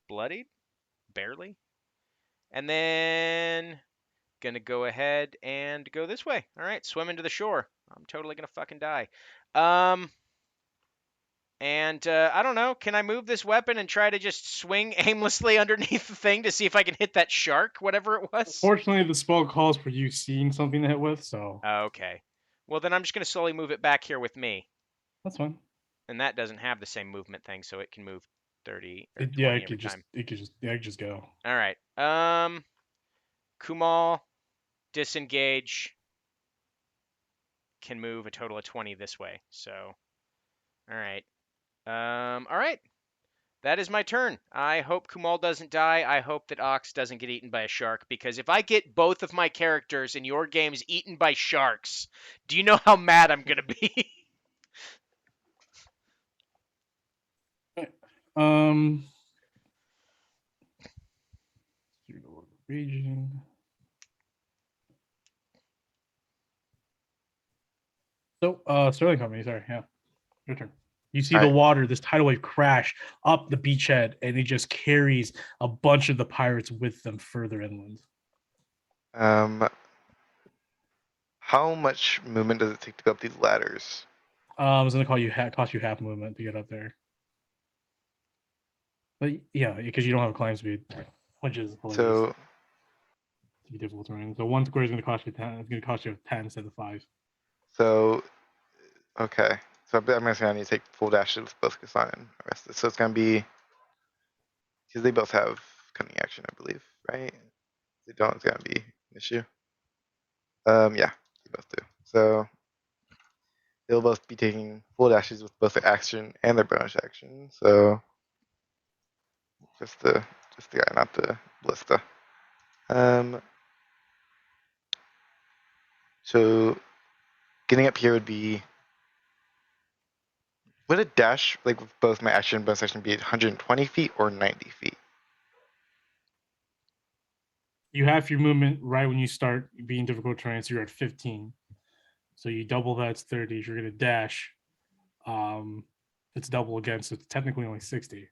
bloodied? Barely. And then gonna go ahead and go this way. All right, swim into the shore. I'm totally gonna fucking die. And I don't know. Can I move this weapon and try to just swing aimlessly underneath the thing to see if I can hit that shark, whatever it was? Fortunately, the spell calls for you seeing something to hit with, so Okay. Well, then I'm just gonna slowly move it back here with me, that's fine. and that doesn't have the same movement thing, so it can move 30 or 20 Yeah, every time. it could just go. All right. Kumal, disengage. Can move a total of 20 this way. So, all right. All right. That is my turn. I hope Kumal doesn't die. I hope that Ox doesn't get eaten by a shark, because if I get both of my characters in your games eaten by sharks, do you know how mad I'm gonna be? Um, Raging. So, Sterling Company, sorry, yeah, your turn. You see the Alright. water, this tidal wave crash up the beachhead, and it just carries a bunch of the pirates with them further inland. How much movement does it take to go up these ladders? It's gonna cost you half movement to get up there. But yeah, because you don't have climb speed, which is hilarious. So To be difficult terrain. So one square is gonna cost you 10. It's gonna cost you 10 instead of 5. okay. So I'm guessing I need to take full dashes with both Kassan and Orestes. So it's gonna be because they both have cunning action, I believe, right? If they don't, it's gonna be an issue. Yeah, they both do. So they'll both be taking full dashes with both their action and their bonus action. So just the guy, not the ballista. So getting up here would be. Would a dash, like with both my action and bonus action, be 120 feet or 90 feet? You have your movement right when you start being difficult terrain, so you're at 15. So you double that's 30. If you're gonna dash, it's double again, so it's technically only 60.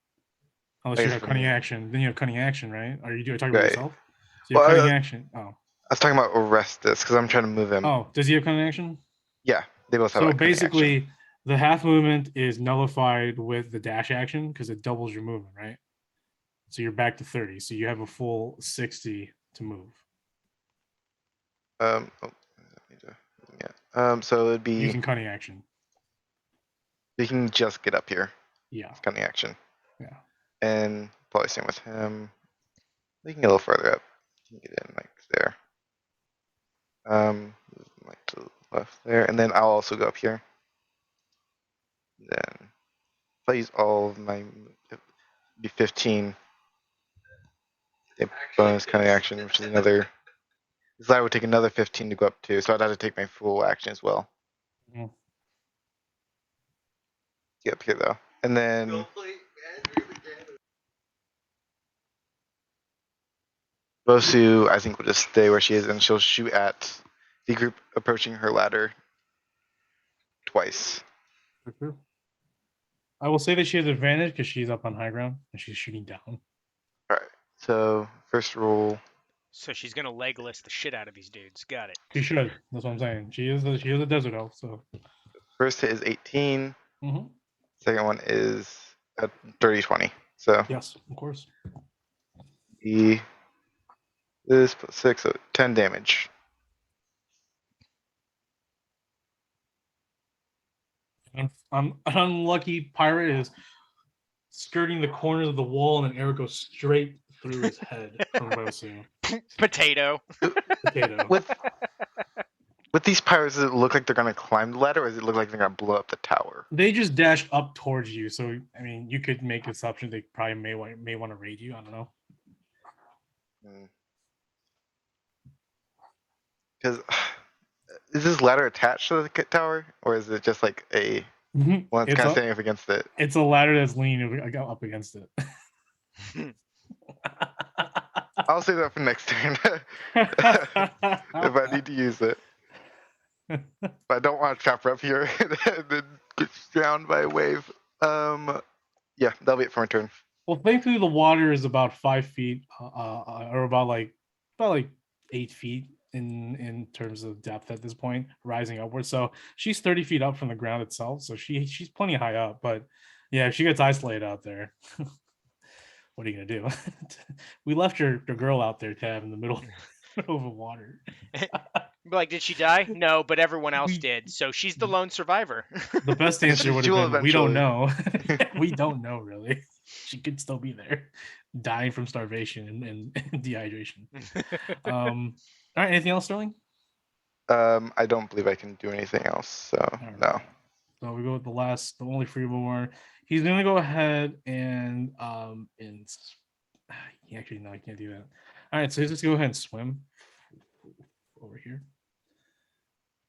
Unless I you guess have for cunning me. action, then you have cunning action, right? Are you talking about Right. yourself? So you have Well, cunning action. Oh, I was talking about Orestes because I'm trying to move him. oh, does he have cunning action? Yeah, they both have So like cunning action. basically, the half movement is nullified with the dash action because it doubles your movement, right? So you're back to 30. So you have a full 60 to move. Oh, yeah. So it'd be Using cunning action. you can just get up here. Yeah. It's cunning action, Yeah. and probably same with him. We can get a little further up. You can get in like there. Like to the left there, and then I'll also go up here. Then if I use all of my, it'd be 15. A bonus cunning action, which is another. Because I would take another 15 to go up to, so I'd have to take my full action as well. Mhm. Get up here though, and then Bosu, I think, will just stay where she is, and she'll shoot at the group approaching her ladder twice. True. I will say that she has advantage because she's up on high ground and she's shooting down. All right. So first roll. So she's gonna Legolas the shit out of these dudes. Got it. She should. That's what I'm saying. She is a desert elf. So. First hit is 18. Mm-hmm. Second one is a dirty 20. So Yes, of course. this plus 6, so 10 damage. An unlucky pirate is skirting the corners of the wall, and an arrow goes straight through his head from Bosu. Potato. Potato. With these pirates, does it look like they're gonna climb the ladder, or does it look like they're gonna blow up the tower? They just dashed up towards you, so I mean, you could make the assumption they probably may want to raid you. I don't know. Because is this ladder attached to the tower, or is it just like a one that's It's kind of a standing up against it? it's a ladder that's leaning up against it. I'll save that for next turn if I need to use it. But I don't want to trap her up here and then get drowned by a wave. Yeah, that'll be it for my turn. Well, thankfully the water is about 5 feet, or about like 8 feet in terms of depth at this point, rising upwards. So she's 30 feet up from the ground itself. So she's plenty high up. But yeah, if she gets isolated out there, what are you gonna do? We left your girl out there, Tab, in the middle of the water. Be like, did she die? No, but everyone else We- did. So she's the lone survivor. The best answer would She will have been, we don't eventually. know. We don't know really. She could still be there, dying from starvation and dehydration. All right, anything else, Sterling? I don't believe I can do anything else. So right. no. So we go with the only freeborn. He's gonna go ahead and actually no, I can't do that. All right, so he's just go ahead and swim over here.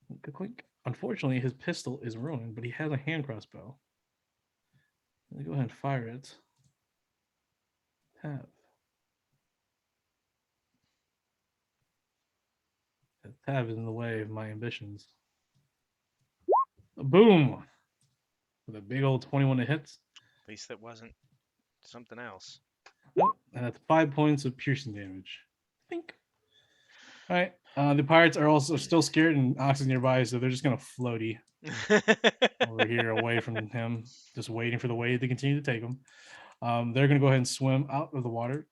Clink, clink. Unfortunately, his pistol is ruined, but he has a hand crossbow. Let me go ahead and fire it. Tab. That tab is in the way of my ambitions. Boom! With a big old 21 to hits. At least that wasn't something else. Oh, and that's 5 points of piercing damage. Think. All right. The pirates are also still scared, and Ox is nearby, so they're just gonna floaty over here away from him, just waiting for the wave to continue to take them. They're gonna go ahead and swim out of the water,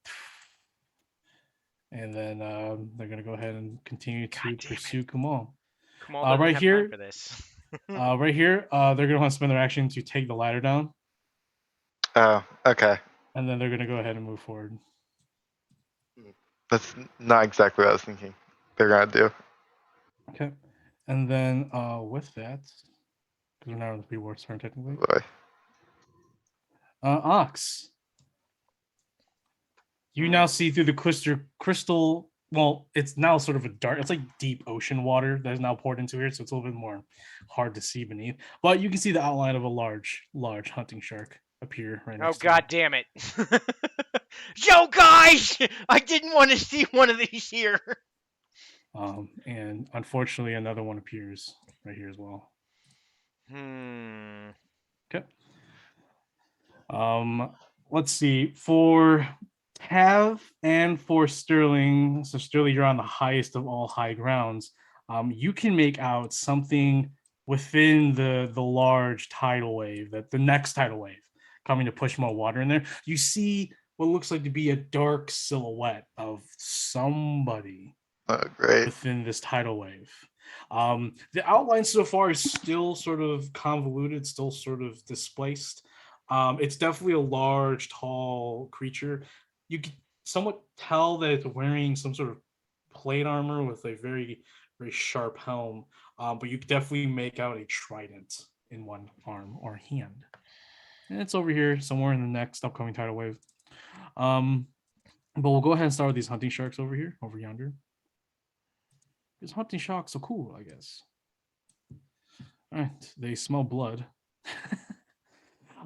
and then they're gonna go ahead and continue to God damn it. pursue Kamal. Kamal doesn't right have here- time for this. Right here, they're gonna want to spend their action to take the ladder down, Oh, okay. and then they're gonna go ahead and move forward. That's not exactly what I was thinking they're gonna do. Okay. And then with that, because we're now on the pre-war turn technically. Boy. Ox. You now see through the crystal. Well, it's now sort of a dark. It's like deep ocean water that is now poured into here, so it's a little bit more hard to see beneath. But you can see the outline of a large hunting shark appear right Oh next to god damn it. Yo guys! I didn't want to see one of these here. And unfortunately, another one appears right here as well. Hmm. Okay. let's see, for Tav and for Sterling. So Sterling, you're on the highest of all high grounds. You can make out something within the large tidal wave, that the next tidal wave coming to push more water in there. You see what looks like to be a dark silhouette of somebody Oh, great. within this tidal wave. The outline so far is still sort of convoluted, still sort of displaced. It's definitely a large, tall creature. You can somewhat tell that it's wearing some sort of plate armor with a very, very sharp helm. But you definitely make out a trident in one arm or hand. And it's over here somewhere in the next upcoming tidal wave. But we'll go ahead and start with these hunting sharks over here, over yonder. Because hunting sharks are cool, I guess. All right, they smell blood.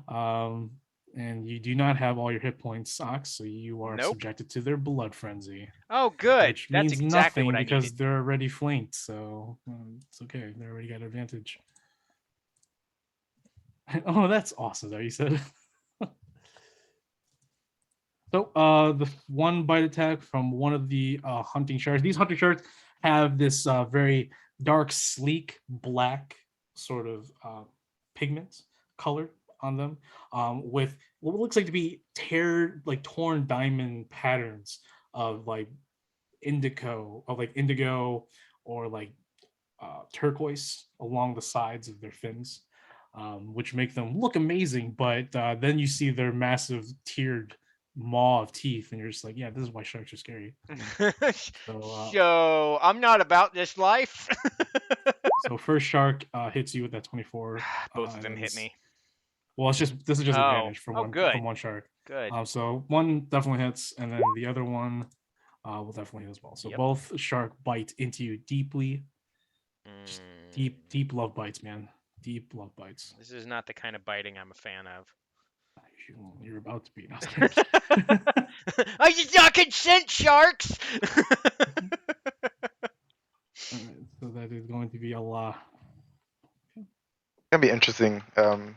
And you do not have all your hit points, Ox, so you are Nope. subjected to their blood frenzy, Oh, good. which That's means exactly nothing what I because needed. they're already flanked. So it's okay; they already got advantage. Oh, that's awesome, though. You said. So, the one bite attack from one of the hunting sharks. These hunting sharks have this very dark, sleek black sort of pigment color on them, with what looks like to be torn diamond patterns of like indigo or like turquoise along the sides of their fins, which make them look amazing. But then you see their massive tiered maw of teeth, and you're just like, yeah, this is why sharks are scary. So, So I'm not about this life. so first shark hits you with that 24. Both of And them then hit me. well, this is just Oh. advantage from Oh, good. one shark. Good. So one definitely hits, and then the other one will definitely hit as well. So Yep. both shark bite into you deeply. Just Mm, deep love bites, man. Deep love bites. This is not the kind of biting I'm a fan of. You're about to be. No, I was kidding. I did not consent, sharks. All right, so that is going to be a lot. Gonna be interesting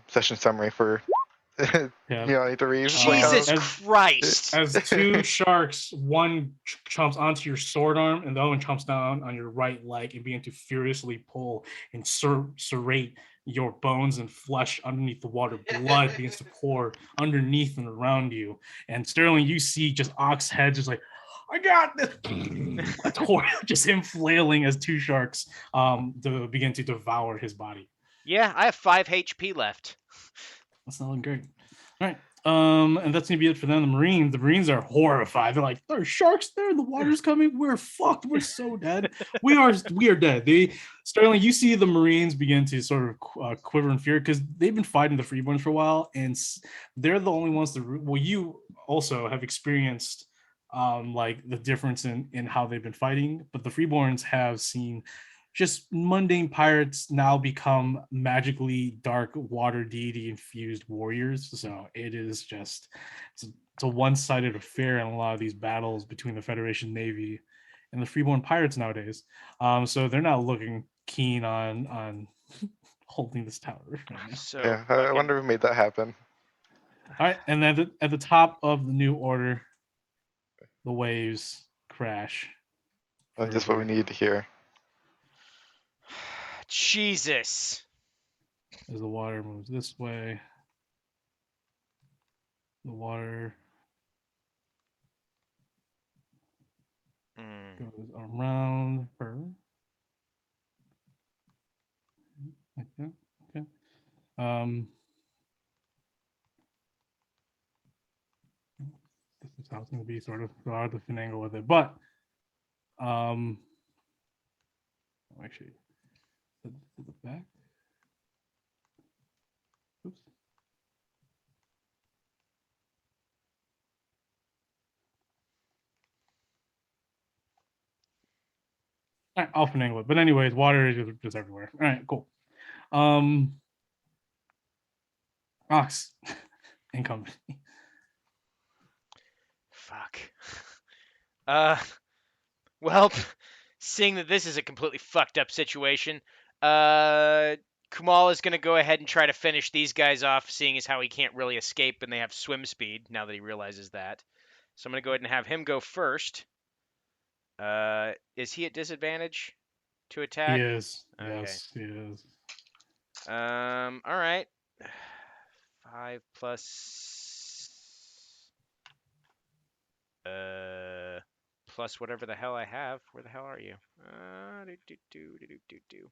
session summary for Yeah. Nearly three. Jesus as- Christ. As two sharks, one chomps onto your sword arm and the other one chomps down on your right leg and begin to furiously pull and serrate your bones and flesh underneath the water. Blood begins to pour underneath and around you. And Sterling, you see just Ox head just like, I got this. Just him flailing as two sharks to begin to devour his body. Yeah, I have 5 HP left. That's not looking great. All right. And that's gonna be it for them. The Marines are horrified. They're like, there's sharks there, the water's coming, we're fucked, we're so dead. We are dead. Sterling, you see the Marines begin to sort of quiver in fear because they've been fighting the Freeborns for a while, and they're the only ones you also have experienced like the difference in how they've been fighting, but the Freeborns have seen just mundane pirates now become magically dark water deity infused warriors. So it is just it's a one-sided affair in a lot of these battles between the Federation Navy and the Freeborn pirates nowadays. So they're not looking keen on holding this tower right now. So Yeah, I wonder who made that happen. All right, and then at the top of the new order, the waves crash. Just what we need to hear. Jesus. As the water moves this way, the water goes around her. Like that. Okay. This is how it's going to be sort of. So I have to finagle with it, but actually, to the back. Oops. All right, I'll finagle it. But anyways, water is just everywhere. All right, cool. Ox and company. Fuck. Well, seeing that this is a completely fucked up situation, Kumal Kamal is going to go ahead and try to finish these guys off, seeing as how he can't really escape and they have swim speed now that he realizes that. So I'm going to go ahead and have him go first. Is he at disadvantage to He attack? is. Okay. Yes, he is. All right. 5 plus plus whatever the hell I have. Where the hell are you? Do, do, do, do, do, do.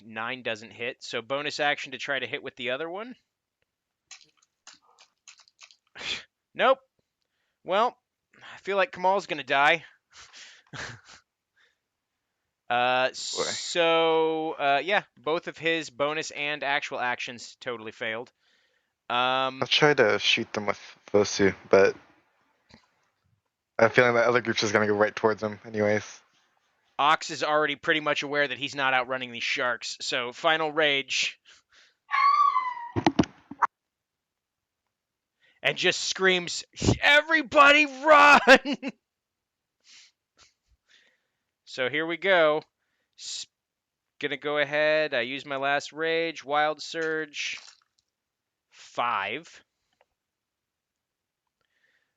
9 doesn't hit, so bonus action to try to hit with the other one. Nope. Well, I feel like Kamal's gonna die. Yeah, both of his bonus and actual actions totally failed. I'll try to shoot them with Vosu, but I have a feeling that other group's just gonna go right towards him anyways. Ox is already pretty much aware that he's not outrunning these sharks, so final rage. And just screams, "Everybody run!" So here we go. Gonna go ahead. I use my last rage. Wild Surge. 5.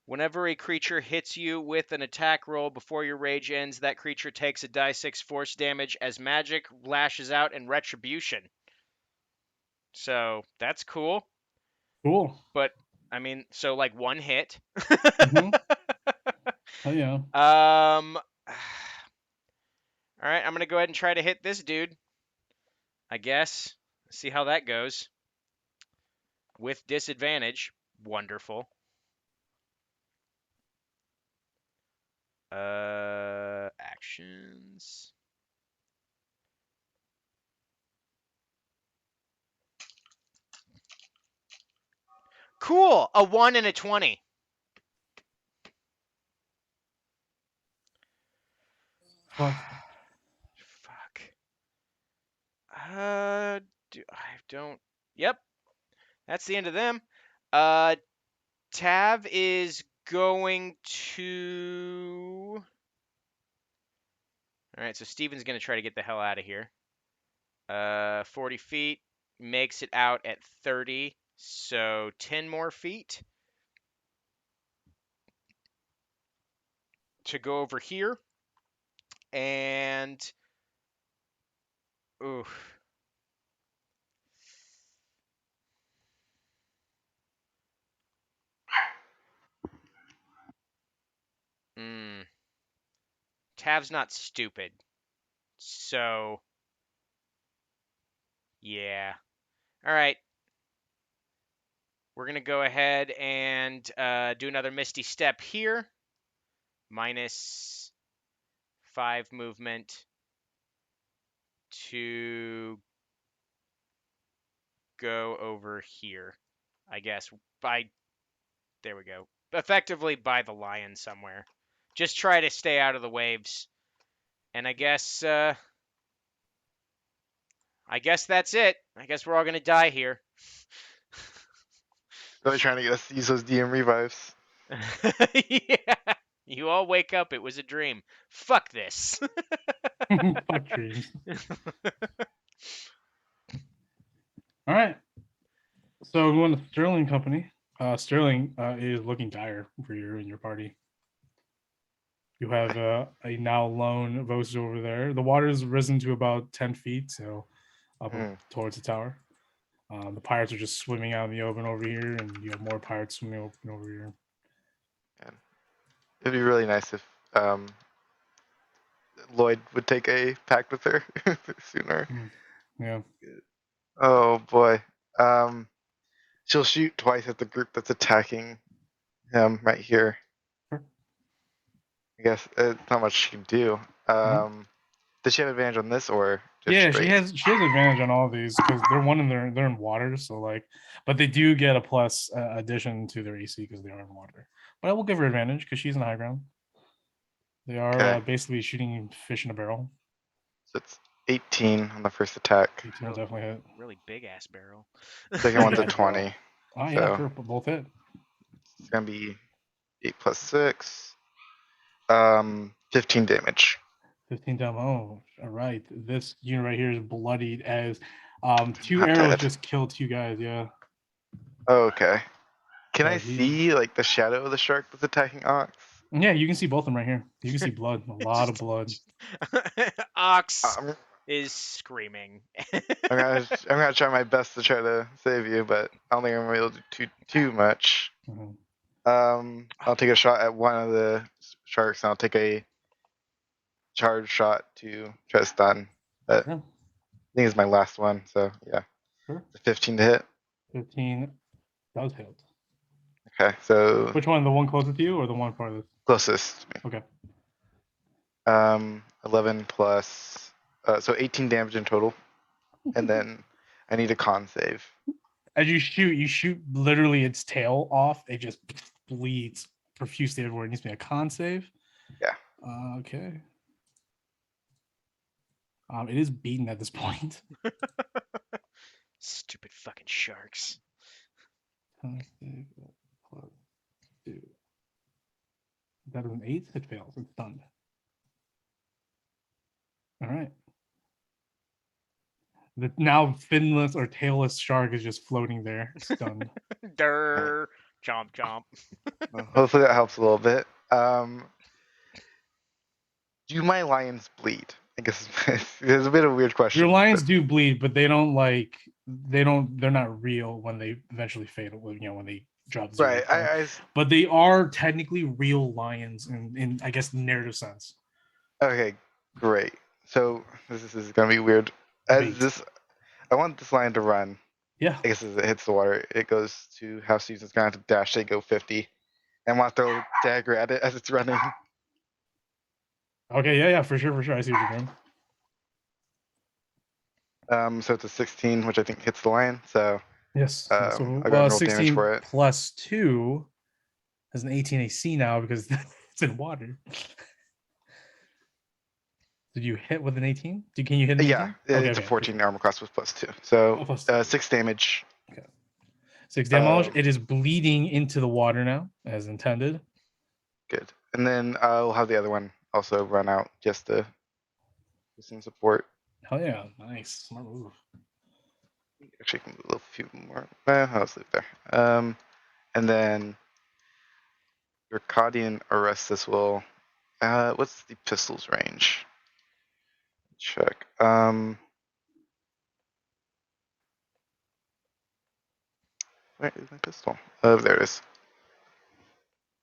Whenever a creature hits you with an attack roll before your rage ends, that creature takes a die 6 force damage as magic lashes out and retribution. So that's cool. Cool. But I mean, so like 1 hit. Mhm. Oh yeah. All right, I'm gonna go ahead and try to hit this dude. I guess. See how that goes. With disadvantage. Wonderful. Actions. Cool. A 1 and a 20. Fuck. Fuck. I don't. Yep. That's the end of them. Tav is going to. All right, so Steven's going to try to get the hell out of here. 40 feet makes it out at 30, so 10 more feet to go over here. And oof. Tav's not stupid. So yeah. All right. We're going to go ahead and do another Misty Step here. Minus 5 movement to go over here. I guess there we go. Effectively by the lion somewhere. Just try to stay out of the waves. And I guess that's it. I guess we're all going to die here. Really trying to get us to use those DM revives. Yeah. You all wake up. It was a dream. Fuck this. Fuck dreams. All right. So going to Sterling Company. Sterling is looking dire for you and your party. You have a now lone Vosus over there. The water's risen to about 10 feet, so up towards the tower. The pirates are just swimming out in the open over here, and you have more pirates swimming over here. It'd be really nice if Lloyd would take a pact with her sooner. Yeah. Oh boy. She'll shoot twice at the group that's attacking him right here. Sure. I guess not much she can do. Does she have advantage on this or just Yeah, straight? she has advantage on all of these because they're in water, so like, but they do get a plus addition to their AC because they are in water. But I will give her advantage because she's in the high ground. They are basically shooting fish in a barrel. So it's 18 on the first attack. 18 will definitely hit. Really big ass barrel. Second one's a 20. Oh yeah, So sure, both hit. it's gonna be 8 plus 6. 15 damage. 15 damage. Oh, all right. This unit right here is bloodied as 2 Not arrows dead. just killed 2 guys. Yeah. Okay. Can I He- see like the shadow of the shark that's attacking Ox? Yeah, you can see both of them right here. You can see blood. A lot of Just- blood. Ox I'm, is screaming. I'm gonna try my best to try to save you, but I don't think I'm gonna be able to do too much. Mhm. I'll take a shot at one of the sharks, and I'll take a charge shot to try to stun. But I Sure. think it's my last one, so yeah. Sure. The 15 to hit. 15 does hit. Okay, so Which one? The one closest to you or the one farthest? closest to me. Okay. 11 plus, so 18 damage in total, and then I need a con save. As you shoot literally its tail off. It just bleeds profusely everywhere. It needs to be a con save. Yeah. Okay. It is beaten at this point. Stupid fucking sharks. Con save plus 2. That is an 8. It fails. It's stunned. All right. The now finless or tailless shark is just floating there, stunned. Durr. Chomp chomp. Well, hopefully that helps a little bit. Do my lions bleed? I guess it's a bit of a weird question. Your lions do bleed, but they're not real when they eventually fade, when they drop zero. Right. But they are technically real lions in I guess the narrative sense. Okay, great. So this is gonna be weird. Bait. I want this lion to run. Yeah. I guess as it hits the water, it goes to half season. It's gonna have to dash. They go 50, and I want to throw a dagger at it as it's running. Okay, yeah, for sure. I see what you're doing. So it's a 16, which I think hits the lion. So Yes. I go and roll damage 16 for it. plus 2 has an 18 AC now because it's in water. Did you hit with an 18? Can you hit an 18? Yeah, it's a 14 armor class with +2. So plus 2. 6 damage. 6 damage. It is bleeding into the water now, as intended. Good. And then I'll have the other one also run out just to do some support. Hell yeah, nice, smart move. Actually, I can move a few more. I'll just leave it there. And then Urcadian Orestes will. What's the pistol's range? Check. Where is my pistol? Oh, there it is.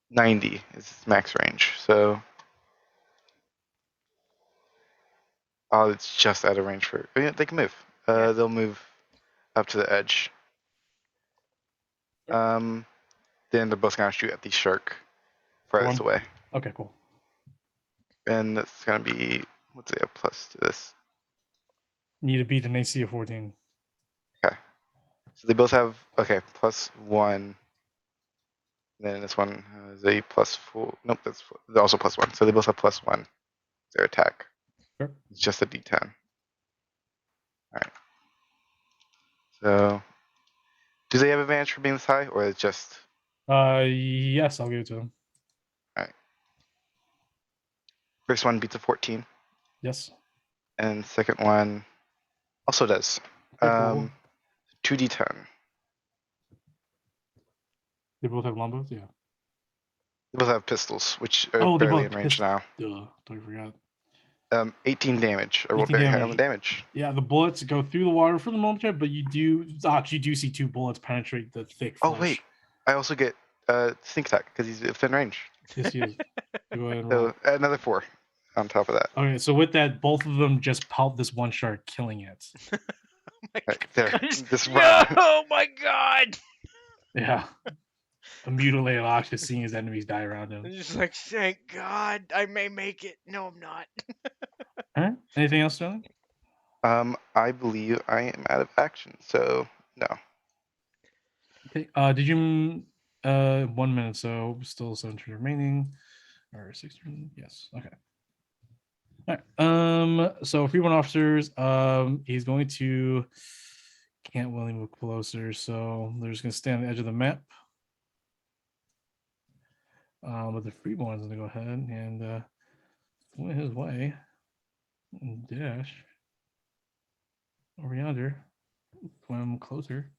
90 is its max range. So. Oh, it's just out of range for. Oh, yeah, they can move. They'll move up to the edge. Then they're both gonna shoot at the shark farthest away. Okay, cool. And that's gonna be what's it? A plus to this. Need to beat an AC of 14. So they both have +1. Then this one has a +4. Nope, that's also +1. So they both have +1. Their attack. Sure. It's just a D10. All right. So, do they have advantage for being this high, or is it just? Yes, I'll give it to him. First one beats a 14, Yes. and second one also does. Okay, cool. 2D10. They both have longbows. Yeah. They both have pistols, which are Oh, they barely both in range pistols. now. Duh, totally forgot. 18 damage. I rolled 18 very high on the damage. Yeah, the bullets go through the water for the moment, but you do see 2 bullets penetrate the thick flesh. Oh wait, I also get sneak attack because he's within range. Yes, he is. Go ahead and roll. So another 4 on top of that. Okay, so with that, both of them just pelt this one shark, killing it. Right, there. This No, run. oh my god! Yeah. A mutilated ox just seeing his enemies die around him. I'm just like, thank God, I may make it. No, I'm not. All right. Anything else, Sterling? I believe I am out of action, so no. Okay. Did you 1 minute, so still 7 turns remaining. Or 6 turns? Yes. Okay. All right. So Freeborn officers, he's going to can't really move closer, so they're just gonna stay on the edge of the map. But the Freeborn's gonna go ahead and went his way. dash over yonder, swim closer.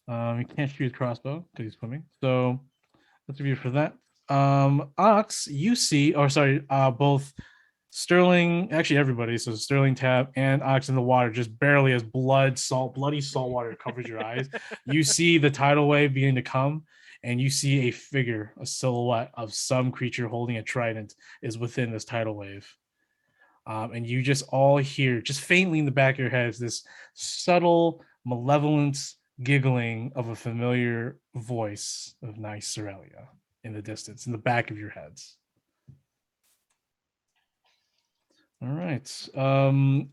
He can't shoot his crossbow because he's swimming. So that's a view for that. Ox, you see, or sorry, both Sterling, actually everybody, so Sterling, Tab, and Ox in the water, just barely as bloody salt water covers your eyes. You see the tidal wave beginning to come, and you see a figure, a silhouette of some creature holding a trident is within this tidal wave. And you just all hear, just faintly in the back of your heads, this subtle, malevolent giggling of a familiar voice of Nice Sorelia in the distance, in the back of your heads. All right.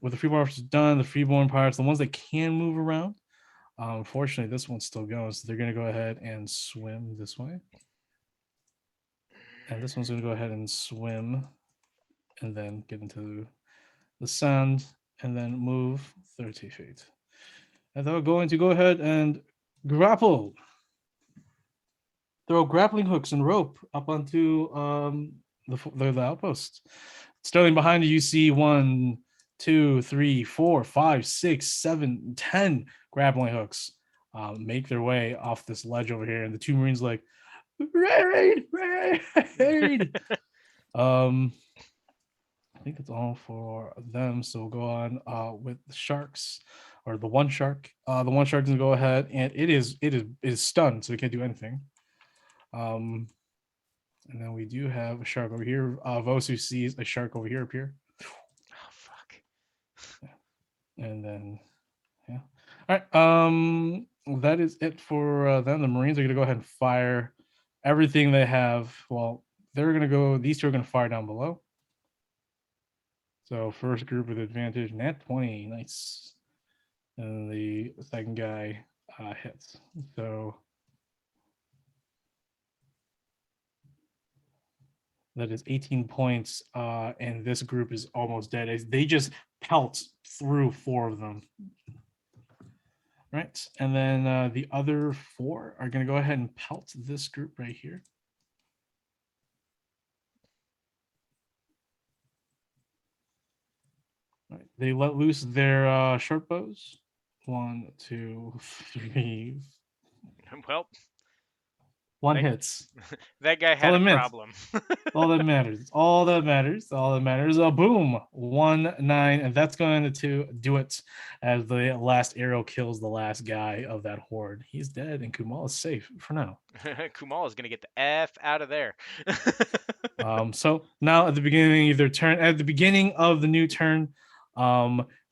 With the freeborn officers done, the freeborn pirates, the ones that can move around. Unfortunately, this one's still going, so they're going to go ahead and swim this way. And this one's going to go ahead and swim and then get into the sand and then move 30 feet. And they're going to go ahead and grapple. Throw grappling hooks and rope up onto the outpost. Sterling, behind you see 1, 2, 3, 4, 5, 6, 7, 10 grappling hooks make their way off this ledge over here. And the two Marines like, raid. I think that's all for them. So we'll go on with the sharks, or the one shark. The one shark can go ahead, and it is stunned, so it can't do anything. And then we do have a shark over here. Vosu sees a shark over here appear. Oh fuck. And then, yeah. All right. That is it for them. The Marines are going to go ahead and fire everything they have. Well, they're going to go. These two are going to fire down below. So first group with advantage, nat 20, nice. And the second guy hits. So that is 18 points, and this group is almost dead. They just pelt through 4 of them. Right, and then the other 4 are going to go ahead and pelt this group right here. Right. They let loose their short bows. 1, 2, 3. Well, One Thank- hits. that guy had all a it meant. problem. All that matters. All that matters. Boom. 1, 9, and that's going to do it as the last arrow kills the last guy of that horde. He's dead, and Kumal is safe for now. Kumal is gonna get the F out of there. So now at the beginning of their turn, at the beginning of the new turn,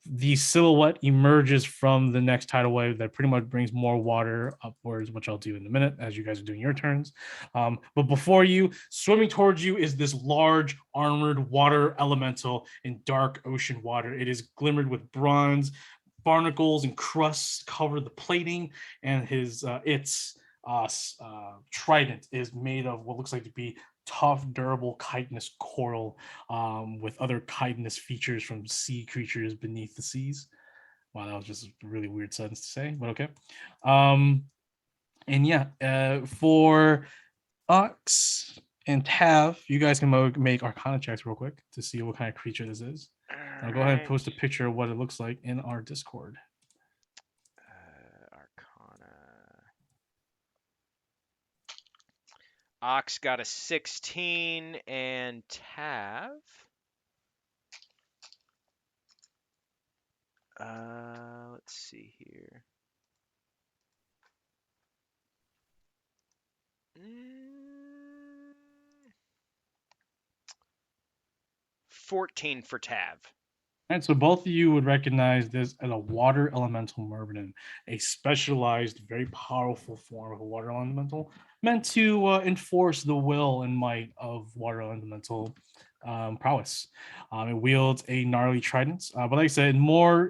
the silhouette emerges from the next tidal wave that pretty much brings more water upwards, which I'll do in a minute as you guys are doing your turns. But before you, swimming towards you is this large armored water elemental in dark ocean water. It is glimmered with bronze, barnacles and crusts cover the plating, and his trident is made of what looks like to be tough, durable chitinous coral with other chitinous features from sea creatures beneath the seas. Wow, that was just a really weird sentence to say, but okay. And yeah, for Ox and Tav, you guys can make Arcana checks real quick to see what kind of creature this is. I'll go ahead and post a picture of what it looks like in our Discord. Arcana. Ox got a 16, and Tav. Let's see here. 14 for Tav. All right, so both of you would recognize this as a water elemental Myrmidon, a specialized, very powerful form of a water elemental, meant to enforce the will and might of water elemental prowess. It wields a gnarly trident, but like I said,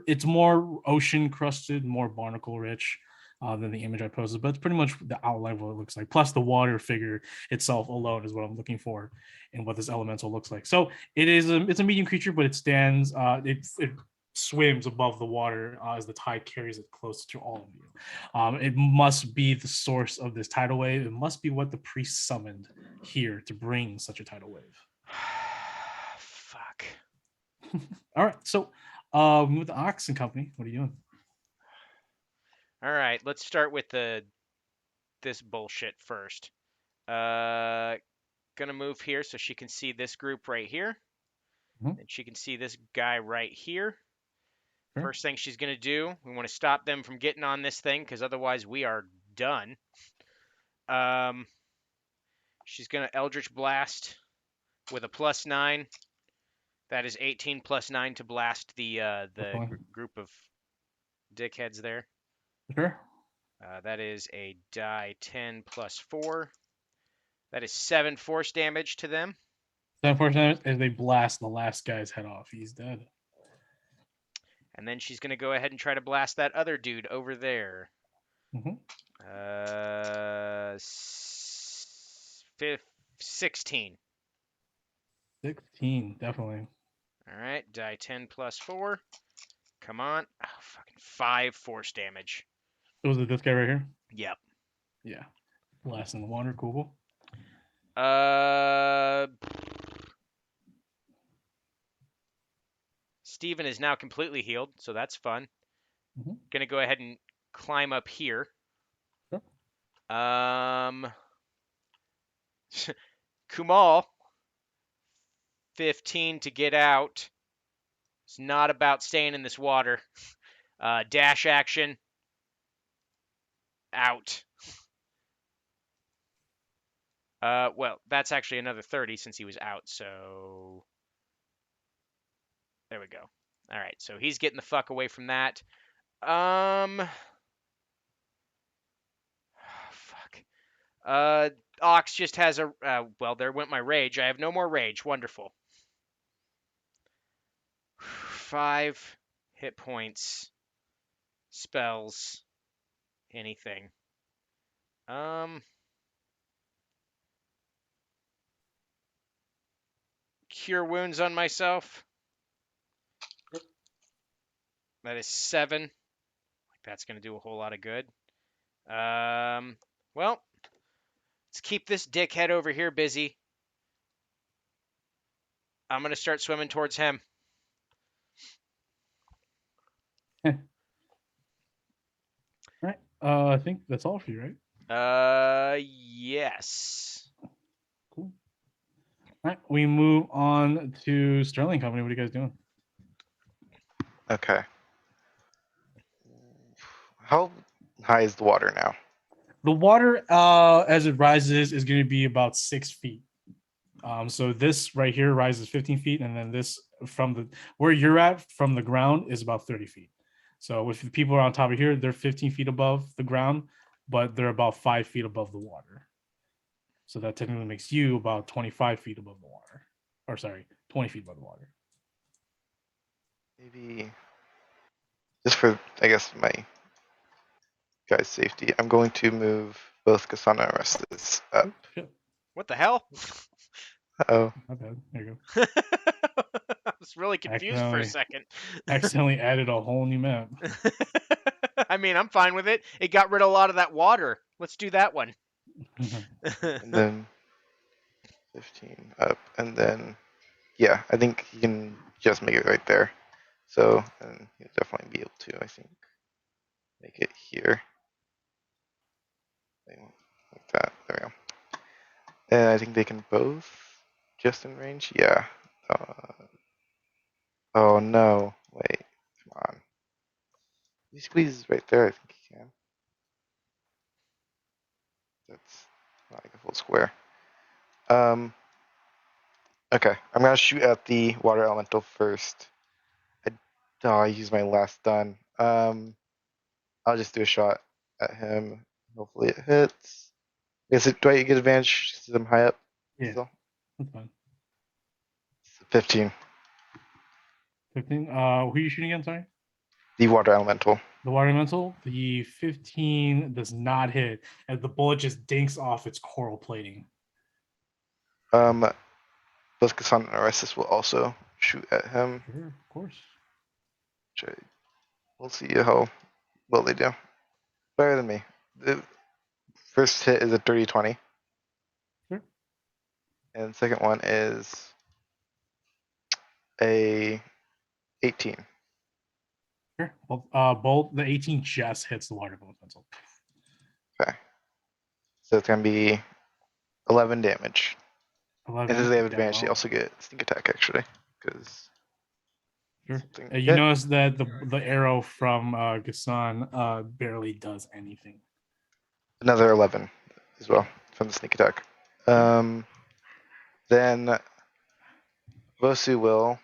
it's more ocean crusted, more barnacle rich than the image I posted, but it's pretty much the outline of what it looks like. Plus, the water figure itself alone is what I'm looking for and what this elemental looks like. So it's a medium creature, but it stands, it swims above the water as the tide carries it close to all of you. It must be the source of this tidal wave. It must be what the priest summoned here to bring such a tidal wave. Fuck. All right. So, with the Oxen Company, what are you doing? All right, let's start with this bullshit first. Gonna move here so she can see this group right here. Mhm. And she can see this guy right here. Sure. First thing she's gonna do, we want to stop them from getting on this thing because otherwise we are done. She's gonna Eldritch Blast with a +9. That is 18 plus 9 to blast the Definitely. group of dickheads there. Sure. That is a die 10 plus 4. That is 7 force damage to them. 7 as they blast the last guy's head off. He's dead. And then she's going to go ahead and try to blast that other dude over there. Mhm. 16. 16, definitely. All right, die 10 plus 4. Come on. Oh, fucking 5 force damage. So was it this guy right here? Yep. Yeah. Blasting the water. Cool. Steven is now completely healed, so that's fun. Mhm. Gonna go ahead and climb up here. Sure. Kumal, 15 to get out. It's not about staying in this water. Dash action. Out. Well, that's actually another 30 since he was out, so there we go. All right, so he's getting the fuck away from that. Fuck. Ox just has a well, there went my rage. I have no more rage. Wonderful. 5 hit points. Spells. Anything. Cure wounds on myself. That is 7. That's going to do a whole lot of good. Well, let's keep this dickhead over here busy. I'm going to start swimming towards him. All right. I think that's all for you, right? Yes. Cool. All right. We move on to Sterling Company. What are you guys doing? Okay. How high is the water now? The water, as it rises, is going to be about 6 feet. So this right here rises 15 feet, and then this from the where you're at from the ground is about 30 feet. So if the people are on top of here, they're 15 feet above the ground, but they're about 5 feet above the water. So that technically makes you about 25 feet above the water. Or sorry, 20 feet above the water. Maybe just for, I guess, my guys' safety, I'm going to move both Kasana and Orestes up. Oh, shit. What the hell? Oh, My bad. There you go. I was really confused for a second. Accidentally added a whole new map. I mean, I'm fine with it. It got rid of a lot of that water. Let's do that one. and then 15 up, and then yeah, I think you can just make it right there. So, and you'll definitely be able to, I think, make it here. Like that. There we go. And I think they can both just in range. Yeah. Oh no! Wait, come on. He squeezes right there. I think he can. That's not like a full square. Okay, I'm gonna shoot at the water elemental first. I used my last stun. I'll just do a shot at him. Hopefully it hits. Do I get advantage since I'm high up? Yeah, Still? that's fine. 15. 15. Who are you shooting again? Sorry. The water elemental. The water elemental. The 15 does not hit, as the bullet just dinks off its coral plating. Both Kassan and Orestes will also shoot at him. Sure, of course. We'll see how well they do. Better than me. The first hit is a dirty 20. Sure. And the second one is a 18. Sure. Bolt the 18 just hits the water elemental. Okay. So it's gonna be 11 damage. 11. And since they have down advantage, they low. also get sneak attack actually, because Sure. something. You notice that the arrow from Gassan barely does anything. Another 11 as well from the sneak attack. Then Vosu will.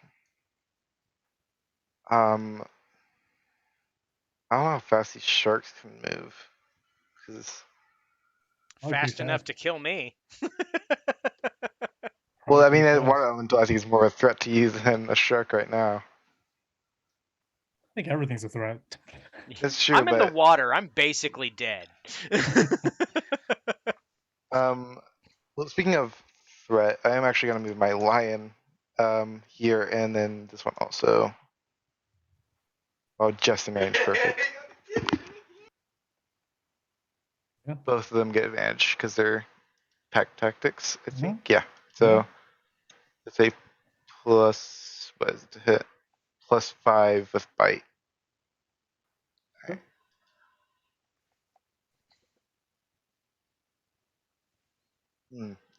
I don't know how fast these sharks can move. 'Cause- Probably pretty Fast enough fast. to kill me. well, I Probably mean, pretty a fast. water elemental I think is more of a threat to you than a shark right now. I think everything's a threat. That's true, I'm in the but water. I'm basically dead. well, speaking of threat, I am actually gonna move my lion here, and then this one also. Oh, just in range, perfect. Yeah. Both of them get advantage because they're pack tactics, I Mhm. think. Yeah. So it's a plus, what is it to hit? +5 with bite. Sure.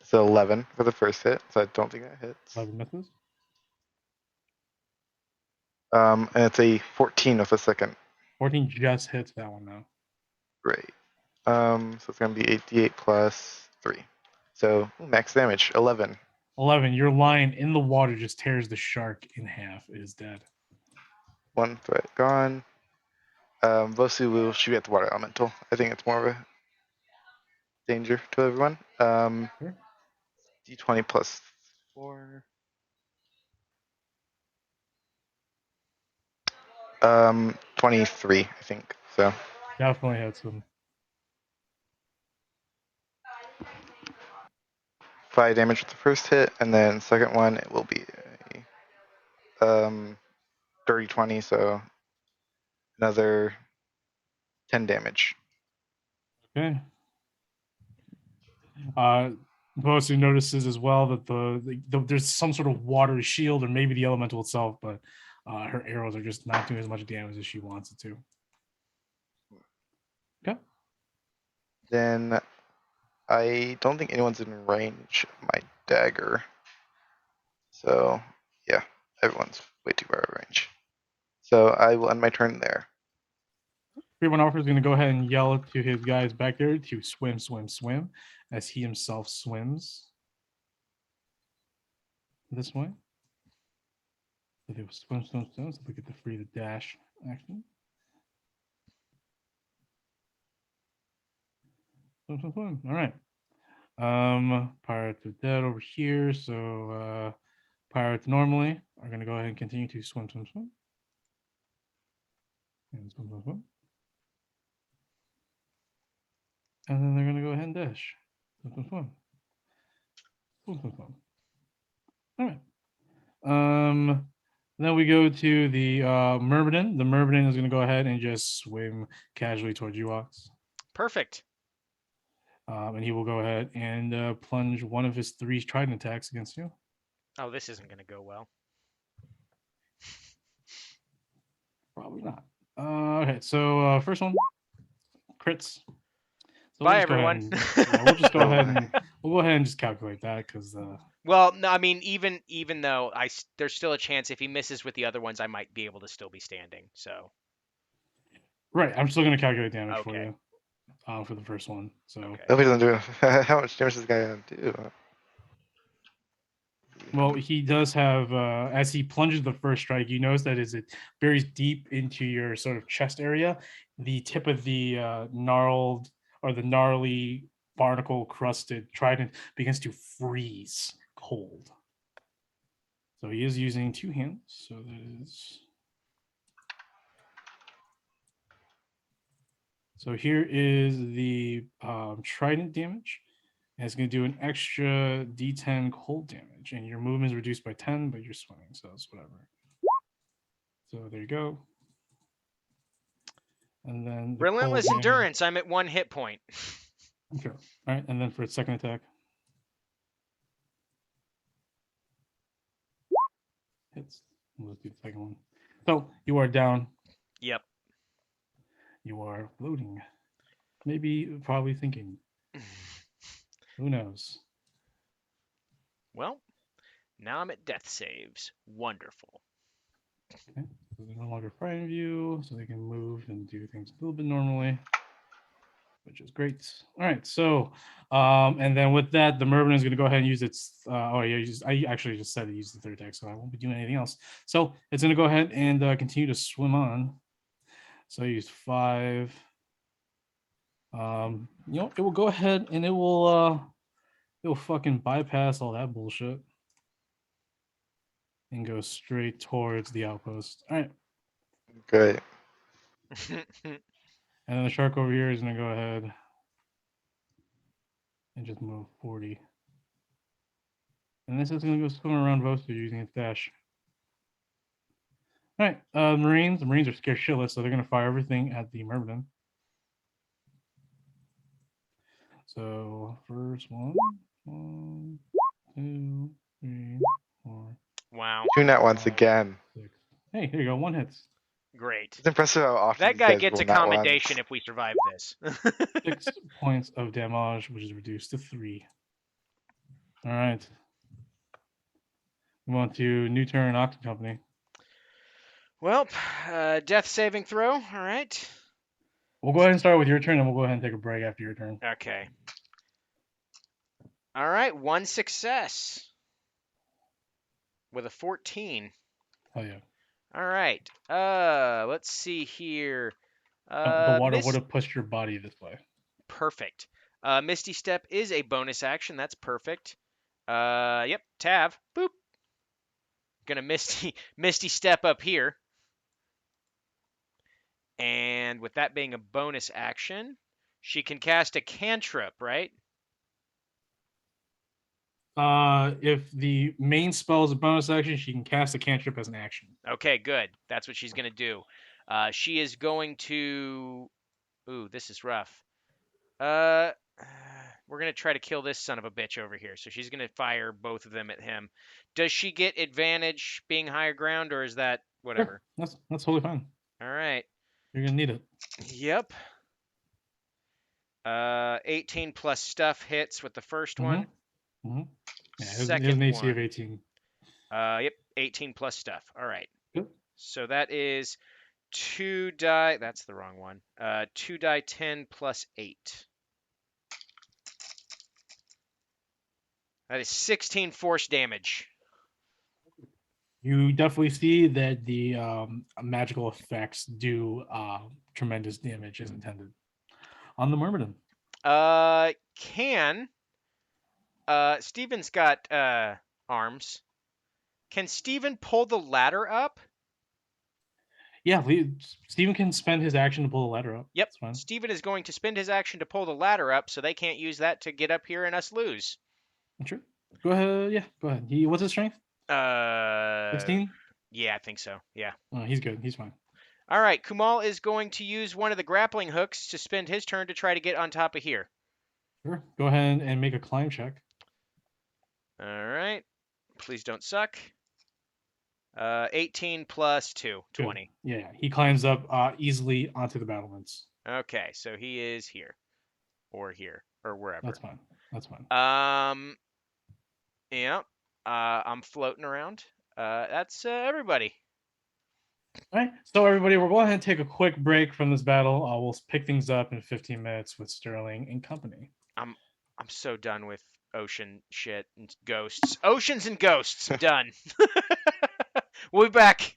So 11 for the first hit, so I don't think that hits. 11 misses. And it's a 14 with a second. 14 just hits that one now. Great. So it's gonna be 8d8 plus 3. So max damage 11. 11. Your lion in the water just tears the shark in half. It is dead. One threat gone. Vosu will shoot at the water elemental. I think it's more of a danger to everyone. Sure. D20 plus 4. 23, I think. So Definitely hits him. 5 damage with the first hit, and then second one it will be a dirty 20, so another 10 damage. Okay. Bosu notices as well that there's some sort of water shield, or maybe the elemental itself, but her arrows are just not doing as much damage as she wants it to. Okay. Then I don't think anyone's in range of my dagger. So yeah, everyone's way too far out of range. So I will end my turn there. Everyone offer is going to go ahead and yell to his guys back there to swim, swim, swim, as he himself swims this way. So they will swim, swim, swim. So they get the free the dash action. Swim, swim, swim. All right. Pirates are dead over here. So pirates normally are going to go ahead and continue to swim, swim, swim. And swim, swim, swim. And then they're going to go ahead and dash. Swim, swim, swim. Swim, swim, swim. All right. Then we go to the Myrmidon. The Myrmidon is going to go ahead and just swim casually towards you, Ox. Perfect. And he will go ahead and plunge one of his 3 trident attacks against you. Oh, this isn't going to go well. Probably not. Okay, so first one, crits. So Bye, just go ahead everyone. we'll just go Oh, ahead my. and we'll go ahead and just calculate that because Well, no, I mean, even though there's still a chance if he misses with the other ones, I might be able to still be standing. So right, I'm still going to calculate damage for Okay. you for the first one. So okay. Hope he doesn't do how much damage is this guy gonna do? well, he does have as he plunges the first strike, you notice that as it buries deep into your sort of chest area, the tip of the gnarled or the gnarly barnacle crusted trident begins to freeze cold. So he is using 2 hands. So that is. So here is the trident damage. And it's going to do an extra d10 cold damage. And your movement is reduced by 10, but you're swimming, so it's whatever. So there you go. And then the Relentless cold damage. endurance. I'm at 1 hit point. Okay. All right. And then for its second attack. Hits. Let's do the second one. So you are down. Yep. You are loading. Maybe, probably thinking. Who knows? Well, now I'm at death saves. Wonderful. Okay. So they're no longer frightened of you, so they can move and do things a little bit normally, which is great. All right. So, and then with that, the Mervin is going to go ahead and use its. I actually just said it used the third deck, so I won't be doing anything else. So it's going to go ahead and continue to swim on. So I used 5. You know, it will go ahead and it will fucking bypass all that bullshit and go straight towards the outpost. All right. Great. And then the shark over here is gonna go ahead and just move 40. And this is gonna go swim around Vostu using its dash. All right, Marines. The Marines are scared shitless, so they're gonna fire everything at the Myrmidon. So first one, 1, 2, 3, 4, Wow. Doing that once again. 6. Hey, here you go. 1 hits. Great. It's impressive how often That these guy guys gets a roll nat ones. commendation if we survive this. 6 points of damage, which is reduced to 3. All right. Move on to new turn, Oxen Company. Well, death saving throw. All right. We'll go ahead and start with your turn, and we'll go ahead and take a break after your turn. Okay. All right. 1 success with a 14. Oh yeah. All right. Let's see here. The water Mis- would have pushed your body this way. Perfect. Misty Step is a bonus action. That's perfect. Yep. Tav. Boop. Gonna Misty Step up here. And with that being a bonus action, she can cast a cantrip, right? If the main spell is a bonus action, she can cast a cantrip as an action. Okay, good. That's what she's going to do. She is going to... Ooh, this is rough. We're going to try to kill this son of a bitch over here. So she's going to fire both of them at him. Does she get advantage being higher ground, or is that whatever? Sure. That's totally fine. All right. You're gonna need it. Yep. 18 plus stuff hits with the first one. Mm-hmm. Yeah, it has Second an AC one. of 18. Yep, 18 plus stuff. All right. Good. So that is 2 die. That's the wrong one. 2 die 10 plus 8. That is 16 force damage. You definitely see that the magical effects do tremendous damage as intended on the Myrmidon. Steven's got arms. Can Steven pull the ladder up? Yeah, Steven can spend his action to pull the ladder up. Yep. That's fine. Steven is going to spend his action to pull the ladder up, so they can't use that to get up here and us lose. Sure. Go ahead. Yeah, go ahead. What's his strength? 16? Yeah, I think so. Yeah. Oh, he's good. He's fine. All right. Kumal is going to use one of the grappling hooks to spend his turn to try to get on top of here. Sure. Go ahead and make a climb check. All right. Please don't suck. 18 plus 2, 20. Good. Yeah, he climbs up easily onto the battlements. Okay, so he is here, or wherever. That's fine. That's fine. Yeah. I'm floating around. That's everybody. All right. So everybody, we're going to take a quick break from this battle. We'll pick things up in 15 minutes with Sterling and company. I'm so done with ocean shit and ghosts. Oceans and ghosts. I'm done. We'll be back.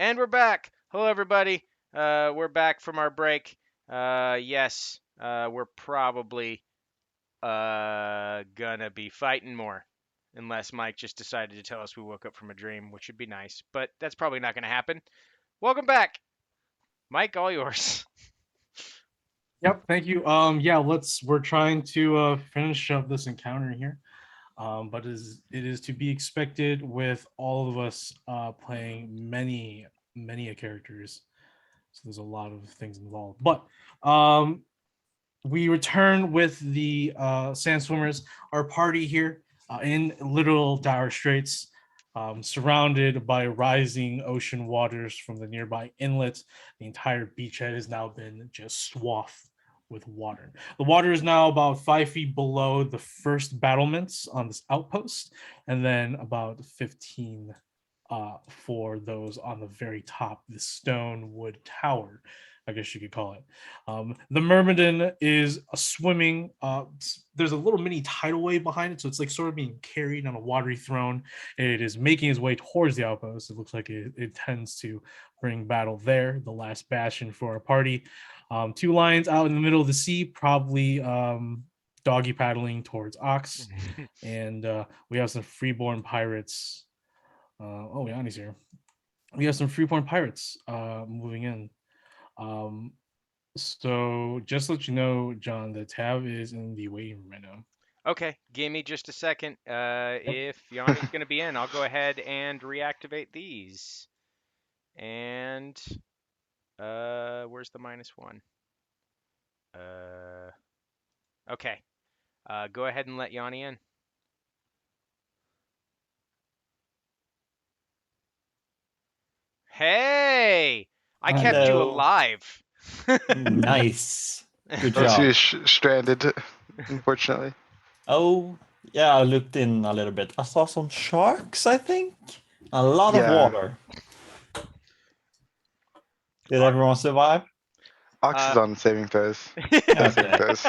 And we're back. Hello, everybody. We're back from our break. Yes, we're probably gonna be fighting more, unless Mike just decided to tell us we woke up from a dream, which would be nice, but that's probably not gonna happen. Welcome back, Mike. All yours. Yep, thank you. Yeah, we're trying to finish up this encounter here. But it is to be expected with all of us playing many characters. So there's a lot of things involved. But we return with the sand swimmers, our party here in literal dire straits, surrounded by rising ocean waters from the nearby inlet. The entire beachhead has now been just swathed with water. The water is now about 5 feet below the first battlements on this outpost, and then about 15 for those on the very top, the stone wood tower, I guess you could call it. The Myrmidon is swimming. There's a little mini tidal wave behind it, so it's like sort of being carried on a watery throne. It is making its way towards the outpost. It looks like it intends to bring battle there, the last bastion for our party. 2 lions out in the middle of the sea, probably doggy paddling towards Ox. And we have some freeborn pirates. Oh, Yanni's here. We have some freeborn pirates moving in. So just to let you know, John, the tab is in the waiting room right now. Okay, give me just a second. If Yanni's gonna be in, I'll go ahead and reactivate these. And where's the -1? Okay. Go ahead and let Yanni in. Hey, I kept you Hello. alive. Nice. Good Those job. who stranded, unfortunately. Oh, yeah, I looked in a little bit. I saw some sharks, I think. A lot of Yeah. water. Did everyone survive? Ox is on saving throws. Yeah, Saving okay. throws.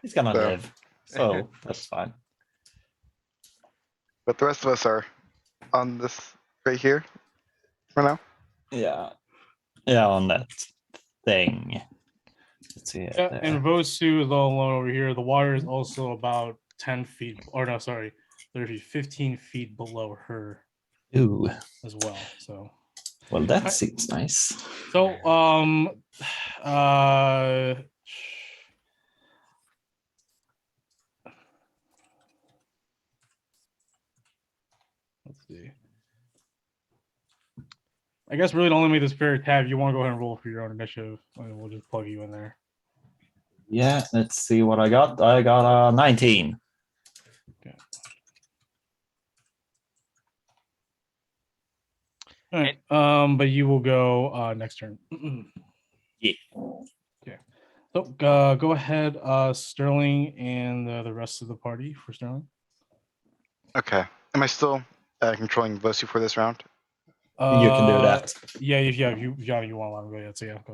He's gonna So. live. So that's fine. But the rest of us are on this right here for now. Yeah. Yeah, on that thing. Let's see it Yeah, there. and Vosu is all alone over here. The water is also about 10 feet, or no, sorry, 30, 15 feet below her Ooh. as well. So, Well, that Right. seems nice. so let's see. I guess really to only make this fair tab, you want to go ahead and roll for your own initiative, and we'll just plug you in there. Yeah, let's see what I got. I got a 19. All right. But you will go next turn. Yeah. Okay. So go ahead, Sterling, and the rest of the party for Sterling. Okay. Am I still controlling Vosu for this round? You can do that. Yeah, if you want to let him go, yeah. So yeah, go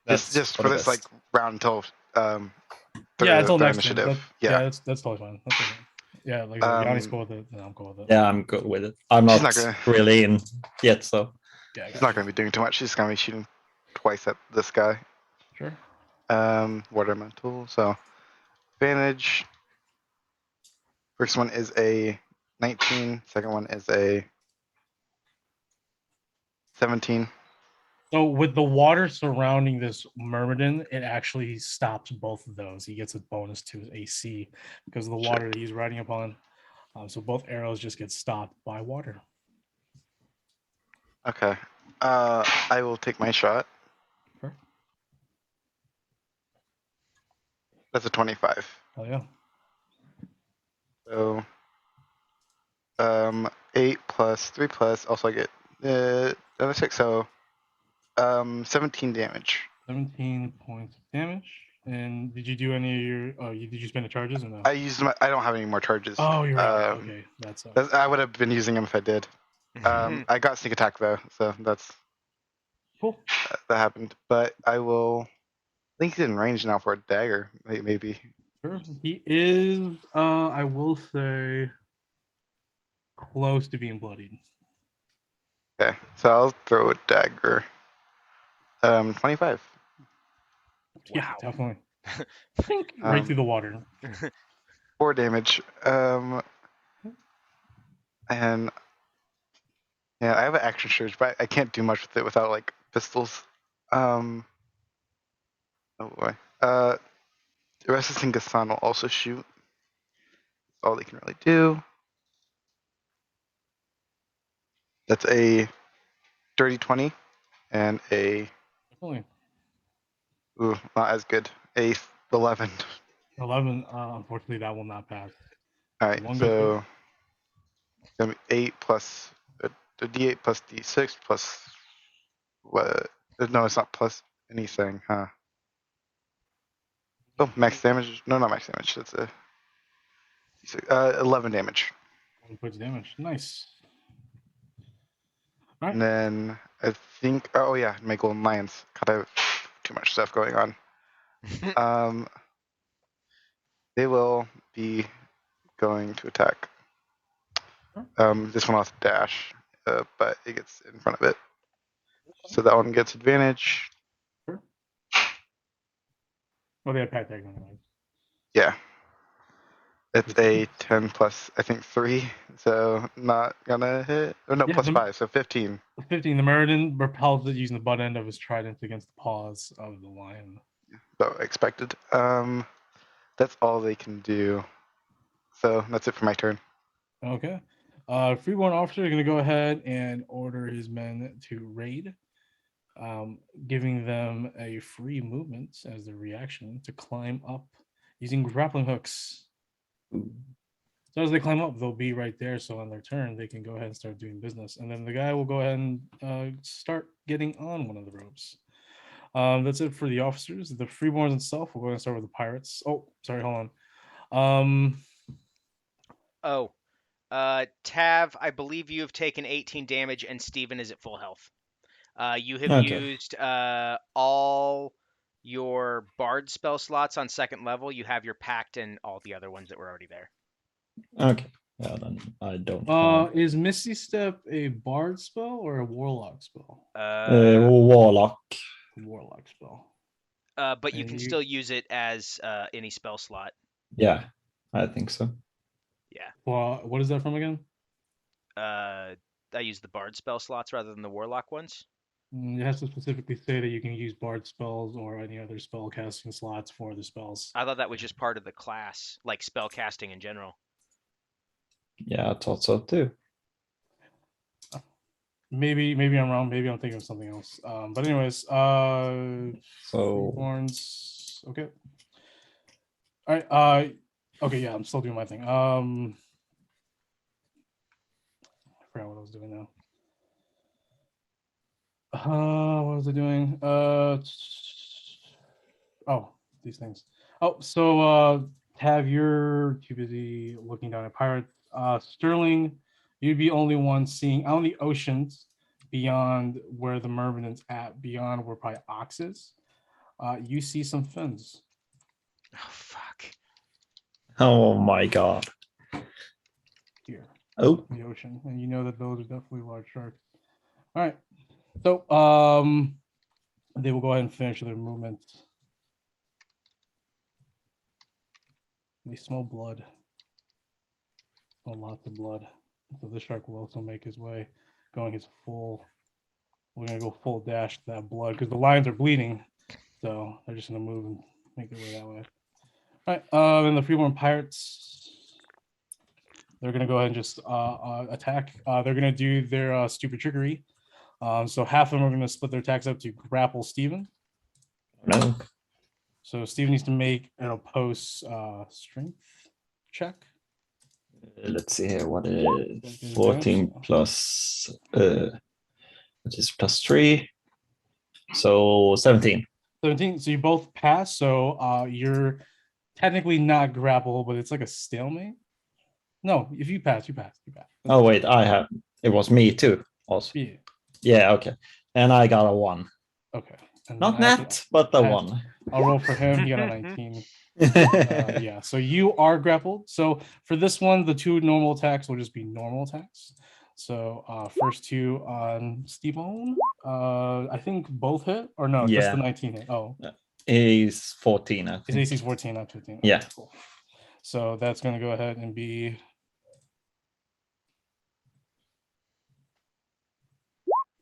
ahead. Just for the this like best. round until Yeah, until third next turn. initiative. Yeah, that's totally fine. That's okay. Yeah, like Yanni's cool with it, and I'm cool with it. Yeah, I'm good with it. I'm She's not, not gonna- really in yet, so. Yeah, I She's got not going to be doing too much. She's going to be shooting twice at this guy. Sure. Water elemental. So advantage. First one is a 19. Second one is a 17. So with the water surrounding this Myrmidon, it actually stops both of those. He gets a bonus to his AC because of the water that he's riding upon. So both arrows just get stopped by water. Okay. I will take my shot. Sure. That's a 25. Oh yeah. So 8 plus 3 plus. Also I get another 6. So 17 damage. 17 points of damage. And did you do any of your? Oh, did you spend the charges or no? I used my. I don't have any more charges. Oh, you're right. Okay, that's I would have been using them if I did. I got sneak attack though, so that's cool. that happened. But I will. I think he's in range now for a dagger, maybe. Sure. He is. I will say, close to being bloodied. Okay, so I'll throw a dagger. 25. Yeah, Wow. definitely. Think right through the water. 4 damage. And yeah, I have an action surge, but I can't do much with it without like pistols. Oh boy. Restless and Gassan will also shoot. That's all they can really do. That's a dirty 20 and a Definitely. not as good. A 11. 11. Unfortunately, that will not pass. All right, One good so gonna be 8 plus the D8 plus D6 plus what? No, it's not plus anything, huh? Oh, max damage. No, not max damage. That's a 11 damage. 1 point of damage. Nice. All And right. then I think, oh yeah, my golden lions. God, I have too much stuff going on. They will be going to attack. This one has dash, but it gets in front of it. So that one gets advantage. Sure. Well, they have pat tag anyway. Yeah. It's a 10 plus, I think, 3. So not gonna hit. Oh, no, Yeah, plus the- 5. So 15. 15. The Meriden repels it using the butt end of his trident against the paws of the lion. So expected. That's all they can do. So that's it for my turn. Okay. Freeborn officer is going to go ahead and order his men to raid, giving them a free movement as their reaction to climb up using grappling hooks. So as they climb up, they'll be right there. So on their turn, they can go ahead and start doing business. And then the guy will go ahead and start getting on one of the ropes. That's it for the officers. The freeborns itself, we'll go ahead and start with the pirates. Oh, sorry, hold on. Oh, Tav, I believe you have taken 18 damage, and Steven is at full health. You have Okay. used all your bard spell slots on second level. You have your pact and all the other ones that were already there. Okay. Yeah, then I don't have Is Misty Step a bard spell or a warlock spell? warlock. Warlock spell. But you and can you- still use it as any spell slot. Yeah, I think so. Yeah. Well, what is that from again? I use the bard spell slots rather than the warlock ones. It has to specifically say that you can use bard spells or any other spell casting slots for the spells. I thought that was just part of the class, like spell casting in general. Yeah, I thought so too. Maybe I'm wrong. Maybe I'm thinking of something else. But anyways, So Freeborns. Okay. All right. Okay. Yeah, I'm still doing my thing. I forgot what I was doing now. What was I doing? Oh, these things. Oh, so Tav, you're too busy looking down at pirates. Sterling, you'd be only one seeing out in the oceans beyond where the Mervin's at, beyond where probably Ox is. You see some fins Oh fuck! oh my god. here Oh, in the ocean, and you know that those are definitely large sharks. All right. So they will go ahead and finish their movement. They smell blood. Smell lots of blood. So the shark will also make his way, going his full. We're gonna go full dash to that blood because the lions are bleeding, so they're just gonna move and make their way that way. All right. And the freeborn pirates, they're gonna go ahead and just attack. They're gonna do their stupid trickery. So half of them are gonna split their attacks up to grapple Steven. no. So Steven needs to make an opposed strength check. Let's see here. What is That 14 advantage. plus which is plus 3. So 17. 17. So you both pass. So you're technically not grapple, but it's like a stalemate. No, if you pass, you pass. You pass. Oh wait, I have it was me too. Also. Yeah. Yeah, okay. And I got a 1. Okay. And Not then I have to- net, but the I have- 1. I'll roll for him. He got a 19. Yeah. So you are grappled. So for this one, the 2 normal attacks will just be normal attacks. So first two on Steven. I think both hit or no, just Yeah. the 19 hit. Oh, He's 14, I his think. AC's 14, not 15. Okay, Yeah. cool. So that's gonna go ahead and be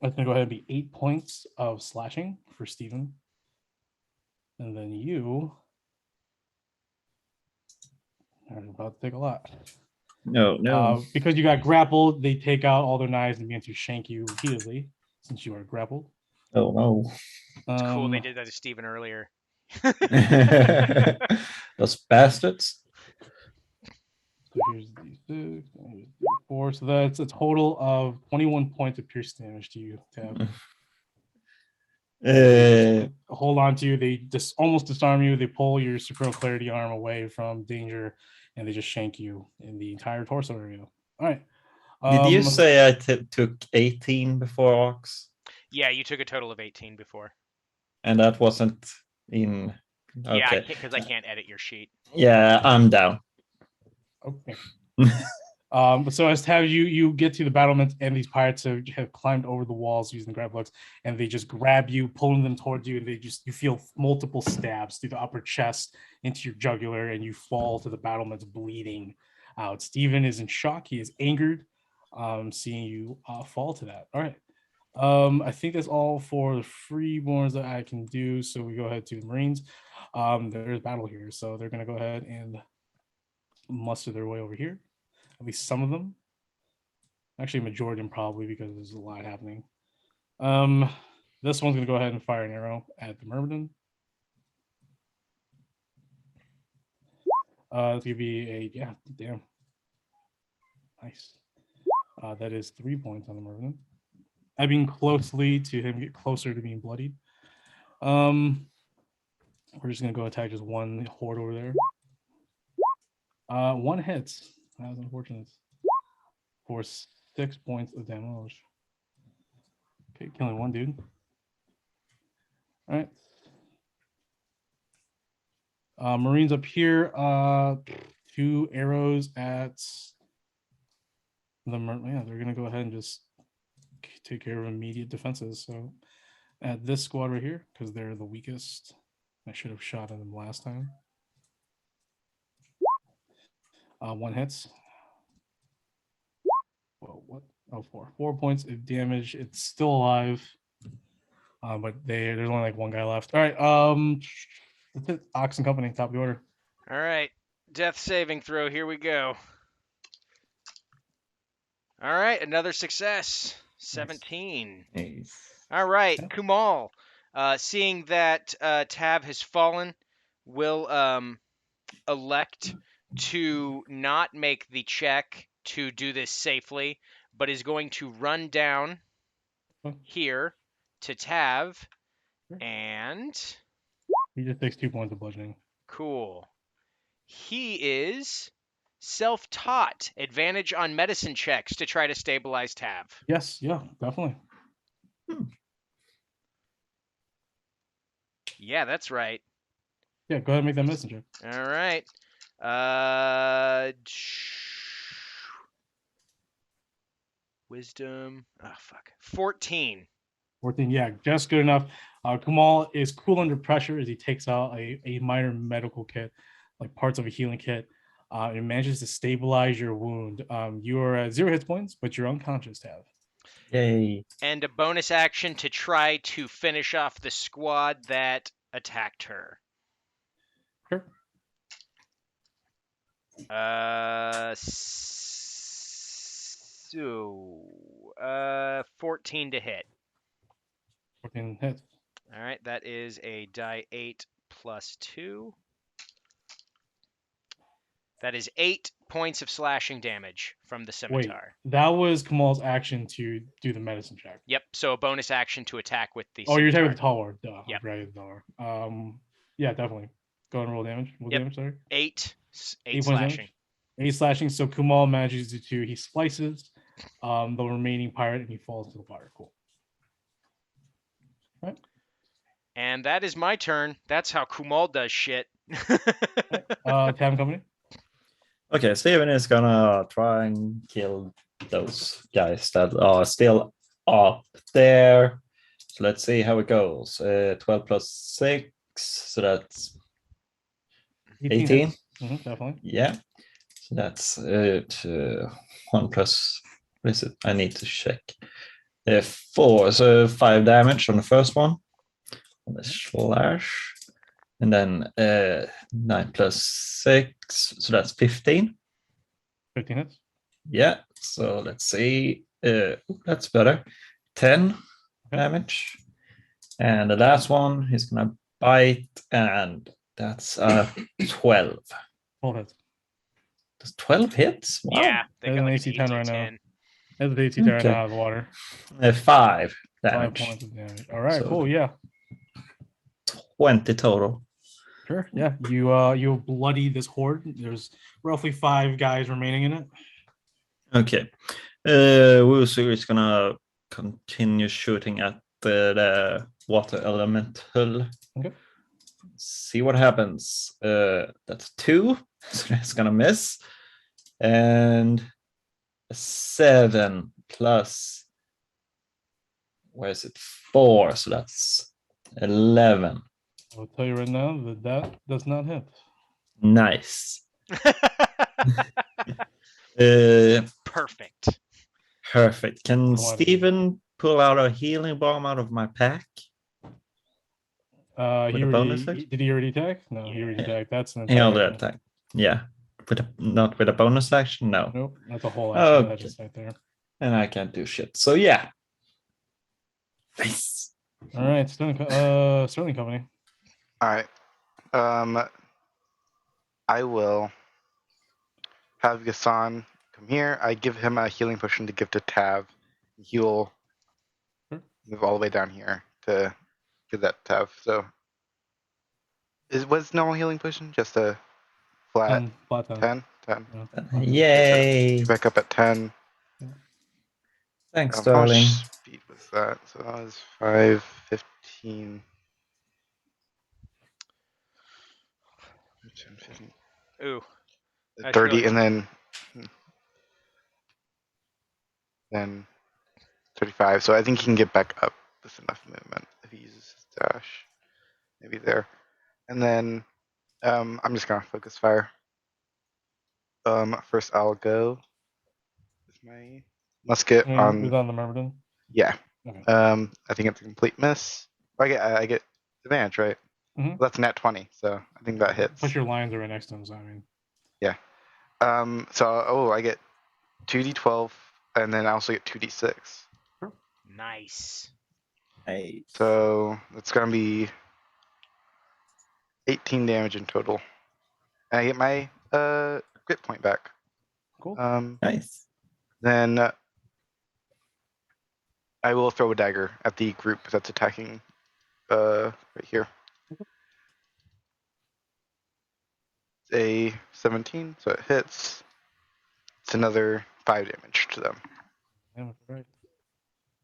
that's gonna go ahead and be 8 points of slashing for Steven. And then you are about to take a lot. No. Because you got grappled, they take out all their knives and begin to shank you repeatedly since you are grappled. Oh no. It's cool they did that to Steven earlier. Those bastards. So here's D6, and here's D4. So that's a total of 21 points of pierce damage to you, Tab. Hold on to you. They just almost disarm you. They pull your Supreme Clarity arm away from danger, and they just shank you in the entire torso area. All right. Did you say I took 18 before Ox? Yeah, you took a total of 18 before. And that wasn't in. Okay. Yeah, because I can't edit your sheet. Yeah, I'm down. Okay. So as Tab, you get to the battlements, and these pirates have climbed over the walls using grab hooks, and they just grab you, pulling them towards you, and you feel multiple stabs through the upper chest into your jugular, and you fall to the battlements bleeding out. Steven is in shock. He is angered, seeing you fall to that. All right. I think that's all for the freeborns that I can do. So we go ahead to the Marines. There's battle here, so they're gonna go ahead and muster their way over here. At least some of them. Actually, a majority of them probably, because there's a lot happening. This one's gonna go ahead and fire an arrow at the Myrmidon. It's gonna be damn. Nice. That is 3 points on the Myrmidon. Aiming closely to him, get closer to being bloodied. We're just gonna go attack just one horde over there. One hits. That was unfortunate. For 6 points of damage. Okay, killing one dude. All right. Marines up here. 2 arrows at the yeah. They're gonna go ahead and just take care of immediate defenses. So at this squad right here, because they're the weakest. I should have shot at them last time. One hits. Well, what? Oh, 4 points of damage. It's still alive. But there's only like one guy left. All right. That's it. Ox and Company, top of the order. All right. Death saving throw. Here we go. All right. Another success. 17. Nice. All right. Yeah. Kumal, seeing that Tab has fallen, will elect to not make the check to do this safely, but is going to run down here to Tav, and He just takes 2 points of bludgeoning. cool. He is self-taught. Advantage on medicine checks to try to stabilize Tav. Yes, yeah, definitely. Yeah, that's right. Yeah, go ahead and make that medicine check. All right. Wisdom. Oh, fuck. 14. 14, yeah, just good enough. Kumal is cool under pressure as he takes out a minor medical kit, like parts of a healing kit. It manages to stabilize your wound. You are at 0 hit points, but you're unconscious, Tav. Yay. And a bonus action to try to finish off the squad that attacked her. Sure. 14 to hit. 14 hits. All right, that is a die 8 plus 2. That is 8 points of slashing damage from the scimitar. That was Kumal's action to do the medicine check. Yep, so a bonus action to attack with the Oh, you're attacking scimitar. with the tall war. Duh. Yep. Right, the tall war. Yeah, definitely. Go ahead and roll damage. Roll Yep. damage, sorry. 8 8 points slashing. damage? 8 slashing. So Kumal manages to he slices the remaining pirate and he falls to the fire. Cool. Right. And that is my turn. That's how Kumal does shit. Tab and Company. Okay, Steven is gonna try and kill those guys that are still up there. So let's see how it goes. 12 plus 6, so that's 18. hits. Definitely. Yeah. So that's 1 plus, what is it? I need to check. 4, so 5 damage on the first one. On the slash. And then 9 plus 6, so that's 15. 15 hits. Yeah, so let's see. That's better. 10 damage. And the last one is gonna bite, and that's 12. 12 hits. Does 12 hits? Wow. Yeah, they There's got an like AC an 10 AC right now. 10. That's the AT right Okay. out of the water. 5 5 damage. points of damage. All right, So- cool. Yeah. 20 total. Sure. Yeah. You bloody this horde. There's roughly 5 guys remaining in it. Okay. Wusu is gonna continue shooting at the water elemental. Okay. See what happens. That's 2, so that's gonna miss. And a 7 plus, where is it? 4, so that's 11. I'll tell you right now that does not hit. Nice. Uh, Perfect. perfect. Can What do I do? Steven pull out a healing bomb out of my pack? He With a bonus already action? did he already attack? No, he already Yeah. attacked. That's an He entire only action. attack. Yeah. Not with a bonus action? No. Nope, that's a whole action. Okay. That's just right there. And I can't do shit. So yeah. Nice. All right, Sterling Company. All right. I will have Gassan come here. I give him a healing potion to give to Tav. He will Sure. move all the way down here to give that to Tav. So, was normal healing potion just a flat Flat 10. 10? 10. Yeah. Yay. Back up at 10. Thanks, How Sterling. much speed was that? So that was 5, 15. 10, 15, Ooh. That's 30, really- and then 35. So I think he can get back up with enough movement if he uses his dash. Maybe there. And then I'm just gonna focus fire. First I'll go with my musket Is on. on the Myrmidon? Yeah. Okay. I think it's a complete miss. I get advantage, right? Mhm. Well, that's a nat 20, so I think that hits. Plus your lions are right next to him, so I mean. So I get 2d12, and then I also get 2d6. Nice. Hey. So it's gonna be 18 damage in total. And I get my grit point back. Cool. Nice. Then I will throw a dagger at the group that's attacking right here. It's a 17, so it hits. It's another 5 damage to them. Yeah, right.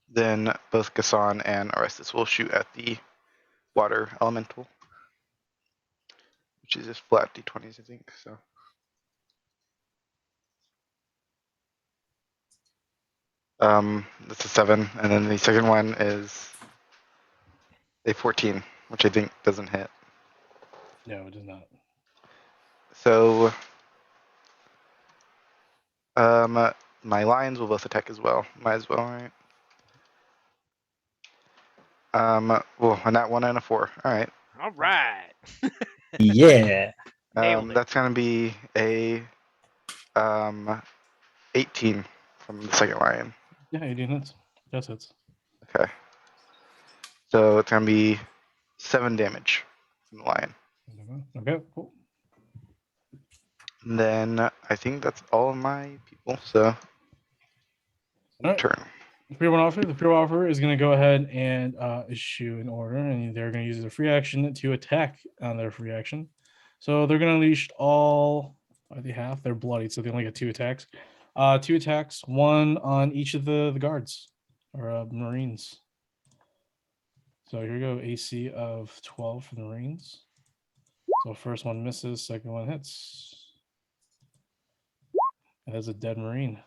Then both Gassan and Orestes will shoot at the water elemental, which is just flat d20s, I think. So that's a 7, and then the second one is a 14, which I think doesn't hit. No, it does not. So my lions will both attack as well. Might as well, right? Well, a nat 1 and a 4. All right. All right. Yeah. Nailed it. That's gonna be a 18 from the second lion. Yeah, 18 hits. Just hits. Okay. So it's gonna be 7 damage from the lion. Okay, cool. And then I think that's all of my people. So Alright. turn. The pre offer is going to go ahead and issue an order, and they're going to use their free action to attack on their free action. So they're going to unleash all. They have. They're bloodied, so they only get 2 attacks. 2 attacks, 1 on each of the guards or Marines. So here we go. AC of 12 for the Marines. So first one misses, second one hits. That is a dead Marine.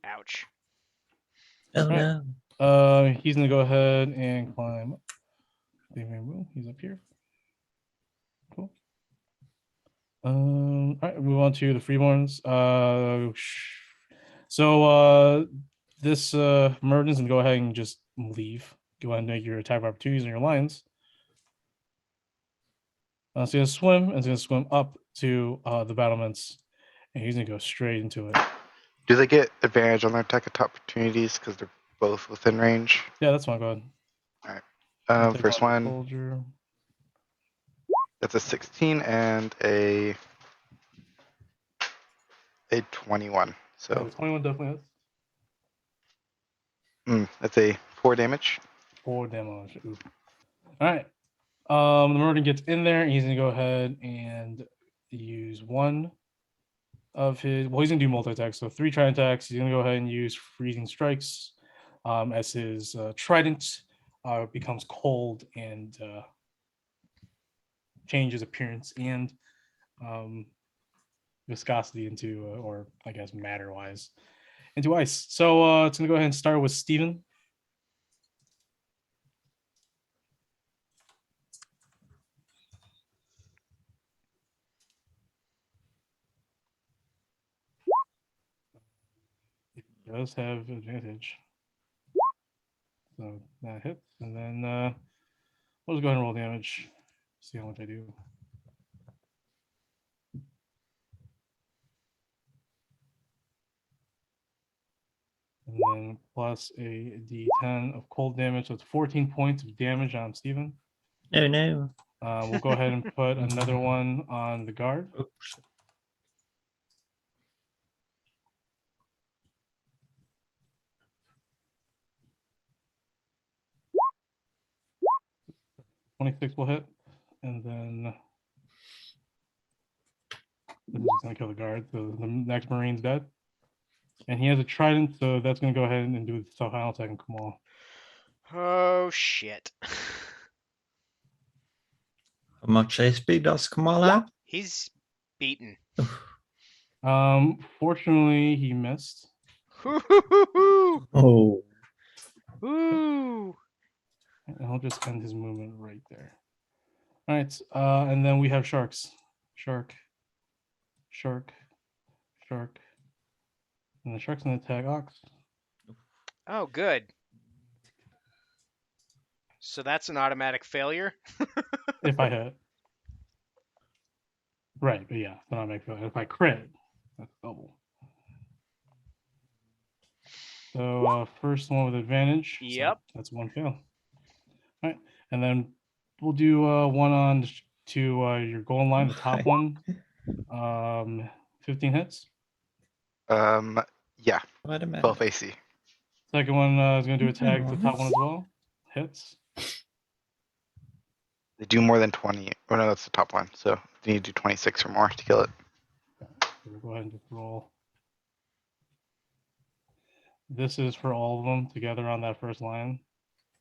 Ouch. Oh Right. no. He's gonna go ahead and climb up. He's up here. Cool. All right, move on to the freeborns. This Murden's gonna go ahead and just leave. Go ahead and make your attack of opportunities on your lines. So he's gonna swim, and he's gonna swim up to the battlements, and he's gonna go straight into it. Do they get advantage on their attack opportunities because they're both within range? Yeah, that's fine. Go ahead. I'll take First off the one, soldier. that's a 16 and a 21. So 21 definitely hits. that's a 4 damage. 4 damage. Ooh. All right. The Murder gets in there, and he's gonna go ahead and use one of his. Well, he's gonna do multi attacks, so 3 trident attacks. He's gonna go ahead and use freezing strikes, as his trident becomes cold and changes appearance and viscosity into, or I guess matter wise, into ice. So it's gonna go ahead and start with Steven. It does have advantage. So that hits. And then we'll just go ahead and roll damage. See how much I do. And then plus a d10 of cold damage. So it's 14 points of damage on Steven. Oh no. We'll go ahead and put another one on the guard. Oops. 26 will hit. And then this is going to kill the guard. So the next Marine's dead. And he has a trident, so that's going to go ahead and do the final attack on Kamal. Oh shit. How much HP does Kamal have? He's beaten. Fortunately, he missed. Hoo-hoo-hoo-hoo. Oh. Ooh. And I'll just end his movement right there. All right, and then we have sharks. Shark. And the shark's gonna attack Ox. Oh, good. So that's an automatic failure. If I hit. Right, but yeah, then I make failure. If I crit, that's double. So first one with advantage. so Yep. that's one fail. All right, and then we'll do one on to your goal line, the top one. 15 hits. Yeah, Wait a minute. 12 AC. Second one is going to do attack the top one as well. Hits. They do more than 20. Oh no, that's the top one. So you need to do 26 or more to kill it. So we'll go ahead and just roll. This is for all of them together on that first line.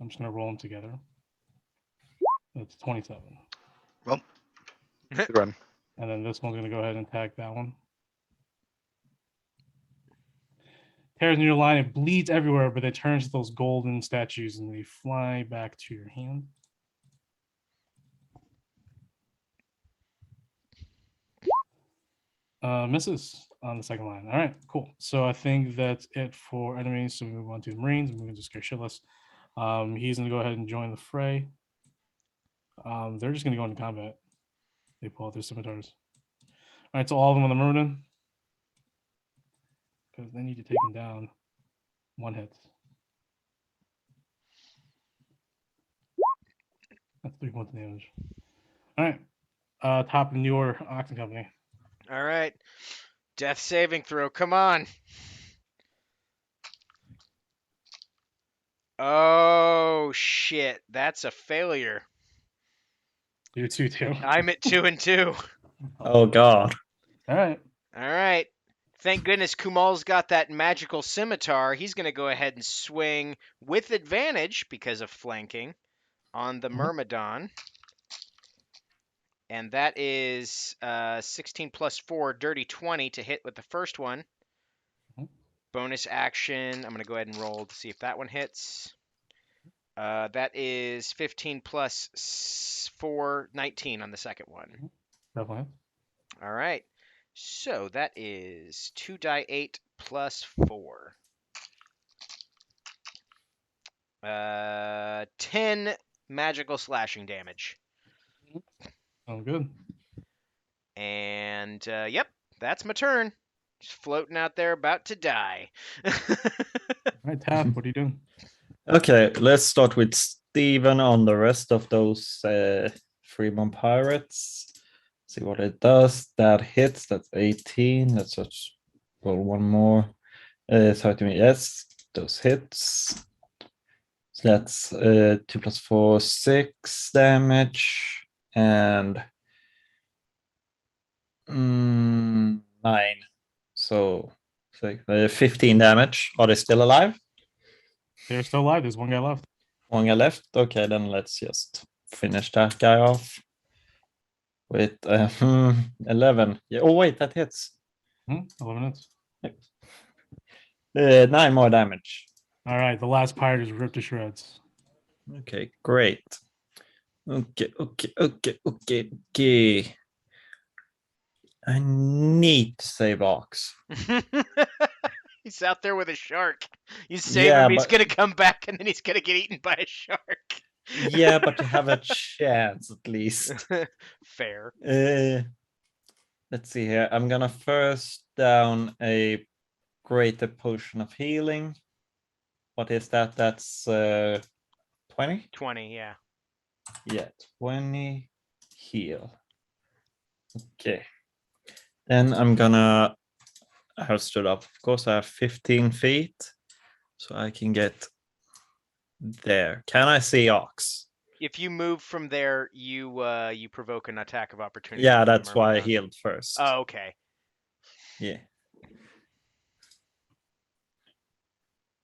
I'm just going to roll them together. It's 27. Good run. And then this one's going to go ahead and attack that one. Tears in your line, it bleeds everywhere, but it turns to those golden statues and they fly back to your hand. Misses on the second line. All right, cool. So I think that's it for enemies. So we move on to the Marines. We're going to scare shitless. He's going to go ahead and join the fray. They're just going to go into combat. They pull out their scimitars. All right, so all of them on the Myrmidon. Because they need to take him down. One hit. That's 3 points of damage. All right. Top of your Oxen Company. All right. Death saving throw. Come on. Oh shit. That's a failure. You 2-2. I'm at 2 and 2. Oh god. All right. All right. Thank goodness Kumal's got that magical scimitar. He's going to go ahead and swing with advantage because of flanking on the Myrmidon. And that is 16 plus 4, dirty 20 to hit with the first one. bonus action. I'm gonna go ahead and roll to see if that one hits. That is 15 plus 4, 19 on the second one. Definitely. All right. So that is 2d8 plus 4. 10 magical slashing damage. Oh, good. And yep, that's my turn. Just floating out there about to die. All right, Taff, what are you doing? Okay, let's start with Steven on the rest of those Fremont Pirates. See what it does. That hits. That's 18. Let's just roll one more. 30. Yes, those hits. So that's 2 plus 4, 6 damage. And 9. So 15 damage. Are they still alive? They're still alive. There's one guy left. One guy left. Okay, then let's just finish that guy off with 11. Yeah. Oh wait, that hits. 11 minutes. 9 more damage. All right, the last pirate is ripped to shreds. Okay, great. Okay. I need to save Ox. He's out there with a shark. You save Yeah, him, he's but- gonna come back, and then he's gonna get eaten by a shark. Yeah, but you have a chance at least. Fair. Let's see here. I'm gonna first down a greater potion of healing. What is that? That's 20? 20, yeah. Yeah, 20 heal. Okay. Then I'm gonna I have stood up. Of course, I have 15 feet, so I can get there. Can I see Ox? If you move from there, you provoke an attack of opportunity. Yeah, from him that's or why I whatnot. healed first. Oh, okay. Yeah.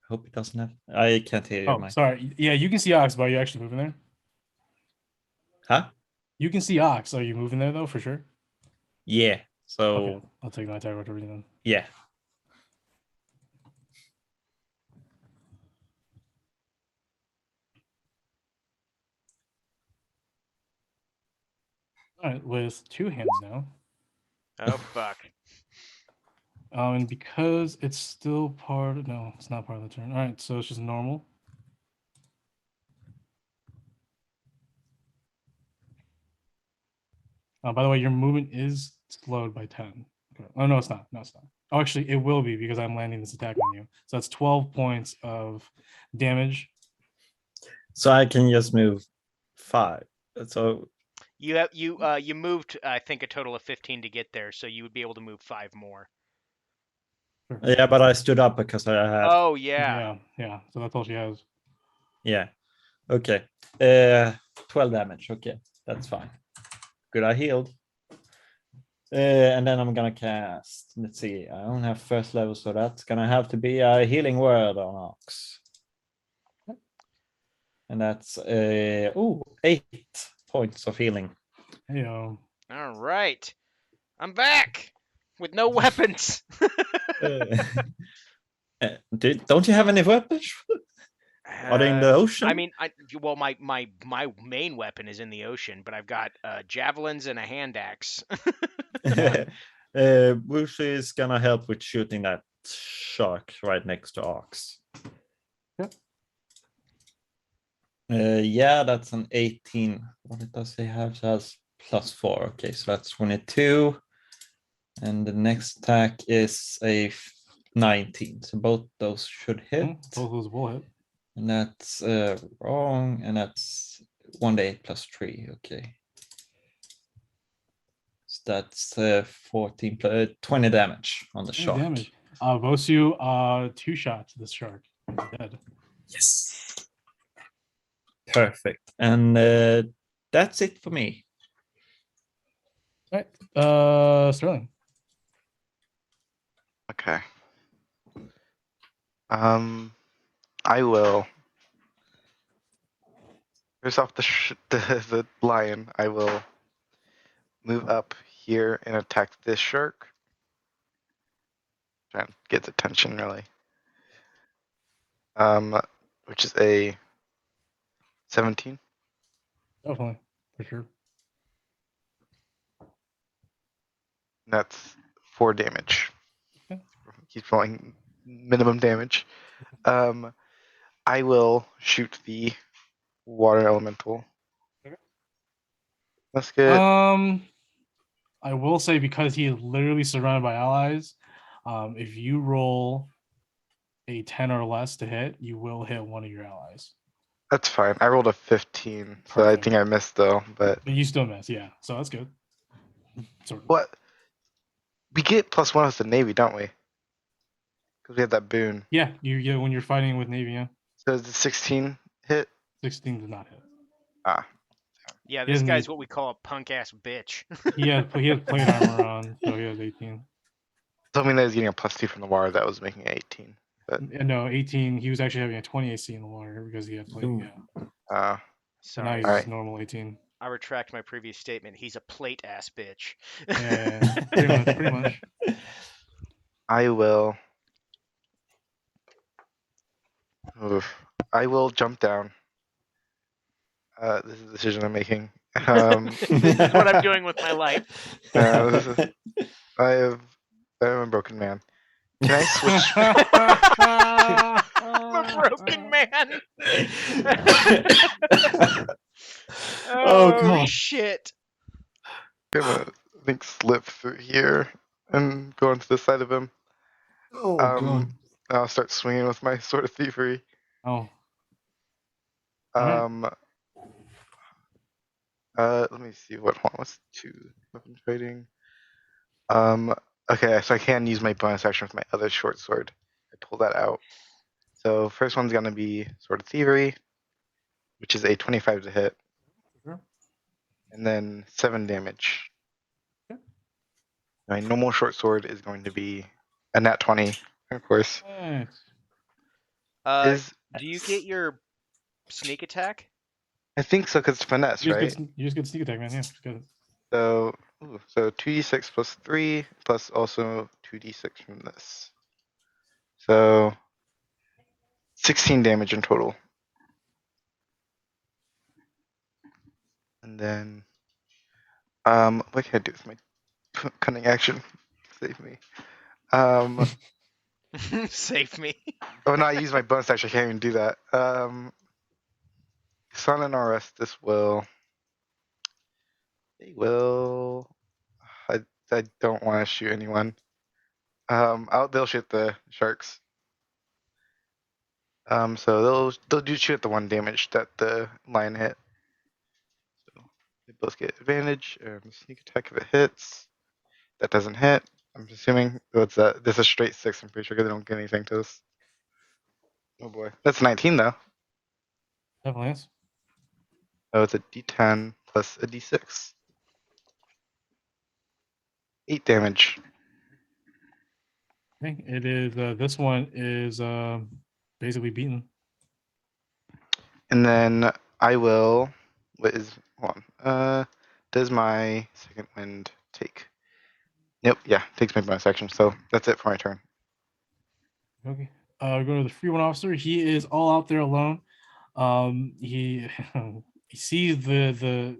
Hope it doesn't have. I can't hear you, Oh, Mike. sorry. Yeah, you can see Ox, but are you actually moving there? Huh? You can see Ox. Are you moving there though, for sure? Yeah. So Okay, I'll take my attack of opportunity then. yeah. All right, with 2 hands now. Oh fuck. And because it's still part of, no, it's not part of the turn. All right, so it's just normal. By the way, your movement is slowed by 10. Okay. Oh, no, it's not. No, it's not. Oh, actually, it will be because I'm landing this attack on you. So that's 12 points of damage. So I can just move 5. So You moved, I think, a total of 15 to get there, so you would be able to move 5 more. Sure. yeah, but I stood up because I had. Oh yeah. Yeah. So that's all she has. Yeah. Okay. 12 damage. Okay, that's fine. Good, I healed. And then I'm gonna cast. Let's see. I don't have first level, so that's gonna have to be a healing word on Ox. And that's 8 points of healing. Hey, All right. I'm back with no weapons. Don't you have any weapons? Are they in the ocean? I mean, well, my main weapon is in the ocean, but I've got javelins and a hand axe. Wuxi is gonna help with shooting that shark right next to Ox. Yep. Yeah, that's an 18. What does he have? It has +4. Okay, so that's 22. And the next attack is a 19. So both those should hit. both of those will hit. And that's wrong. And that's 1d8 +3. Okay. So that's 14 20 damage on the 20 shark. damage. Vosu, 2 shots. This shark is dead. Yes. Perfect. And that's it for me. All right. Sterling. Okay. I will. First off the lion, I will move up here and attack this shark. Try and get its attention, really. which is a 17. Definitely, for sure. And that's 4 damage. Okay. Keeps rolling minimum damage. I will shoot the water elemental. Okay. Let's get. I will say because he is literally surrounded by allies, if you roll a 10 or less to hit, you will hit one of your allies. That's fine. I rolled a 15, so I Perfect. think I missed though. But But you still miss, yeah. So that's good. Sort of. what? We get +1 with the navy, don't we? Because we have that boon. Yeah, you when you're fighting with Navy, yeah. So does the 16 hit? 16 does not hit. Ah, Yeah, He this doesn't guy's need- what we call a punk ass bitch. He has plate armor on, so he has 18. told me that I was getting a +2 from the water. That was making it 18. No, 18. He was actually having a 20 AC in the water because he had plate. Ooh. Yeah. So now Sorry, he's Alright. just normal 18. I retract my previous statement. He's a plate ass bitch. Yeah, pretty much. I will. Oof. I will jump down. This is a decision I'm making. This is what I'm doing with my life. This is- I'm a broken man. Can I switch? I'm a broken man. Oh, God. Shit. Gonna I think slip through here and go onto the side of him. Oh, God. I'll start swinging with my sword of thievery. Oh, Alright. Let me see what's 2 weapon fighting. Okay, so I can use my bonus action with my other short sword. I pull that out. So first one's gonna be sword of thievery, which is a 25 to hit, Sure. and then 7 damage. Okay. My normal short sword is going to be a nat 20, of course. Nice. Do you get your sneak attack? I think so, because it's finesse, You right? just get sneak attack, man. Yeah, just get it. So 2d6 plus 3 plus also 2d6 from this. So 16 damage in total. And then what can I do with my cunning action? Save me. Save me. Oh no, I use my bonus action. I can't even do that. Sun and Orestes will. They will. I don't want to shoot anyone. They'll shoot the sharks. So they'll do shoot the 1 damage that the lion hit. So they both get advantage. Sneak attack if it hits. That doesn't hit. I'm assuming what's that? This is straight 6. I'm pretty sure 'cause they don't get anything to this. Oh boy, that's 19 though. Definitely is. Oh, it's a D10 plus a D6. 8 damage. Okay, it is. This one is basically beaten. And then I will. What is? Hold on. Does my second wind take? Nope. Yeah, takes my bonus action. So that's it for my turn. Okay. We go to the free one officer. He is all out there alone. He he sees the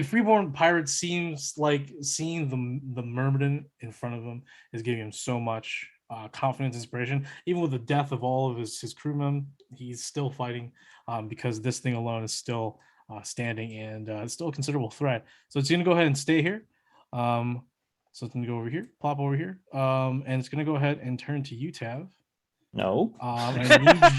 freeborn pirate seems like seeing the myrmidon in front of him is giving him so much confidence, inspiration. Even with the death of all of his crewmen, he's still fighting because this thing alone is still standing and it's still a considerable threat. So it's going to go ahead and stay here. So it's going to go over here, plop over here, and it's going to go ahead and turn to you, Tav. No. I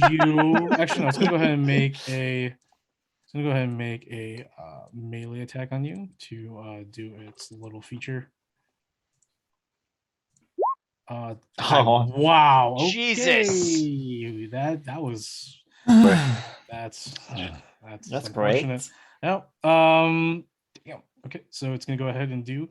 need you. Actually, no. It's gonna go ahead and make a. It's gonna go ahead and make a melee attack on you to do its little feature. Oh. Wow. Okay. Jesus. That was that's That's great. unfortunate. No. Damn. Okay. So it's gonna go ahead and do.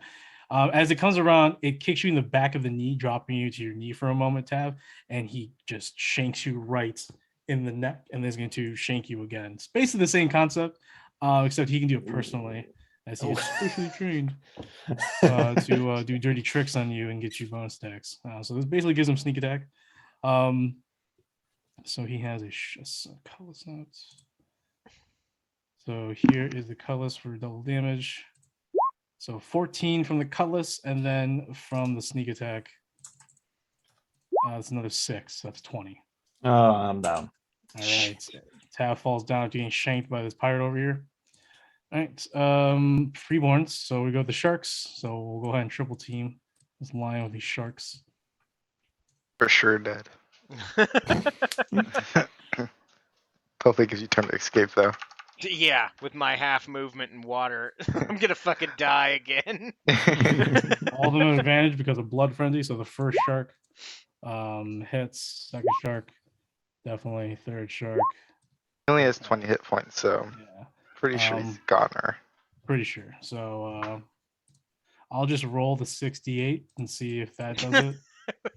As it comes around, it kicks you in the back of the knee, dropping you to your knee for a moment, Tav, and he just shanks you right in the neck, and then he's going to shank you again. It's basically the same concept, except he can do it personally, as he is specially trained to do dirty tricks on you and get you bonus attacks. So this basically gives him sneak attack. So he has a colorless notes. So here is the colorless for double damage. So 14 from the cutlass, and then from the sneak attack, it's another 6. That's 20. Oh, I'm down. All right. Tav falls down after getting shanked by this pirate over here. All right. Freeborns. So we go with the sharks. So we'll go ahead and triple team this lion with these sharks. For sure dead. Hopefully gives you time to escape though. Yeah, with my half movement in water, I'm gonna fucking die again. All of them have advantage because of blood frenzy. So the first shark hits, second shark, definitely, third shark. He only has 20 hit points, so Yeah, pretty sure he's goner. pretty sure. So I'll just roll the 68 and see if that does it.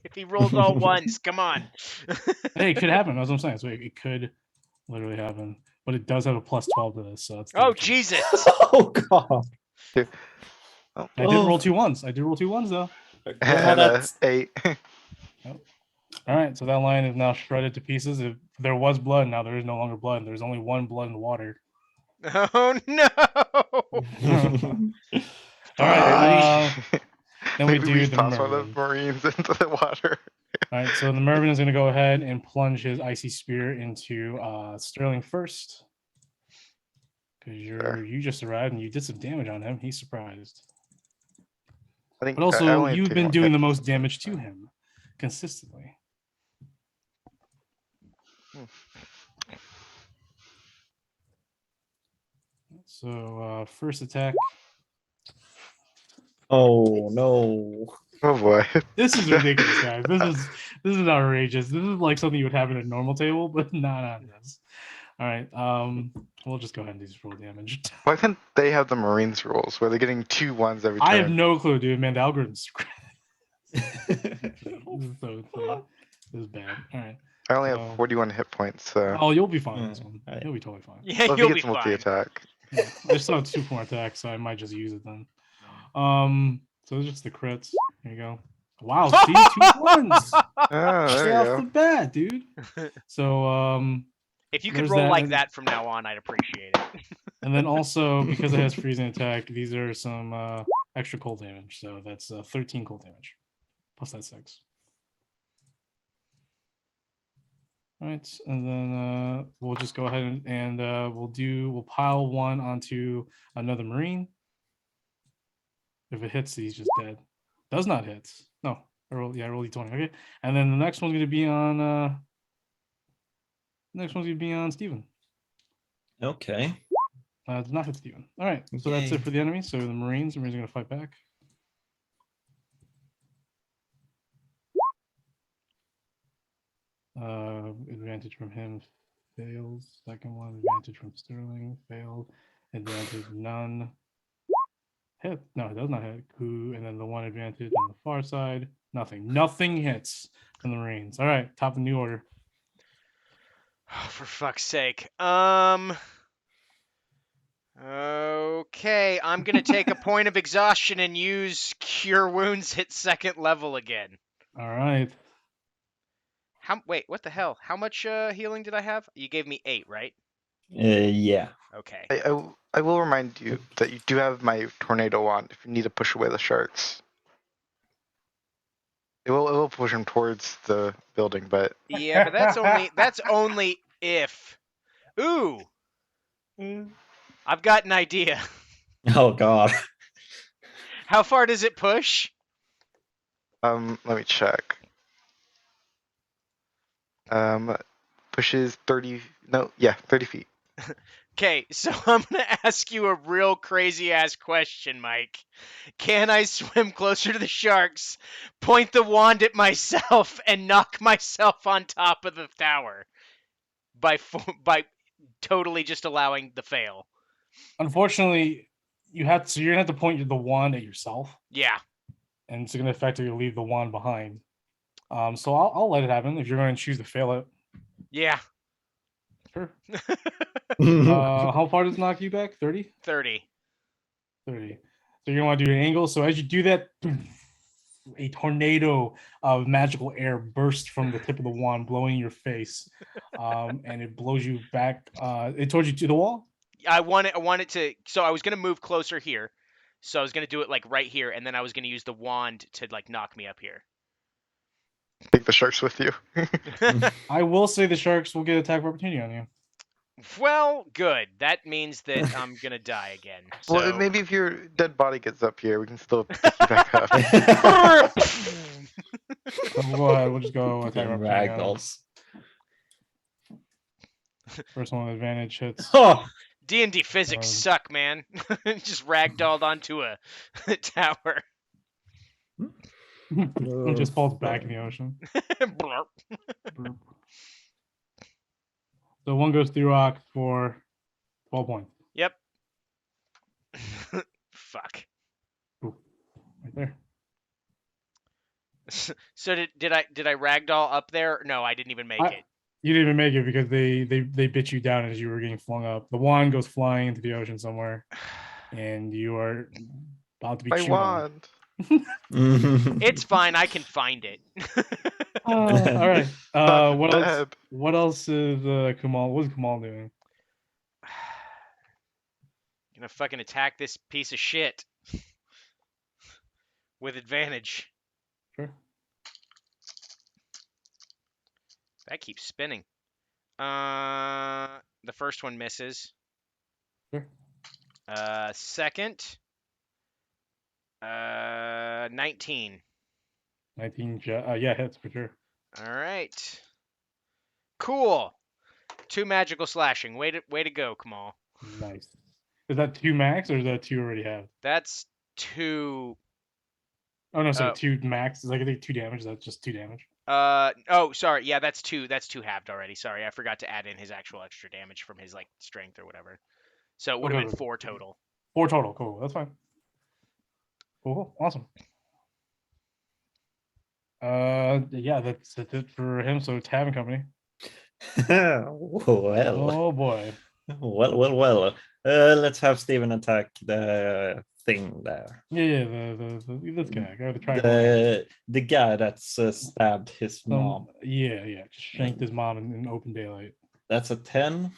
If he rolls all ones, come on. Hey, it could happen. That's what I'm saying. So it could literally happen, but it does have a plus 12 to this. So that's Oh 32. Jesus! Oh god. I did roll 2 ones. I did roll 2 ones though. Yeah, And that's 8. All right, so that line is now shredded to pieces. If there was blood, now there is no longer blood. There's only 1 blood in the water. Oh no! All right. Then we Maybe do we the toss one of Mervin. the Marines into the water. All right, so the Mervin is going to go ahead and plunge his icy spear into Sterling first, because you just arrived and you did some damage on him. He's surprised, I think but I also only you've take been one doing hit. the most damage to him consistently. So first attack. Oh no. Oh boy. This is ridiculous, guys. This is outrageous. This is like something you would have in a normal table, but not on this. All right. We'll just go ahead and do this roll damage. Why can't they have the Marines rules where they're getting 2 1s every time? I have no clue, dude. Man, the algorithm's this is so insane. This is bad. All right. I only so- have 41 hit points, so Oh, you'll be fine with this Mm, one. alright. You'll be totally fine. Yeah, well, if you'll he be gets multi fine. attack. Yeah. I still have 2 more attacks, so I might just use it then. So it's just the crits. Here you go. Wow, see, 2 ones. Oh, Straight there off you the go. bat, dude. So If you could There's roll that, like and- that from now on, I'd appreciate it. and then also because it has freezing attack, these are some extra cold damage. So that's 13 cold damage plus that 6. All right, and then we'll just go ahead and we'll pile 1 onto another Marine. If it hits, he's just dead. Does not hit. No, I roll d20. Okay, and then the next one's gonna be on Steven. Okay. Does not hit Steven. All right, so that's Yay. it for the enemy. So the Marines are gonna fight back. Advantage from him fails. Second one, advantage from Sterling failed. Advantage none. Hit. No, it does not hit. Who? And then the one advantage on the far side. Nothing. Nothing hits from the Marines. All right, top of the new order. Oh, for fuck's sake. Okay, I'm gonna take a point of exhaustion and use Cure Wounds at 2nd level again. All right. Wait, what the hell? How much healing did I have? You gave me 8, right? Yeah. Okay. I will remind you that you do have my tornado wand if you need to push away the sharks. It will push them towards the building, but Yeah, but that's only if. Ooh, I've got an idea. Oh god. How far does it push? let me check. Pushes 30. No, yeah, 30 feet. Okay, so I'm gonna ask you a real crazy ass question, Mike. Can I swim closer to the sharks, point the wand at myself, and knock myself on top of the tower by totally just allowing the fail? Unfortunately, you're gonna have to point the wand at yourself, Yeah. and it's gonna effectively leave the wand behind. So I'll let it happen if you're going to choose to fail it. Yeah. Sure. How far does it knock you back? 30? 30. 30. So you're gonna want to do an angle. So as you do that, a tornado of magical air bursts from the tip of the wand, blowing your face, and it blows you back. It towards you to the wall. I want it to. So I was gonna move closer here. So I was gonna do it like right here, and then I was gonna use the wand to like knock me up here. Take the sharks with you. I will say the sharks will get attack of opportunity on you. Well, good. That means that I'm gonna die again. So Well, maybe if your dead body gets up here, we can still pick you back up. So we'll go ahead. We'll just go attack of opportunity. on him. Ragdolls. First one with advantage hits. Oh, D&D physics Um, suck, man. Just ragdolled onto a tower. It just falls back in the ocean. Blurp. Burp. So one goes through Rock for 12 points. Yep. Fuck. Ooh, right there. So did I ragdoll up there? No, I didn't even make it. You didn't even make it because they bit you down as you were getting flung up. The wand goes flying into the ocean somewhere, and you are about to be My chewed on. wand. It's fine. I can find it. All right. Not What else? dead. What else is Kamal? What's Kamal doing? Gonna fucking attack this piece of shit with advantage. Sure. That keeps spinning. The first one misses. Sure. Second. 19. 19. Yeah, hits for sure. All right. Cool. 2 magical slashing. Way to go, Kamal. Nice. Is that 2 max or is that 2 you already have? That's 2. Oh no, so Oh. 2 max. Is like I think 2 damage. Is that just 2 damage? Oh, sorry. Yeah, that's 2. That's 2 halved already. Sorry, I forgot to add in his actual extra damage from his like strength or whatever. So it would have Okay. been 4 total. 4 total. Cool. That's fine. Cool. Awesome. Yeah, that's it for him. So Tavern Company. well, Oh boy. well. Let's have Steven attack the thing there. Yeah. This guy with the triangle. The guy that's stabbed his mom. Yeah. Just shanked his mom in open daylight. That's a 10.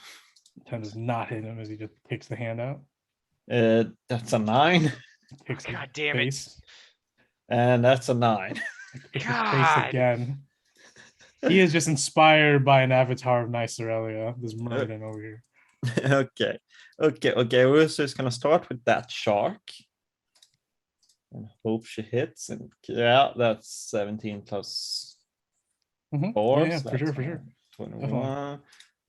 10 does not hit him as he just kicks the hand out. That's a 9. Kicks his God damn it. face. And that's a 9. Kicks his face God. again. He is just inspired by an avatar of Nice Aurelia, this mermaid over here. Okay. We're just gonna start with that shark. And hope she hits. And yeah, that's 17 plus Mhm. 4. Yeah, so for sure, that's 21. Definitely.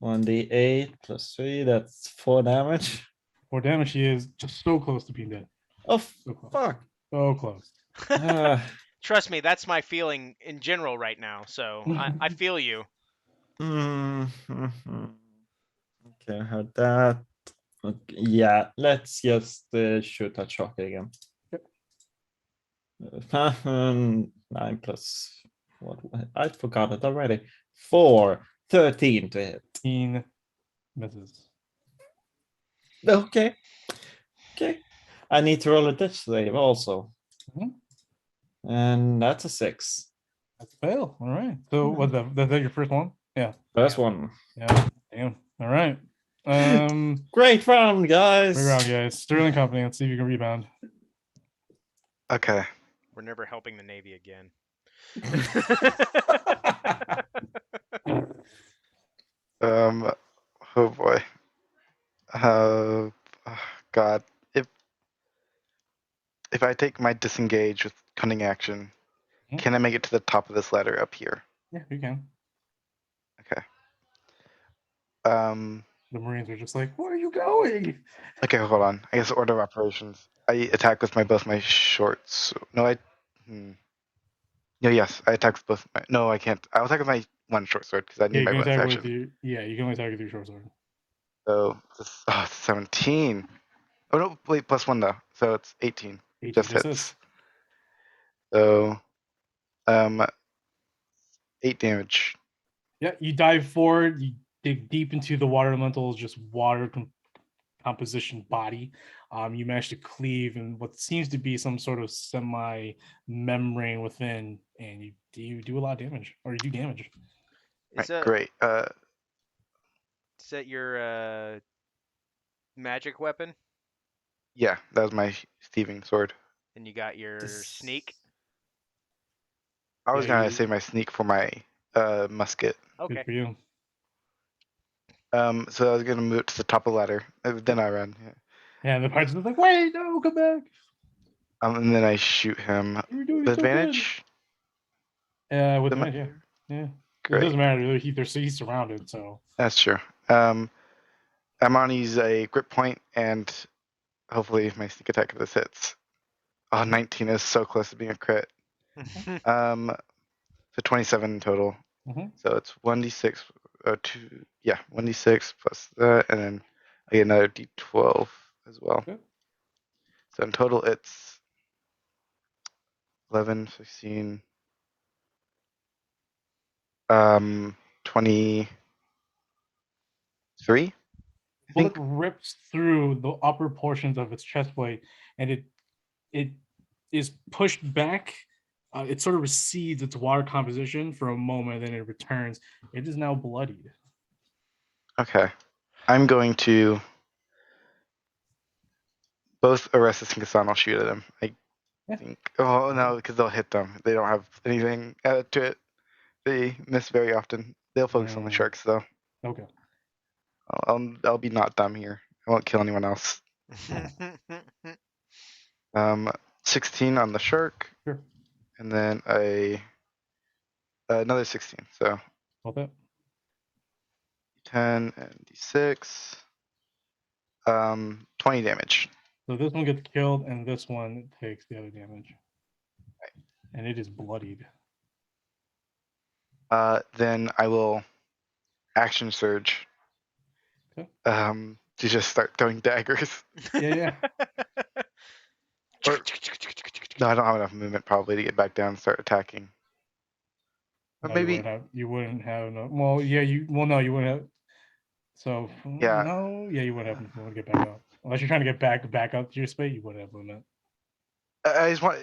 1d8 plus 3, that's 4 damage. 4 damage. He is just so close to being dead. Oh, So close. fuck. So close. Trust me, that's my feeling in general right now. So I feel you. Okay, I heard that. Okay, yeah, let's just shoot that shark again. Yep. 9 plus what? I forgot it already. 4, 13 to hit. 15 misses. Okay. I need to roll a ditch save also. Mhm. And that's a 6. That's a fail. All right. So was that your first one? Yeah. First one. Yeah. Damn. All right. Great round, guys. Great round, guys. Sterling Company. Let's see if you can rebound. Okay. We're never helping the Navy again. Oh boy. God. If I take my disengage with cunning action, Mhm. can I make it to the top of this ladder up here? Yeah, you can. Okay. The Marines are just like, where are you going? Okay, hold on. I guess order of operations. I attack with both my shorts. No, No, yes, I attack with both. No, I can't. I'll attack with my one short sword because I Yeah, need you my can bonus attack action. with you. Yeah, you can only attack with your short sword. So this, 17. Oh no, wait, +1 though. So it's 18. 18 Just just hits. hits. So 8 damage. Yeah, you dive forward, you dig deep into the water elemental's just water composition body. You manage to cleave in what seems to be some sort of semi membrane within, and you do a lot of damage, or you do damage. Is Right, that great. is that your magic weapon? Yeah, that was my thieving sword. And you got your This- sneak? I was Yeah, gonna you- save my sneak for my musket. Good Okay. for you. So I was gonna move to the top of the ladder. Then I run. Yeah. Yeah, and the pirates are like, wait, no, come back. And then I shoot him You were doing with so good. advantage. With Am I- advantage, yeah. It Great. doesn't matter. He's surrounded, so That's true. I'm gonna use a grip point and hopefully my sneak attack if this hits. Oh, 19 is so close to being a crit. So 27 in total. Mhm. So it's 1d6 1d6 plus that, and then I get another d12 as well. Okay. So in total it's 11, 16, 23. I bullet think. rips through the upper portions of its chest plate, and it is pushed back. It sort of recedes its water composition for a moment, then it returns. It is now bloodied. Okay. I'm going to both Orestes and Kassan, I'll shoot at them. I Yeah. think. Oh no, because they'll hit them. They don't have anything added to it. They miss very often. They'll focus on the Mm. sharks though. Okay. I'll be not dumb here. I won't kill anyone else. 16 on the shark, Sure. and then another 16. So Hold that. 10 and d6. 20 damage. So this one gets killed, and this one takes the other damage. And it is bloodied. Then I will action surge. Okay. To just start throwing daggers. Yeah. Or- No, I don't have enough movement probably to get back down and start attacking. But No, maybe you wouldn't have enough. Well, yeah, you wouldn't have. So Yeah. no, yeah, you wouldn't have enough movement to get back up. Unless you're trying to get back up to your space, you wouldn't have movement. I just want.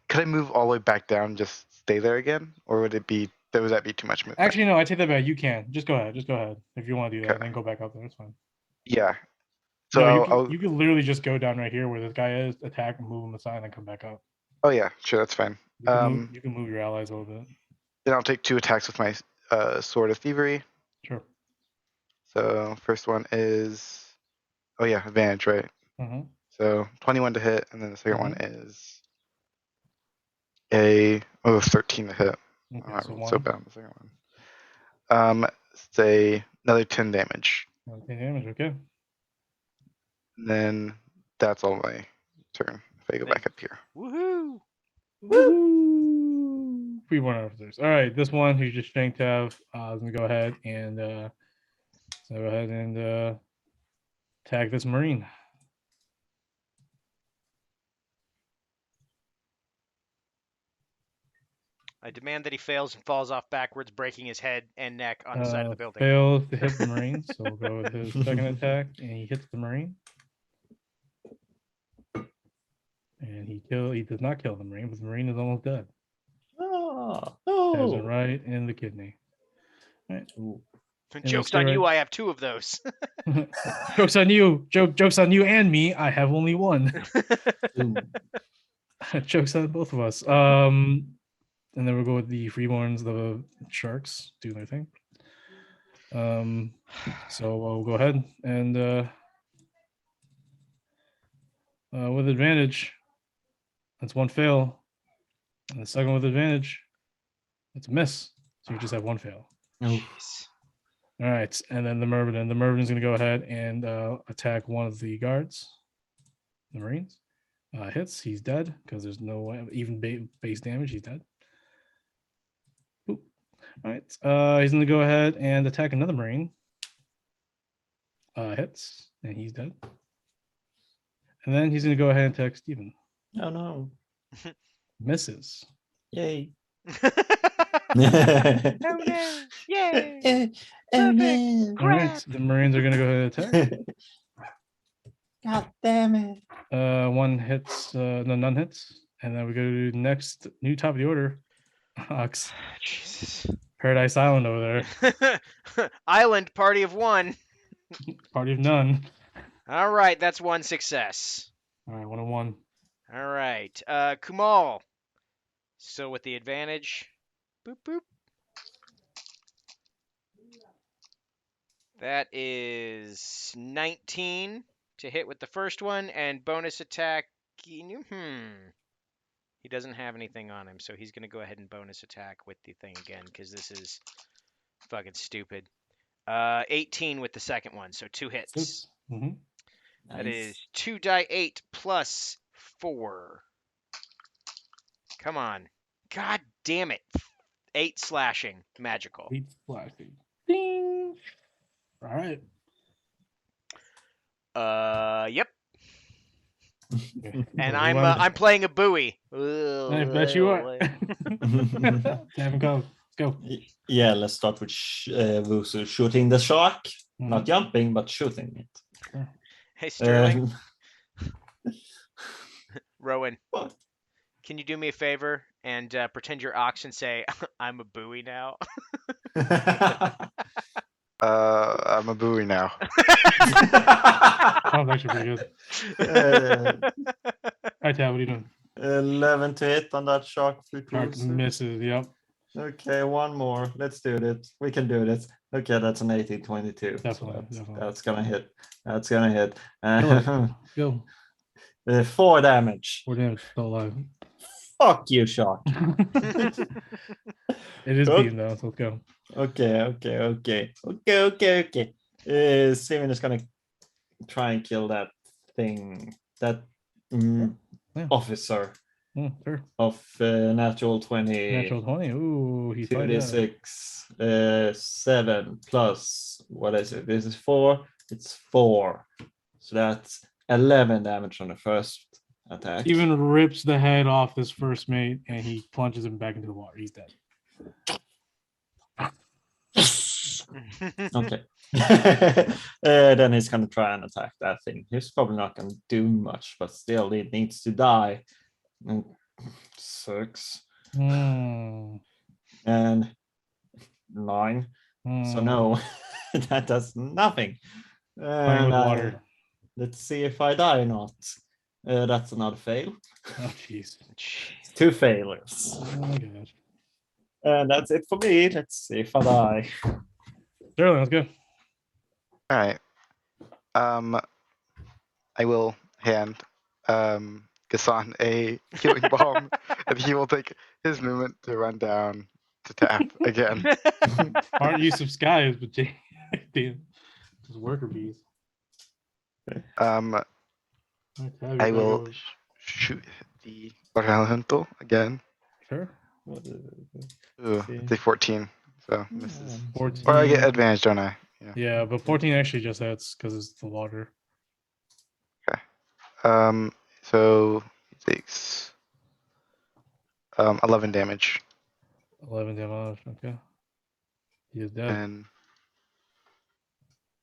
Could I move all the way back down? Just stay there again, or would that be too much movement? Actually, no, I take that back. You can just go ahead. If you want to do that, Okay. then go back up there. It's fine. Yeah. So No, I'll, you can literally just go down right here where this guy is, attack, and move him aside, and then come back up. oh yeah, sure, that's fine. You can move your allies a little bit. Then I'll take 2 attacks with my sword of thievery. Sure. So first one is, oh yeah, advantage, right? Mm-hmm. So 21 to hit, and then the second one is a 13 to hit. Okay, I so rolled so one. bad on the second one. Say another 10 damage. 10 damage. Okay. And then that's all my turn. If I go back up here. Woohoo! Woohoo! Freeborn officers. All right, this one who's just strength have is gonna go ahead and tag this marine. I demand that he fails and falls off backwards, breaking his head and neck on the side of the building. Fails to hit the marine, so we'll go with his second attack, and he hits the marine. And he does not kill the marine, but the marine is almost dead. Oh, Has it no. right in the kidney. Ooh. Joke's the on you, steroid- I have 2 of those. Jokes on you. Jokes on you and me. I have only one. Ooh. Jokes on both of us. And then we'll go with the freeborns, the sharks, do their thing. So we'll go ahead and with advantage, that's one fail. And the second with advantage, it's a miss. So you just have one fail. Ooh. All right, and then the Myrmidon is going to go ahead and attack one of the guards, the Marines. Hits, he's dead because there's no even base damage. He's dead. Boop. All right, he's going to go ahead and attack another Marine. Hits, and he's dead. And then he's going to go ahead and attack Stephen. Oh no. Misses. Yay. Oh no! Yay! Oh no. All right, the Marines are going to go ahead and attack. God damn it. One hits, no, none hits. And then we go to next new top of the order. Ox. Jesus. Paradise Island over there. Island party of one. Party of none. All right, that's one success. All right, 1-1. All right, Kumal. So with the advantage, boop boop. That is 19 to hit with the first one, and bonus attack. He doesn't have anything on him, so he's gonna go ahead and bonus attack with the thing again, because this is fucking stupid. 18 with the second one, so 2 hits. Mm-hmm. That is 2d8 plus 4. Come on. God damn it. 8 slashing. Magical. 8 flashing. Ding. All right. Yep. Okay. And Moving on. I'm playing a buoy. I bet you are. Damn, go. Let's go. Yeah, let's start with Wusu shooting the shark. Mhm. Not jumping, but shooting it. Hey, Sterling. Um, Rowan. What? Can you do me a favor and pretend you're Ox and say, I'm a buoy now? I'm a buoy now. That was actually pretty good. All right, Tab, what are you doing? 11 to hit on that shark. Shark misses. Yep. Okay, one more. Let's do this. We can do this. Okay, that's an 18-22. Definitely, So definitely. that's gonna hit. That's gonna hit. Go. 4 damage. 4 damage. Still alive. Fuck you, shark. It is Good. beaten though, so let's go. Okay. Steven is gonna try and kill that thing, that Yeah. officer Sure. of natural 20. Natural 20. Ooh, he's fine. 2d6, 7 plus, what is it? This is 4. It's 4. So that's 11 damage on the first attack. Even rips the head off his first mate and he plunges him back into the water. He's dead. Okay. Then he's gonna try and attack that thing. He's probably not gonna do much, but still, it needs to die. 6 Mm, and 9. So mm. no, that does nothing. Playing And with water. let's see if I die or not. That's another fail. Oh, jeez. 2 failures. Oh my gosh. And that's it for me. Let's see if I die. Sterling, let's go. All right. I will hand Gassan a healing bomb, and he will take his movement to run down to tap again. Smart use of skies, but damn, those worker bees. I will shoot the Barralhunto again. Sure. Ooh, it's a 14, so misses. 14. Or I get advantage, don't I? Yeah. Yeah, but 14 actually just hits because it's the water. So he takes 11 damage, 11 damage. Okay. He is dead. and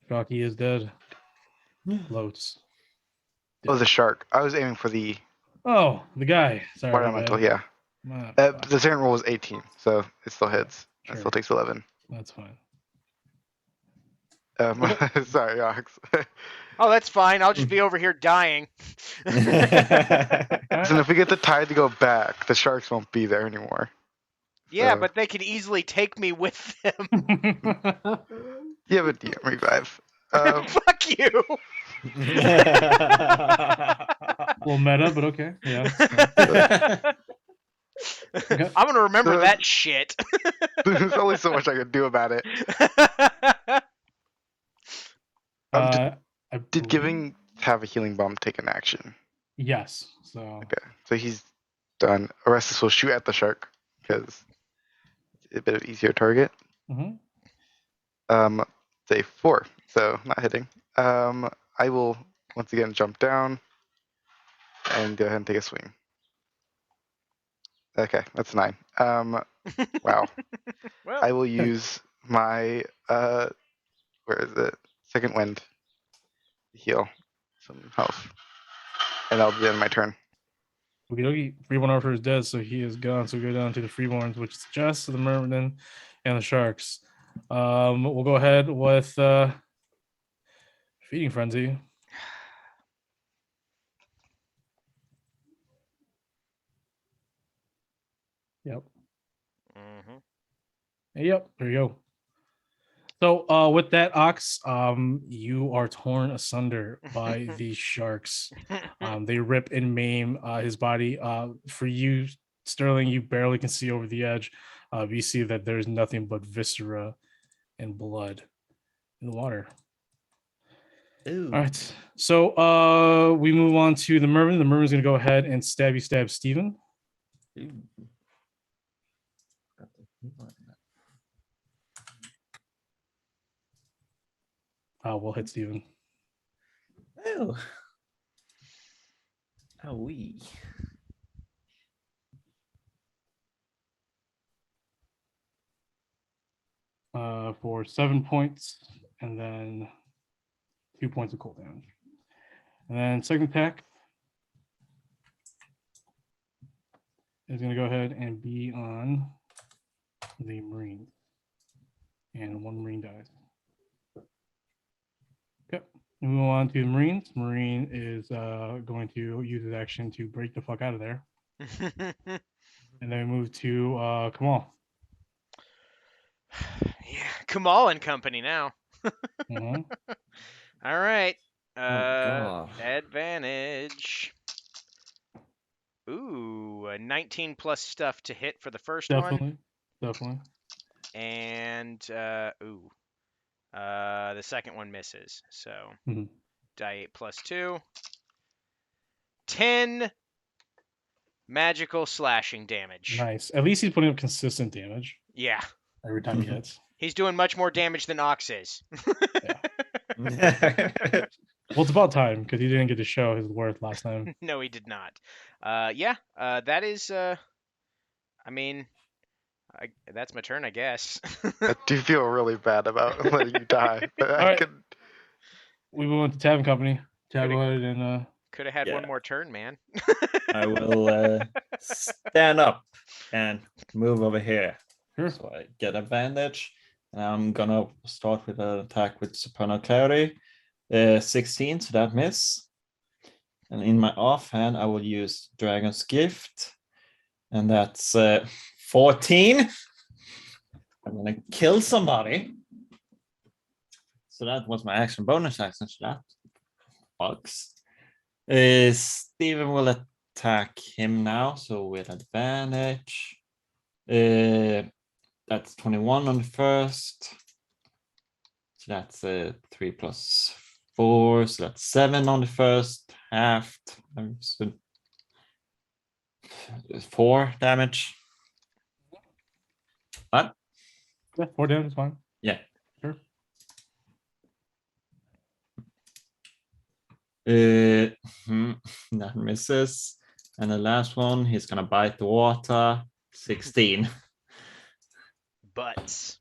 Shocky is dead. Floats. oh, the shark. I was aiming for the Oh, the guy. Sorry. my environmental. bad. Yeah, My the second roll was 18, so it still hits. It Sure. still takes 11. That's fine. Sorry, Ox. Oh, that's fine. I'll just be over here dying. Listen, if we get the tide to go back, the sharks won't be there anymore. Yeah, So- but they could easily take me with them. Yeah, but DM revive. Fuck you. Little meta, but okay. Yeah. Okay. I'm gonna remember that shit. There's only so much I can do about it. I Did believe- giving have a healing bomb take an action? Yes. So Okay, so he's done. Orestes will shoot at the shark because it's a bit of easier target. mhm. Say 4, so not hitting. I will once again jump down and go ahead and take a swing. Okay, that's 9. Wow. Well, I will use my where is it? Second wind to heal. some health. And that'll be the end of my turn. Okie dokie. Freeborn Arthur is dead, so he is gone. So we go down to the Freeborns, which is just the Merman and the Sharks. We'll go ahead with Feeding Frenzy. Yep. Yep. There you go. So with that, Ox, you are torn asunder by these sharks. They rip and maim his body. For you, Sterling, you barely can see over the edge. You see that there's nothing but viscera and blood in the water. Ooh. All right. So we move on to the Merman. The Merman's gonna go ahead and stab Steven. Ooh. Got the keyboard in that. We'll hit Steven. Oh. Oh, we. For 7 points, and then 2 points of cold damage. And then second attack is going to go ahead and be on the Marine. And 1 Marine dies. Okay, we move on to the Marines. Marine is going to use his action to break the fuck out of there. And then we move to Kamal. Yeah, Kamal and company now. Mhm. All right. God. Advantage. Ooh, a 19 plus stuff to hit for the first one. Definitely. And the second one misses. So Mhm. die 8 plus 2. 10 magical slashing damage. Nice. At least he's putting up consistent damage Yeah. every time he hits. He's doing much more damage than Ox is. Well, it's about time because he didn't get to show his worth last time. No, he did not. That is. I mean, that's my turn, I guess. I do feel really bad about letting you die, but I Alright. could. We move on to Tavern Company. Tab, go Gotta- ahead and Could have had one Yeah. more turn, man. I will stand up and move over here. sure. So I get advantage. And I'm gonna start with an attack with Supernal Clarity. 16, so that miss. And in my offhand, I will use Dragon's Gift. And that's 14. I'm gonna kill somebody. So that was my action bonus action. So that fucks. Steven will attack him now, so with advantage. That's 21 on the first. So that's 3 plus 4, so that's 7 on the first half. So 4 damage. What? Yeah, 4 damage is fine. Yeah. Sure. That misses. And the last one, he's gonna bite the water. 16. Butts.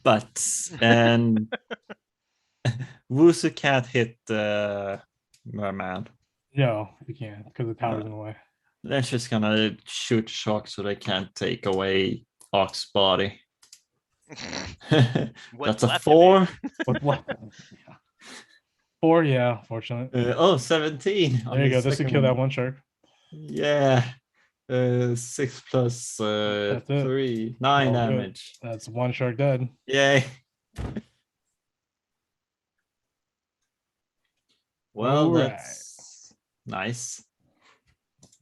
Butts. And Wusu can't hit the merman. No, you can't because the tower's in the way. They're just gonna shoot sharks so they can't take away Ox's body. What's That's a left of 4. With what? Yeah. 4, yeah, fortunately. 17. on There you the go. This will second kill that one shark. Yeah. 6 plus That's it. 3. 9 All good. damage. That's 1 shark dead. Yay. Well, Alright. that's nice.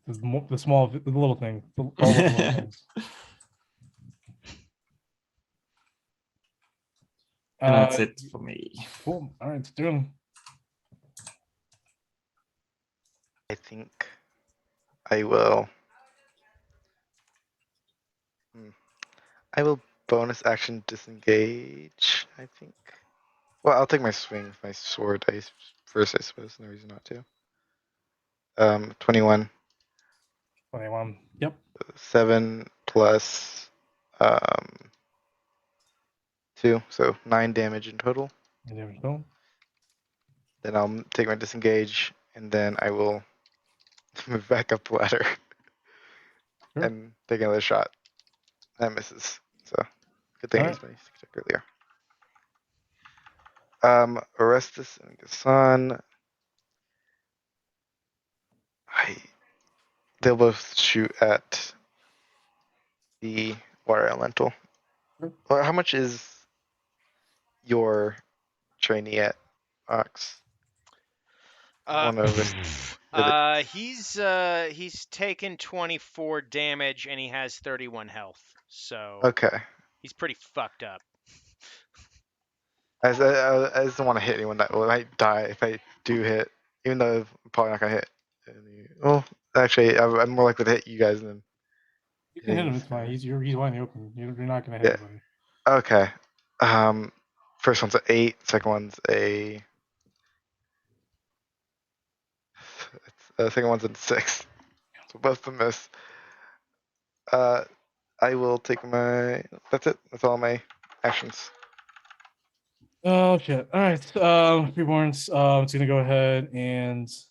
The small, the little thing. All the little things. And that's it for me. Cool. All right, Sterling. I think I will. I will bonus action disengage. I think. Well, I'll take my swing with my sword dice first, I suppose. No reason not to. 21. 21. Yep. 7 plus 2, so 9 damage in total. And there we go. Then I'll take my disengage, and then I will move back up the ladder Sure. and take another shot. That misses. So good thing I used my sneak attack earlier. Orestes and Gassan. They'll both shoot at the water elemental. Sure. Well, how much is your trainee at Ox? One over. He's taken 24 damage and he has 31 health. So Okay. he's pretty fucked up. I just don't want to hit anyone that will might die if I do hit, even though I'm probably not gonna hit. Well, actually, I'm more likely to hit you guys than. You can hit him. hitting It's fine. this He's wide in the open. You're not gonna hit Yeah. anybody. guy. Okay. First one's a 8. Second one's a. Second one's a 6. So both of them miss. I will take my. That's it. That's all my actions. Oh shit! All right, Reborns. It's gonna go ahead and it's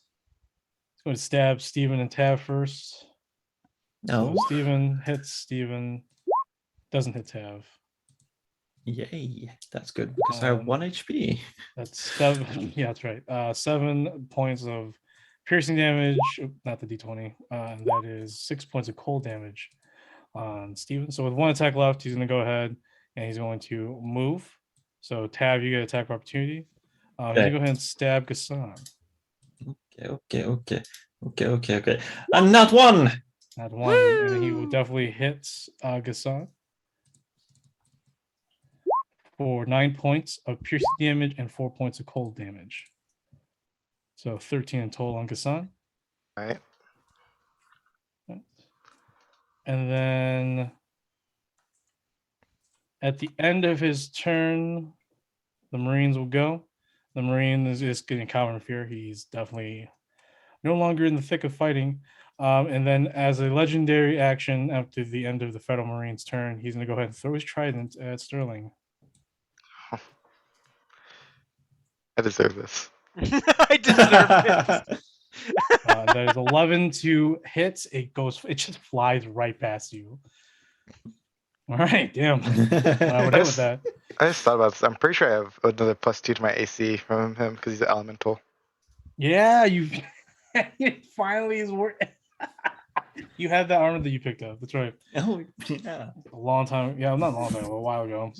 going to stab Steven and Tab first. No. So Steven hits Steven, doesn't hit Tab. Yay. That's good because I have 1 HP. That's 7. Yeah, that's right. 7 points of piercing damage, not the D20, and that is 6 points of cold damage on Steven. So with 1 attack left, he's going to go ahead and he's going to move. So Tab, you get attack of opportunity. He's going to go ahead and stab Gassan. Okay. And not 1. Not 1, and he will definitely hit Gassan for 9 points of piercing damage and 4 points of cold damage. So 13 in total on Gassan. All right. And then at the end of his turn, the Marines will go. The Marine is getting common fear. He's definitely no longer in the thick of fighting. And then as a legendary action after the end of the Federal Marines' turn, he's going to go ahead and throw his trident at Sterling. I deserve this. I deserve it. That is 11 to hit. It just flies right past you. All right, damn. I would hit with that. I just thought about this. I'm pretty sure I have another +2 to my AC from him because he's an elemental. Yeah, you it finally is working. You had that armor that you picked up. That's right. Oh, yeah. A long time. Yeah, not a long time, a while ago.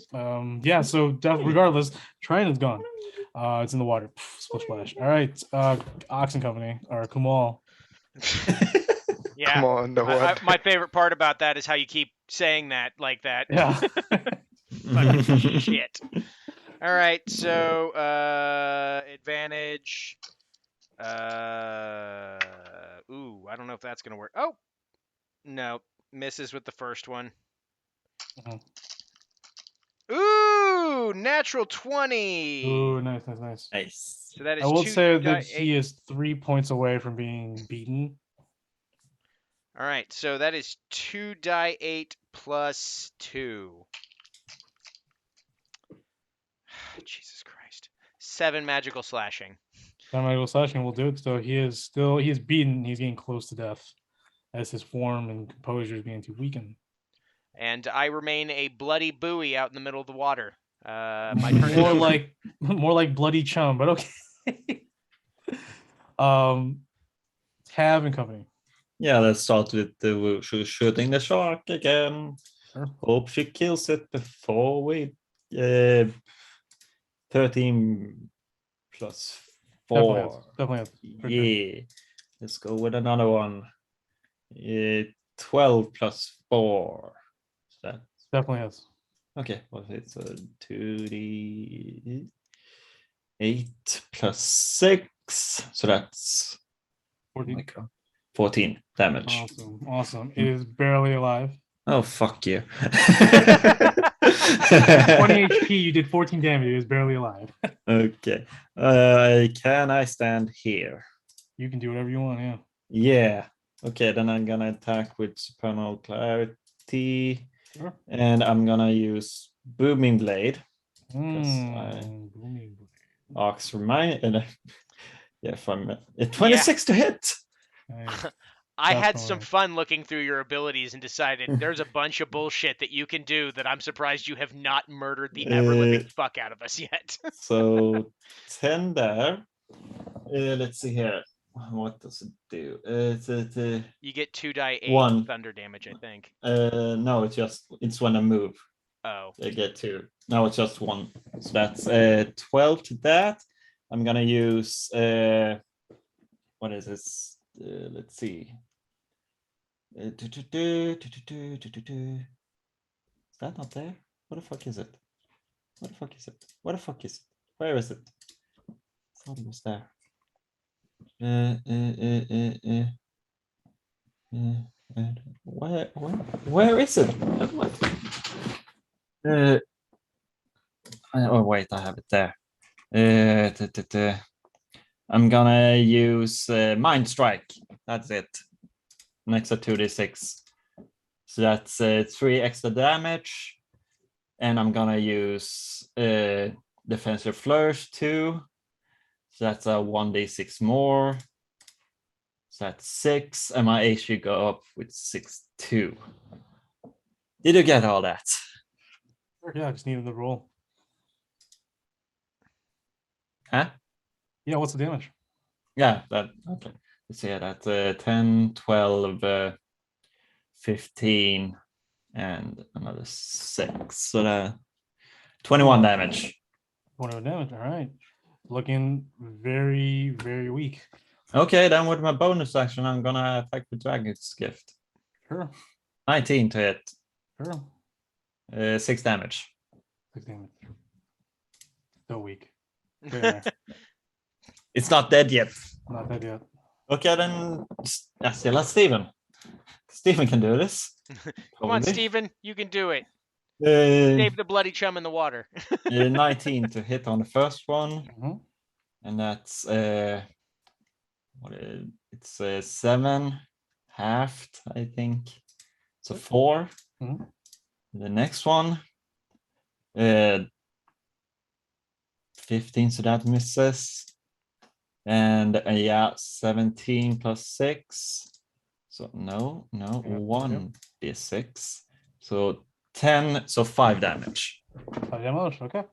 Yeah, so regardless, Trident's gone. It's in the water. Splish splash. All right. Oxen Company or Kumal. Yeah. Come on, no one. My favorite part about that is how you keep saying that like that. Yeah. Fucking shit. All right, so advantage. Ooh, I don't know if that's gonna work. Oh, no, misses with the first one. Mhm. Ooh, natural 20. Ooh, nice. Nice. So that is I will 2 say die that he 8. is 3 points away from being beaten. All right, so that is 2 die 8 plus 2. Jesus Christ. 7 magical slashing. Magical slashing will do it. So he is beaten. He's getting close to death as his form and composure is beginning to weaken. And I remain a bloody buoy out in the middle of the water. My turn is more over. more like bloody chum, but okay. Tab and Company. Yeah, let's start with the Wushu shooting the shark again. Sure. Hope she kills it before we 13 plus 4. Definitely has. For sure. Yeah. Let's go with another one. 12 plus 4. Is that Definitely has. okay? Well, it's a 2d 8 plus 6. So that's 14. 14 damage. Awesome. It is barely alive. Oh, fuck you. 20 HP, you did 14 damage. It is barely alive. Okay. Can I stand here? You can do whatever you want, yeah. Yeah. Okay, then I'm gonna attack with Supernal Clarity. Sure. And I'm gonna use Booming Blade. Booming blade. Ox remind Yeah, if I'm 26 to hit. Nice. I had some Definitely. fun looking through your abilities and decided there's a bunch of bullshit that you can do that I'm surprised you have not murdered the ever living fuck out of us yet. So 10 there. Let's see here. What does it do? You get 2d8 One. thunder damage, I think. No, it's when I move. Oh. I get 2. No, it's just 1. So that's 12 to that. I'm gonna use what is this? Let's see. Is that not there? What the fuck is it? What the fuck is it? What the fuck is it? Where is it? I thought it was there. Where is it? What? Oh wait, I have it there. I'm gonna use Mind Strike. That's it. Next to 2d6. So that's 3 extra damage. And I'm gonna use Defensive Flourish 2. So that's a 1d6 more. So that's 6. And my HP go up with 6-2. Did you get all that? Yeah, I just needed the roll. Huh? Yeah, what's the damage? Yeah, that okay. Let's see that 10, 12, 15, and another 6. So that 21 damage. 1 damage. All right. Looking very, very weak. Okay, then with my bonus action, I'm gonna attack with Dragon's Gift. Sure. 19 to hit. Sure. 6 damage. 6 damage. So weak. Very nice. It's not dead yet. Not dead yet. Okay, then I still have Steven. Steven can do this. Come on, probably. Steven, you can do it. Uh, Save the bloody chum in the water. 19 to hit on the first one. Mhm. And that's it's 7 halved, I think. So 4. Mhm. The next one, 15, so that misses. And yeah, 17 plus 6. So no, Yep. 1d6. So 10, so 5 damage. 5 damage. Okay.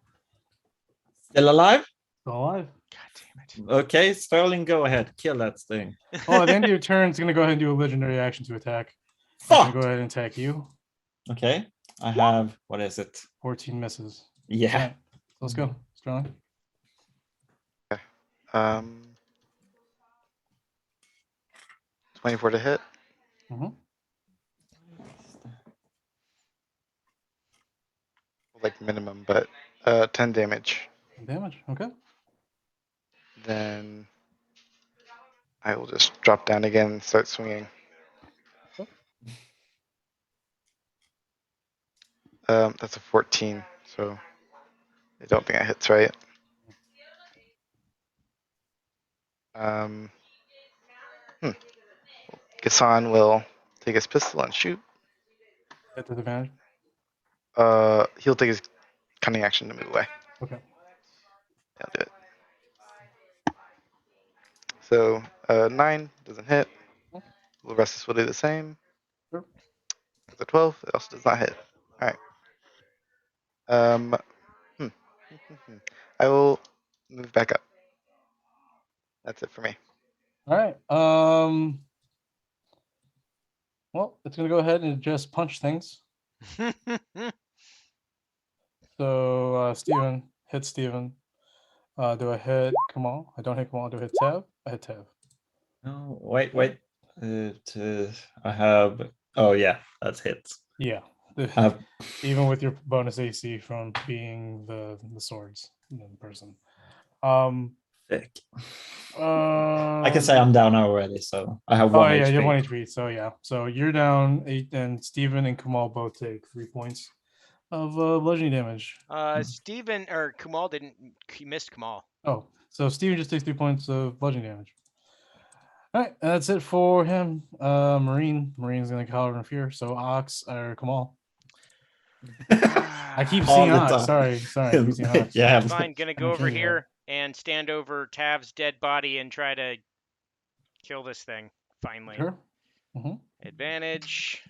Still alive? Still alive. God damn it. Okay, Sterling, go ahead. Kill that thing. Oh, at the end of your turn, it's gonna go ahead and do a legendary action to attack. It's gonna Fuck! go ahead and attack you. Okay, I have, what is it? 14 misses. Yeah. Alright, let's go. Sterling. 24 to hit. Mhm. Like minimum, but 10 damage. Damage. Okay. Then I will just drop down again and start swinging. That's a 14, so I don't think that hits right. Gassan will take his pistol and shoot. Hit with advantage. He'll take his cunning action to move away. Okay. I'll do it. So 9 doesn't hit. The rest will do the same. Sure. That's a 12. It also does not hit. All right. I will move back up. That's it for me. All right. Well, it's gonna go ahead and just punch things. So Steven, hit Steven. Do I hit Kamal? I don't hit Kamal. Do I hit Tab? I hit Tab. No, wait. I have, oh yeah, that's hits. Yeah. I have, Even with your bonus AC from being the swords in person. thick. I can say I'm down already, so I have Oh 1 yeah, HP. you have 1 HP. So yeah, so you're down 8, and Steven and Kamal both take 3 points of bludgeoning damage. Steven or Kumal didn't. He missed Kumal. Oh, so Steven just takes 3 points of bludgeoning damage. All right, that's it for him. Marine's gonna cower in fear. So Ox or Kamal. I keep All seeing the Ox. time. Sorry. I keep seeing Ox. Yeah. Fine. Gonna go over Okay, yeah. here. and stand over Tav's dead body and try to kill this thing. Finally, Sure. Mhm. advantage,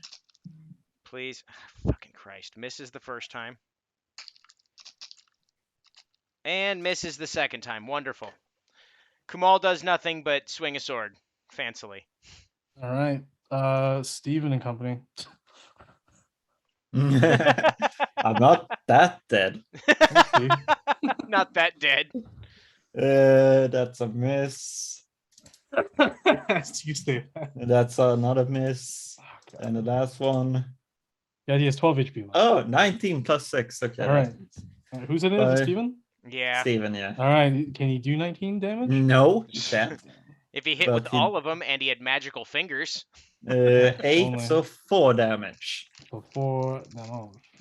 please. Fucking Christ! Misses the first time, and misses the second time. Wonderful. Kumal does nothing but swing a sword, fancily. All right. Steven and company. I'm not that dead. Okay. Not that dead. That's a miss. You stay. That's another miss. And the last one. Yeah, he has 12 HP left. Oh, 19 plus 6. Okay. All right. Who's it? Is Bye. it Steven? Yeah. Steven, yeah. All right. Can he do 19 damage? No, he can't. If he hit But with he- all of them and he had magical fingers. 8, Only. so 4 damage. Before no.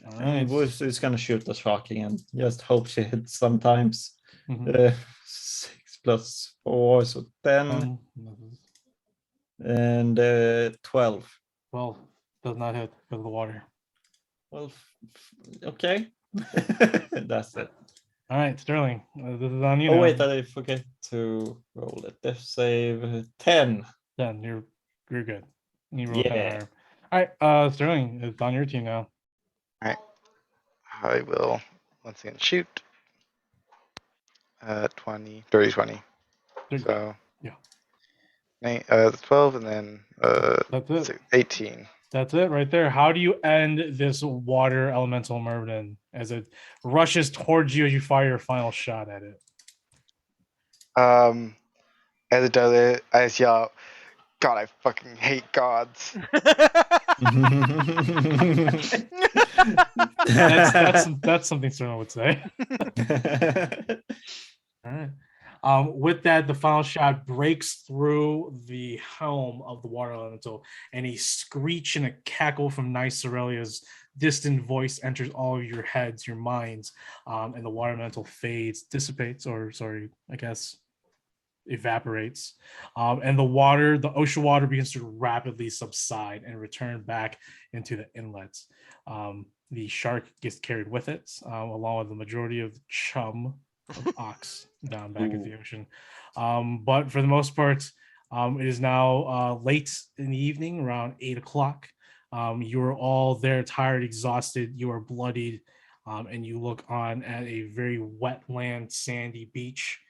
All And right. Wusu is gonna shoot the shocking and just hope she hits sometimes. Mhm. 6 plus 4, so 10 and 12. Well, does not hit because of the water. Well, okay. That's it. All right, Sterling. This is on you. Oh now. wait, I forget to roll a death save. 10. Done. You're good. You roll 10 Yeah. higher. All right, Sterling, it's on your team now. I will once again shoot. 20, dirty 20. Dirty- So yeah. 12 and then That's it. 18. That's it right there. How do you end this water elemental Myrmidon as it rushes towards you as you fire your final shot at it? As it does it, I just yell out, God, I fucking hate gods. That's something Sterling would say. All right. With that, the final shot breaks through the helm of the water elemental, and a screech and a cackle from Nice Aurelia's distant voice enters all of your heads, your minds, and the water elemental fades, dissipates, or sorry, I guess evaporates. And the ocean water begins to rapidly subside and return back into the inlets. The shark gets carried with it, along with the majority of the chum of ox down back in the ocean. But for the most part, it is now late in the evening, around 8 o'clock. You are all there, tired, exhausted. You are bloodied, and you look on at a very wetland, sandy beach,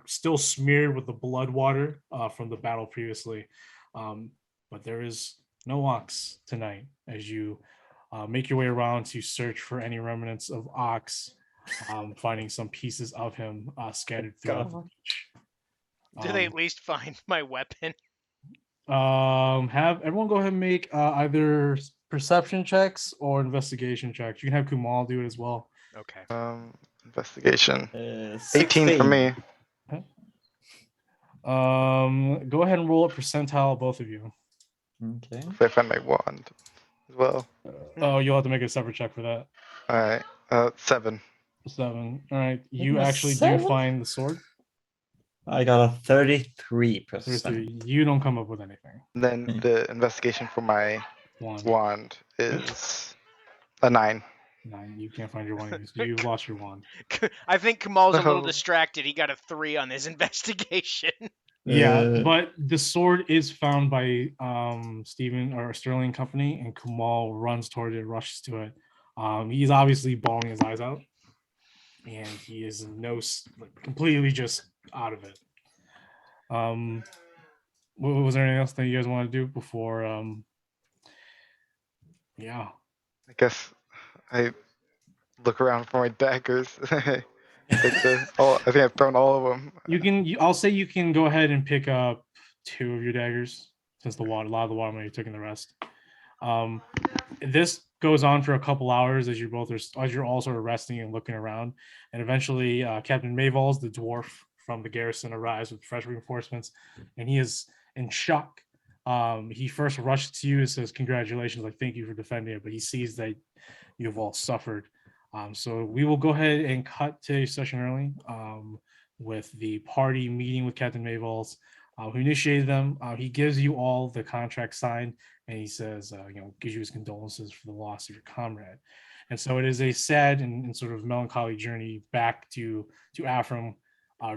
still smeared with the blood water from the battle previously. But there is no ox tonight as you make your way around to search for any remnants of ox. Finding some pieces of him scattered throughout the beach. Do they at least find my weapon? Have everyone go ahead and make either perception checks or investigation checks. You can have Kumal do it as well. Okay. Investigation. 16 18 for me. Go ahead and roll a percentile, both of you. Okay. If I find my wand as well. Oh, you'll have to make a separate check for that. All right. 7. 7. All right, you Goodness, actually do 7? find the sword. I got a 33%. 33. You don't come up with anything. And then the investigation for my One. wand is a 9. 9. You can't find your wand. You lost your wand. I think Kamal's a little No. distracted. He got a 3 on his investigation. Yeah, Uh, but the sword is found by Stephen or Sterling Company, and Kumal runs toward it, rushes to it. He's obviously bawling his eyes out, and he is completely just out of it. Was there anything else that you guys want to do before? Yeah. I guess I look around for my daggers. I think I've thrown all of them. I'll say you can go ahead and pick up 2 of your daggers since a lot of the water money took in the rest. This goes on for a couple hours as you're all sort of resting and looking around, and eventually Captain Mayvalls, the dwarf from the garrison, arrives with fresh reinforcements, and he is in shock. He first rushes to you and says, "Congratulations! Like, thank you for defending it." But he sees that you've all suffered. So we will go ahead and cut today's session early with the party meeting with Captain Mayvalls, who initiated them. He gives you all the contract signed, and he says, gives you his condolences for the loss of your comrade. And so it is a sad and sort of melancholy journey back to Afram,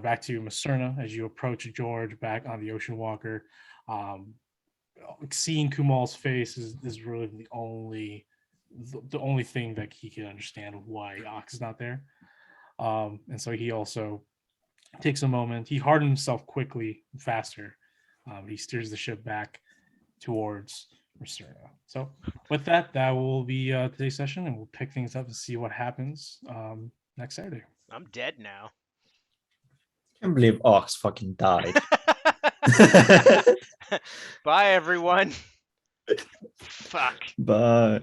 back to Macerna as you approach George back on the Ocean Walker. Seeing Kumal's face is really the only thing that he can understand of why Ox is not there. And so he also takes a moment. He hardened himself quickly, faster. He steers the ship back towards Macerna. So with that, that will be today's session, and we'll pick things up and see what happens next Saturday. I'm dead now. I can't believe Ox fucking died. Bye, everyone. Fuck. Bye.